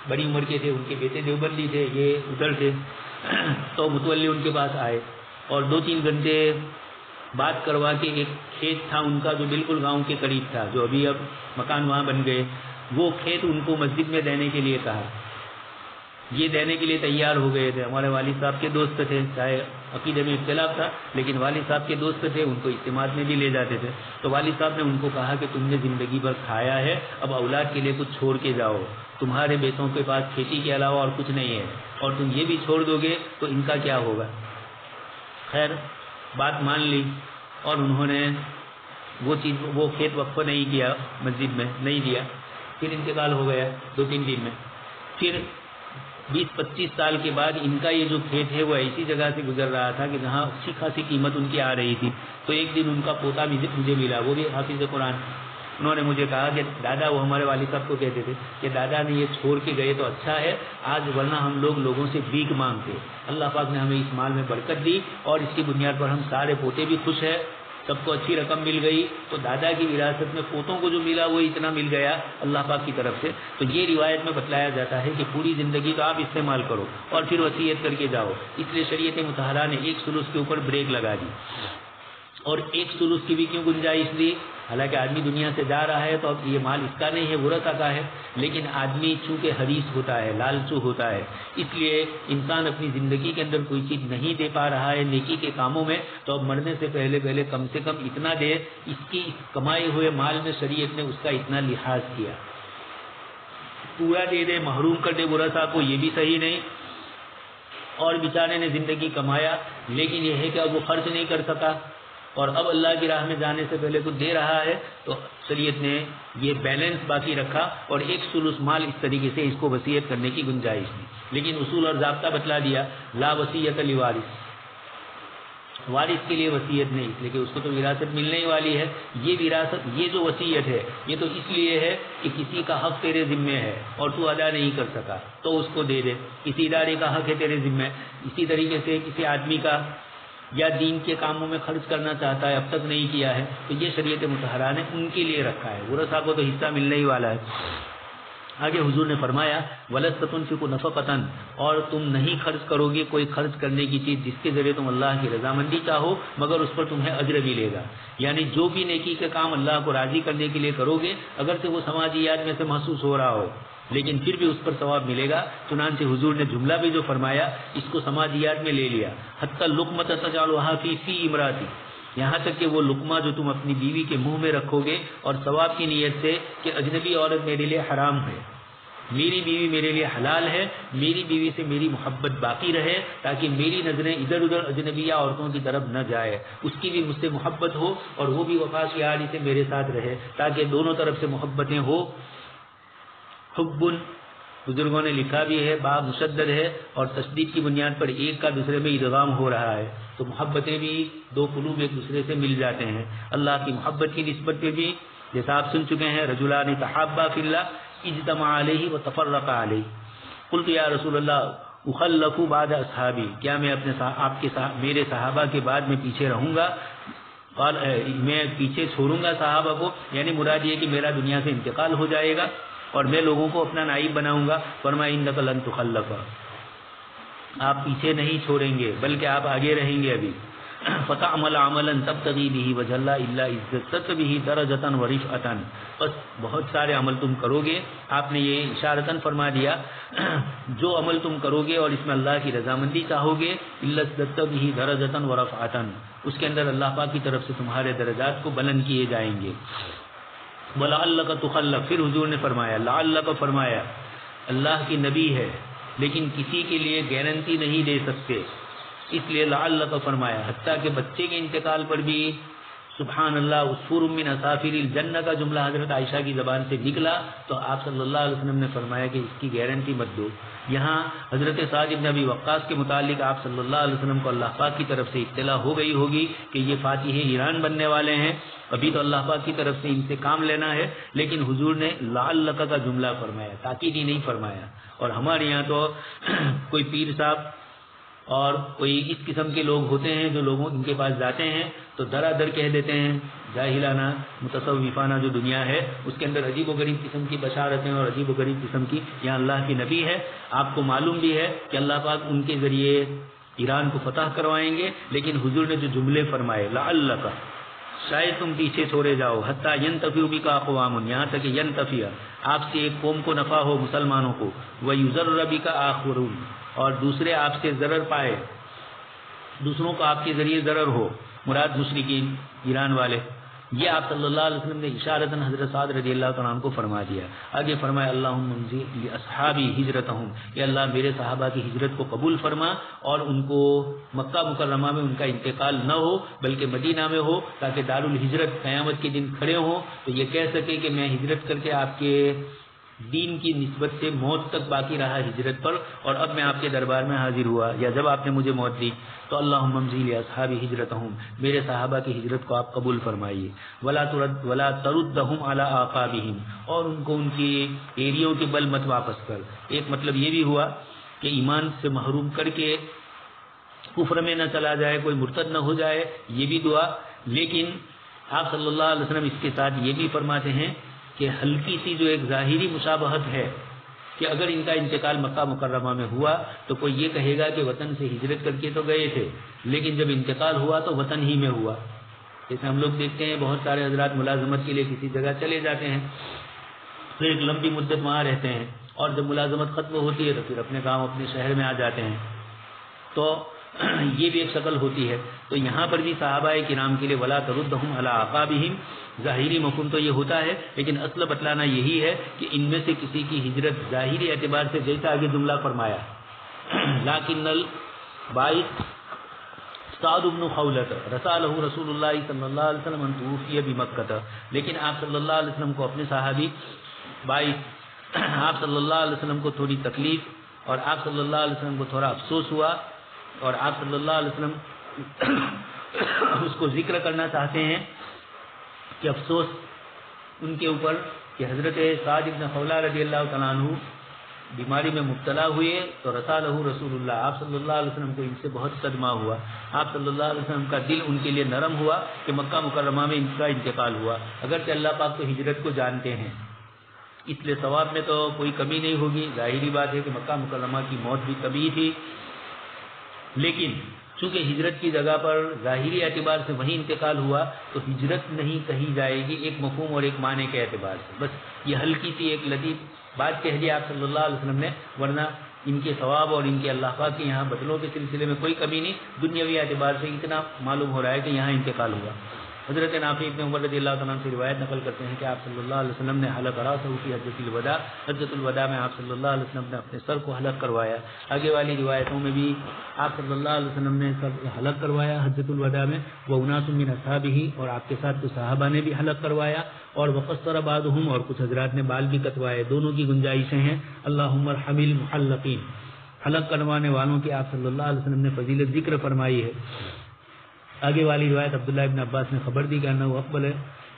بڑی عمر کے تھے، ان کے بیٹے دیوبندی تھے، یہ ادھر تھے، تو متولی ان کے پاس آئے اور 2-3 گھنٹے بات کروا کے، ایک کھیت تھا ان کا جو بالکل گاؤں کے قریب تھا، جو ابھی اب مکان وہاں بن گئے، وہ کھیت ان کو مسجد میں دینے کے لیے کہا، یہ دینے کے لیے تیار ہو گئے تھے۔ ہمارے والد صاحب کے دوست تھے، چاہے عقیدے میں اختلاف تھا لیکن والد صاحب کے دوست تھے، ان کو اجتماع میں بھی لے جاتے تھے۔ تو والد صاحب نے ان کو کہا کہ تم نے زندگی بھر کھایا ہے، اب اولاد کے لیے کچھ چھوڑ کے جاؤ، تمہارے بیٹوں کے پاس کھیتی کے علاوہ اور کچھ نہیں ہے، اور تم یہ بھی چھوڑ دو گے تو ان کا کیا ہوگا۔ خیر بات مان لی اور انہوں نے وہ کھیت وقف نہیں کیا، مسجد میں نہیں دیا، پھر انتقال ہو گیا 2-3 دن میں۔ پھر 20-25 سال کے بعد ان کا یہ جو کھیت ہے وہ ایسی جگہ سے گزر رہا تھا کہ جہاں اچھی خاصی قیمت ان کی آ رہی تھی، تو ایک دن ان کا پوتا مجھے ملا، وہ بھی حافظ قرآن۔ انہوں نے مجھے کہا کہ دادا، وہ ہمارے والد صاحب کو کہتے تھے کہ دادا نے یہ چھوڑ کے گئے تو اچھا ہے، آج ورنہ ہم لوگوں سے بھیک مانگتے، اللہ پاک نے ہمیں اس مال میں برکت دی اور اس کی بنیاد پر ہم سارے پوتے بھی خوش ہیں، سب کو اچھی رقم مل گئی، تو دادا کی وراثت میں پوتوں کو جو ملا وہ اتنا مل گیا اللہ پاک کی طرف سے۔ تو یہ روایت میں بتلایا جاتا ہے کہ پوری زندگی تو آپ استعمال کرو اور پھر وصیت کر کے جاؤ، اس لیے شریعت مطہرہ نے 1 ثلث کے اوپر بریک لگا دی۔ اور 1 ثلث کی بھی کیوں گنجائش دی؟ حالانکہ آدمی دنیا سے جا رہا ہے تو اب یہ مال اس کا نہیں ہے، ورثہ کا ہے، لیکن آدمی چونکہ حریص ہوتا ہے، لالچو ہوتا ہے، اس لیے انسان اپنی زندگی کے اندر کوئی چیز نہیں دے پا رہا ہے نیکی کے کاموں میں، تو اب مرنے سے پہلے کم سے کم اتنا دے، اس کی کمائے ہوئے مال میں شریعت نے اس کا اتنا لحاظ کیا۔ پورا دے دے، محروم کر دے ورثہ کو، یہ بھی صحیح نہیں۔ اور بیچارے نے زندگی کمایا لیکن یہ ہے کہ اب وہ خرچ نہیں کر سکا اور اب اللہ کی راہ میں جانے سے پہلے کچھ دے رہا ہے، تو شریعت نے یہ بیلنس باقی رکھا اور 1 ثلث مال اس طریقے سے اس کو وصیت کرنے کی گنجائش دی، لیکن اصول اور ضابطہ بتلا دیا، لا وصیت لوارث، وارث کے لیے وصیت نہیں، اس لیے کہ اس کو تو وراثت ملنے ہی والی ہے۔ یہ وراثت، یہ جو وصیت ہے یہ تو اس لیے ہے کہ کسی کا حق تیرے ذمے ہے اور تو ادا نہیں کر سکا تو اس کو دے دے، کسی ادارے کا حق ہے تیرے ذمے، اسی طریقے سے کسی آدمی کا یا دین کے کاموں میں خرچ کرنا چاہتا ہے، اب تک نہیں کیا ہے، تو یہ شریعت مطہرہ نے ان کے لیے رکھا ہے، ورثہ کو تو حصہ ملنے ہی والا ہے۔ آگے حضور نے فرمایا وَلَسْتَ تُنْفِقُ نَفَقَةً، اور تم نہیں خرچ کرو گے کوئی خرچ کرنے کی چیز جس کے ذریعے تم اللہ کی رضامندی چاہو مگر اس پر تمہیں اجر بھی لے گا، یعنی جو بھی نیکی کا کام اللہ کو راضی کرنے کے لیے کرو گے اگرچہ وہ سماجیات میں سے محسوس ہو رہا ہو لیکن پھر بھی اس پر ثواب ملے گا۔ چنانچہ حضور نے جملہ بھی جو فرمایا اس کو سماجیات میں لے لیا، حتی اللقمۃ تجعلها فی امراتی، یہاں تک کہ وہ لقمہ جو تم اپنی بیوی کے منہ میں رکھو گے اور ثواب کی نیت سے کہ اجنبی عورت میرے لیے حرام ہے، میری بیوی میرے لیے حلال ہے، میری بیوی سے میری محبت باقی رہے تاکہ میری نظریں ادھر ادھر اجنبیہ عورتوں کی طرف نہ جائے، اس کی بھی مجھ سے محبت ہو اور وہ بھی وفا کی حالی سے میرے ساتھ رہے تاکہ دونوں طرف سے محبتیں ہو۔ حب، بزرگوں نے لکھا بھی ہے، با مشدد ہے اور تشدید کی بنیاد پر ایک کا دوسرے میں ادغام ہو رہا ہے، تو محبتیں بھی دو قلوب ایک دوسرے سے مل جاتے ہیں۔ اللہ کی محبت کی نسبت پہ بھی جیسا آپ سن چکے ہیں، رجلان تحابا فی اللہ اجتمع علیہ وتفرق علیہ۔ قلت یا رسول اللہ اخلف بعد اصحابی، کیا میں اپنے میرے صحابہ کے بعد میں پیچھے رہوں گا؟ قال میں پیچھے چھوڑوں گا صحابہ کو، یعنی مراد یہ کہ میرا دنیا سے انتقال ہو جائے گا اور میں لوگوں کو اپنا نائب بناؤں گا۔ فرمایا انک لن تخلف، آپ پیچھے نہیں چھوڑیں گے بلکہ آپ آگے رہیں گے ابھی۔ فتعمل عملا تبتغی به وجه الله الا عزت به درجه ورفعه، بس بہت سارے عمل تم کرو گے، آپ نے یہ اشارتاً فرما دیا، جو عمل تم کرو گے اور اس میں اللہ کی رضامندی چاہو گے، الا عزت به درجه ورفعه، اس کے اندر اللہ پاک کی طرف سے تمہارے درجات کو بلند کیے جائیں گے۔ ولعلک تخلف، پھر حضور نے فرمایا لعلک، فرمایا اللہ کی نبی ہے لیکن کسی کے لیے گارنٹی نہیں دے سکتے، اس لیے لعلک فرمایا، حتیٰ کہ بچے کے انتقال پر بھی سبحان اللہ عصفور من عصافیر الجنہ کا جملہ حضرت عائشہ کی زبان سے نکلا تو آپ صلی اللہ علیہ وسلم نے فرمایا کہ اس کی گارنٹی مت دو۔ یہاں حضرت سعد بن ابی وقاص کے متعلق آپ صلی اللہ علیہ وسلم کو اللہ پاک کی طرف سے اطلاع ہو گئی ہوگی کہ یہ فاتح ایران بننے والے ہیں، ابھی تو اللہ پاک کی طرف سے ان سے کام لینا ہے، لیکن حضور نے لعلک کا جملہ فرمایا، تاکیدی نہیں فرمایا۔ اور ہمارے یہاں تو کوئی پیر صاحب اور کوئی اس قسم کے لوگ ہوتے ہیں جو لوگوں ان کے پاس جاتے ہیں تو درا در کہہ دیتے ہیں، جاہلانہ متصوفانہ جو دنیا ہے اس کے اندر عجیب و غریب قسم کی بشارتیں اور عجیب و غریب قسم کی، یہاں اللہ کی نبی ہے، آپ کو معلوم بھی ہے کہ اللہ پاک ان کے ذریعے ایران کو فتح کروائیں گے، لیکن حضور نے جو جملے فرمائے لعلک، شاید تم پیچھے چھوڑے جاؤ، حتیٰ ینتفع بک اقوام، یہاں تک کہ ینتفع، آپ سے ایک قوم کو نفع ہو مسلمانوں کو، ویضر بک آخرون، اور دوسرے آپ سے ضرر پائے، دوسروں کو آپ کے ذریعے ضرر ہو، مراد مشرکین ایران والے۔ یہ آپ صلی اللہ علیہ وسلم نے اشارتاً حضرت سعد رضی اللہ تعالیٰ عنہ کو فرما دیا۔ آگے فرمایا اللہم انزل لاصحابی ہجرتہم، یا اللہ میرے صحابہ کی ہجرت کو قبول فرما اور ان کو مکہ مکرمہ میں ان کا انتقال نہ ہو بلکہ مدینہ میں ہو، تاکہ دارالہجرت قیامت کے دن کھڑے ہوں تو یہ کہہ سکے کہ میں ہجرت کر کے آپ کے دین کی نسبت سے موت تک باقی رہا ہجرت پر، اور اب میں آپ کے دربار میں حاضر ہوا، یا جب آپ نے مجھے موت دی تو اللہم امضی لاصحابی ہجرتہم، میرے صحابہ کی ہجرت کو آپ قبول فرمائیے، ولا تردہم علی اعقابہم، اور ان کو ان کی ایریوں کے بل مت واپس کر۔ ایک مطلب یہ بھی ہوا کہ ایمان سے محروم کر کے کفر میں نہ چلا جائے، کوئی مرتد نہ ہو جائے، یہ بھی دعا، لیکن آپ صلی اللہ علیہ وسلم اس کے ساتھ یہ بھی فرماتے ہیں کہ ہلکی سی جو ایک ظاہری مشابہت ہے کہ اگر ان کا انتقال مکہ مکرمہ میں ہوا تو کوئی یہ کہے گا کہ وطن سے ہجرت کر کے تو گئے تھے لیکن جب انتقال ہوا تو وطن ہی میں ہوا۔ جیسے ہم لوگ دیکھتے ہیں بہت سارے حضرات ملازمت کے لیے کسی جگہ چلے جاتے ہیں تو ایک لمبی مدت وہاں رہتے ہیں، اور جب ملازمت ختم ہوتی ہے تو پھر اپنے گاؤں اپنے شہر میں آ جاتے ہیں، تو یہ بھی ایک شکل ہوتی ہے۔ تو یہاں پر بھی صحابہ کرام کے لیے ولا تردہم علی اعقابہم، ظاہری مفہوم تو یہ ہوتا ہے لیکن اصل بتلانا یہی ہے کہ ان میں سے کسی کی ہجرت ظاہری اعتبار سے، جیسا آگے جملہ فرمایا لیکن الباعث سعد بن خولۃ رسالہ رسول اللہ صلی اللہ علیہ وسلم ان توفی بمکہ، لیکن آپ صلی اللہ علیہ وسلم کو اپنے صحابی باعث آپ صلی اللہ علیہ وسلم کو تھوڑی تکلیف اور آپ صلی اللہ علیہ وسلم کو تھوڑا افسوس ہوا، اور آپ صلی اللہ علیہ وسلم اس کو ذکر کرنا چاہتے ہیں کہ افسوس ان کے اوپر کہ حضرت سعد بن خولہ رضی اللہ تعالیٰ عنہ بیماری میں مبتلا ہوئے تو رسالہ رسول اللہ، آپ صلی اللہ علیہ وسلم کو ان سے بہت صدمہ ہوا، آپ صلی اللہ علیہ وسلم کا دل ان کے لیے نرم ہوا کہ مکہ مکرمہ میں ان کا انتقال ہوا، اگرچہ اللہ پاک تو ہجرت کو جانتے ہیں، اس لیے ثواب میں تو کوئی کمی نہیں ہوگی، ظاہری بات ہے کہ مکہ مکرمہ کی موت بھی طبیعی تھی، لیکن چونکہ ہجرت کی جگہ پر ظاہری اعتبار سے وہیں انتقال ہوا تو ہجرت نہیں کہی جائے گی ایک مفہوم اور ایک معنی کے اعتبار سے، بس یہ ہلکی سی ایک لطیف بات کہہ دیا آپ صلی اللہ علیہ وسلم نے، ورنہ ان کے ثواب اور ان کے اللہ پاک کے یہاں بدلوں کے سلسلے میں کوئی کمی نہیں، دنیاوی اعتبار سے اتنا معلوم ہو رہا ہے کہ یہاں انتقال ہوا۔ حضرت نافع بن عمر رضی اللہ تعالیٰ عنہ سے روایت نقل کرتے ہیں کہ آپ صلی اللہ علیہ وسلم نے حلق راسہ فی حجۃ الوداع، حجۃ الوداع میں آپ صلی اللہ علیہ وسلم نے اپنے سر کو حلق کروایا، آگے والی روایتوں میں بھی آپ صلی اللہ علیہ وسلم نے سر حلق کروایا حجۃ الوداع میں، واناس من اصحابہ، اور آپ کے ساتھ کچھ صحابہ نے بھی حلق کروایا، اور وقصر بعضهم، اور کچھ حضرات نے بال بھی کٹوائے، دونوں کی گنجائشیں ہیں۔ اللہم ارحم المحلقین، حلق کروانے والوں کی آپ صلی اللہ علیہ وسلم نے فضیلت ذکر فرمائی ہے۔ آگے والی روایت عبداللہ ابن عباس نے خبر دی کہ انہ اقبل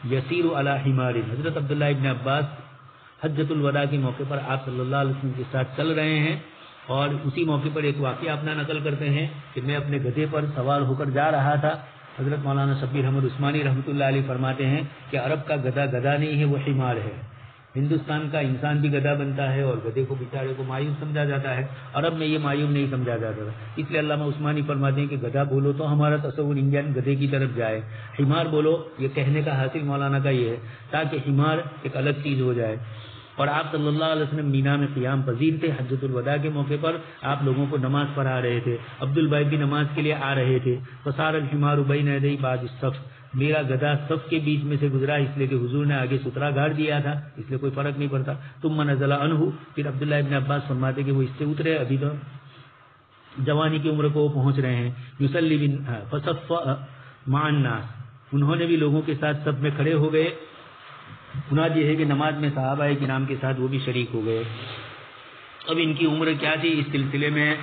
یسیر علی حمار، حضرت عبداللہ ابن عباس حجۃ الوداع کے موقع پر آپ صلی اللہ علیہ وسلم کے ساتھ چل رہے ہیں، اور اسی موقع پر ایک واقعہ اپنا نقل کرتے ہیں کہ میں اپنے گدھے پر سوار ہو کر جا رہا تھا حضرت مولانا شبیر احمد عثمانی رحمۃ اللہ علیہ فرماتے ہیں کہ عرب کا گدھا گدھا نہیں ہے، وہ حمار ہے۔ ہندوستان کا انسان بھی گدھا بنتا ہے اور گدھے کو بیچارے کو معیوب سمجھا جاتا ہے، عرب میں یہ معیوب نہیں سمجھا جاتا تھا۔ اس لیے علامہ عثمانی فرماتے ہیں کہ گدھا بولو تو ہمارا تصور انڈین گدھے کی طرف جائے، حمار بولو یہ کہنے کا حاصل مولانا کا یہ ہے تاکہ حمار ایک الگ چیز ہو جائے۔ اور آپ صلی اللہ علیہ وسلم مینا میں قیام پذیر تھے، حجۃ الوداع کے موقع پر آپ لوگوں کو نماز پڑھا رہے تھے، عبد البائی بھی نماز کے لیے آ رہے تھے۔ فصار الحمار بین یدی بعض الصف، میرا گدھا صف کے بیچ میں سے گزرا، اس لیے کہ حضور نے آگے سترا گاڑ دیا تھا، اس لیے کوئی فرق نہیں پڑتا۔ ثم نزل عنہ، پھر عبداللہ ابن عباس فرماتے کہ وہ اس سے اترے، ابھی تو جوانی کی عمر کو پہنچ رہے ہیں۔ یصلی فصف مع الناس، انہوں نے بھی لوگوں کے ساتھ سب میں کھڑے ہو گئے۔ مراد یہ ہے کہ نماز میں صحابہ کرام کے ساتھ وہ بھی شریک ہو گئے۔ اب ان کی عمر کیا تھی اس سلسلے میں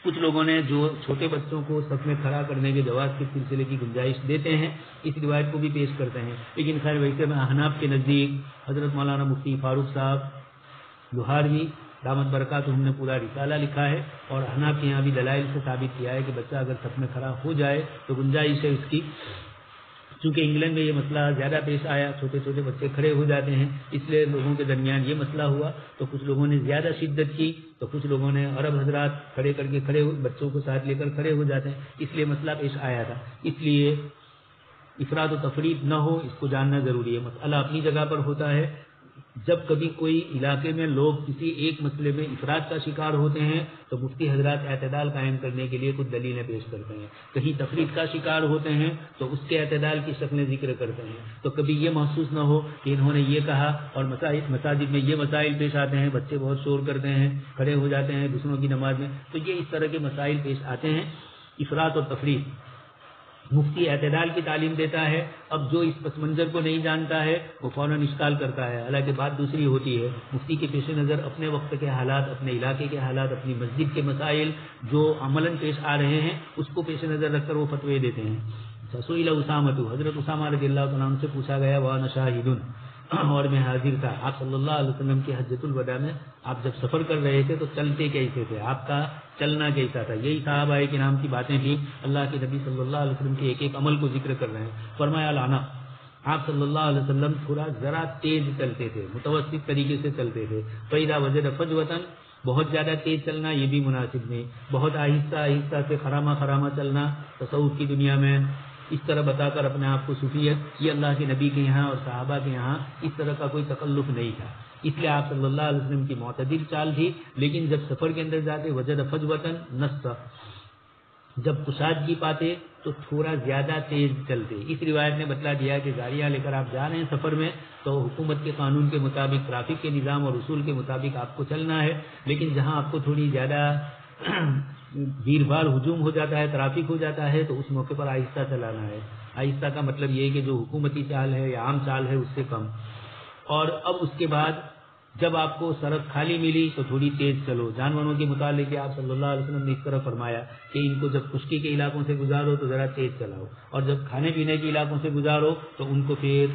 کچھ لوگوں نے جو چھوٹے بچوں کو صف میں کھڑا کرنے کے جواز کے سلسلے کی گنجائش دیتے ہیں، اس روایت کو بھی پیش کرتے ہیں، لیکن خیر ویسے میں احناف کے نزدیک حضرت مولانا مفتی فاروق صاحب لوہاروی دامت برکاتہم نے پورا رسالہ لکھا ہے، اور احناف کے یہاں بھی دلائل سے ثابت کیا ہے کہ بچہ اگر صف میں کھڑا ہو جائے تو گنجائش ہے اس کی۔ چونکہ انگلینڈ میں یہ مسئلہ زیادہ پیش آیا، چھوٹے چھوٹے بچے کھڑے ہو جاتے ہیں، اس لیے لوگوں کے درمیان یہ مسئلہ ہوا، تو کچھ لوگوں نے زیادہ شدت کی، تو کچھ لوگوں نے عرب حضرات کھڑے کر کے بچوں کو ساتھ لے کر کھڑے ہو جاتے ہیں، اس لیے مسئلہ پیش آیا تھا۔ اس لیے افراط و تفریط نہ ہو، اس کو جاننا ضروری ہے۔ مسئلہ اپنی جگہ پر ہوتا ہے، جب کبھی کوئی علاقے میں لوگ کسی ایک مسئلے میں افراد کا شکار ہوتے ہیں تو مفتی حضرات اعتدال قائم کرنے کے لیے کچھ دلیلیں پیش کرتے ہیں، کہیں تفریط کا شکار ہوتے ہیں تو اس کے اعتدال کی شکلیں ذکر کرتے ہیں، تو کبھی یہ محسوس نہ ہو کہ انہوں نے یہ کہا اور مساجد میں یہ مسائل پیش آتے ہیں، بچے بہت شور کرتے ہیں، کھڑے ہو جاتے ہیں دوسروں کی نماز میں، تو یہ اس طرح کے مسائل پیش آتے ہیں۔ افراط اور تفریط، مفتی اعتدال کی تعلیم دیتا ہے، اب جو اس پس منظر کو نہیں جانتا ہے وہ فوراً اشکال کرتا ہے، حالانکہ بات دوسری ہوتی ہے۔ مفتی کے پیش نظر اپنے وقت کے حالات، اپنے علاقے کے حالات، اپنی مسجد کے مسائل جو عملاً پیش آ رہے ہیں اس کو پیش نظر رکھ کر وہ فتوے دیتے ہیں۔ سئل اسامہ، حضرت اسامہ رضی اللہ عنہ سے پوچھا گیا، وانا شاہد، اور میں حاضر تھا، آپ صلی اللہ علیہ وسلم کی حجۃ الوداع میں آپ جب سفر کر رہے تھے تو چلتے کیسے تھے، آپ کا چلنا کیسا تھا، یہی صحابہ کرام کی باتیں تھیں، اللہ کے نبی صلی اللہ علیہ وسلم کے ایک ایک عمل کو ذکر کر رہے ہیں۔ فرمایا لانا، آپ صلی اللہ علیہ وسلم تھوڑا ذرا تیز چلتے تھے، متوسط طریقے سے چلتے تھے، فَإِذَا وَجَدَ فَجْوَةً، بہت زیادہ تیز چلنا یہ بھی مناسب نہیں، بہت آہستہ آہستہ سے خرامہ خرامہ چلنا تصوف کی دنیا میں اس طرح بتا کر اپنے آپ کو صوفیت، یہ اللہ کے نبی کے یہاں اور صحابہ کے یہاں اس طرح کا کوئی تکلف نہیں تھا، اس لیے آپ صلی اللہ علیہ وسلم کی معتدل چال تھی۔ لیکن جب سفر کے اندر جاتے وجد فجوتن نص، جب کشادگی پاتے تو تھوڑا زیادہ تیز چلتے۔ اس روایت نے بتلا دیا کہ گاڑیاں لے کر آپ جا رہے ہیں سفر میں تو حکومت کے قانون کے مطابق، ٹریفک کے نظام اور اصول کے مطابق آپ کو چلنا ہے، لیکن جہاں آپ کو تھوڑی زیادہ بھیڑ بھاڑ ہجوم ہو جاتا ہے، ٹریفک ہو جاتا ہے، تو اس موقع پر آہستہ چلانا ہے۔ آہستہ کا مطلب یہ ہے کہ جو حکومتی چال ہے یا عام چال ہے اس سے کم۔ اور اب اس کے بعد جب آپ کو سڑک خالی ملی تو تھوڑی تیز چلو۔ جانوروں کے متعلق آپ صلی اللہ علیہ وسلم نے اس طرح فرمایا کہ ان کو جب خشکی کے علاقوں سے گزارو تو ذرا تیز چلاؤ، اور جب کھانے پینے کے علاقوں سے گزارو تو ان کو پھر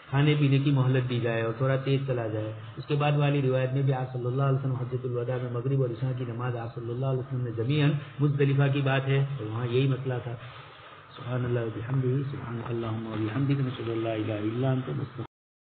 کھانے پینے کی مہلت دی جائے اور تھوڑا تیز چلا جائے۔ اس کے بعد والی روایت میں بھی آپ صلی اللہ علیہ وسلم حجۃ الوداع میں مغرب اور عشاء کی نماز آپ صلی اللہ علیہ وسلم نے جمیعاً مزدلفہ کی بات ہے، تو وہاں یہی مسئلہ تھا۔ سبحان اللہ و بحمدہ، سبحانک اللہم و بحمدک، نشہد ان لا الہ الا انت،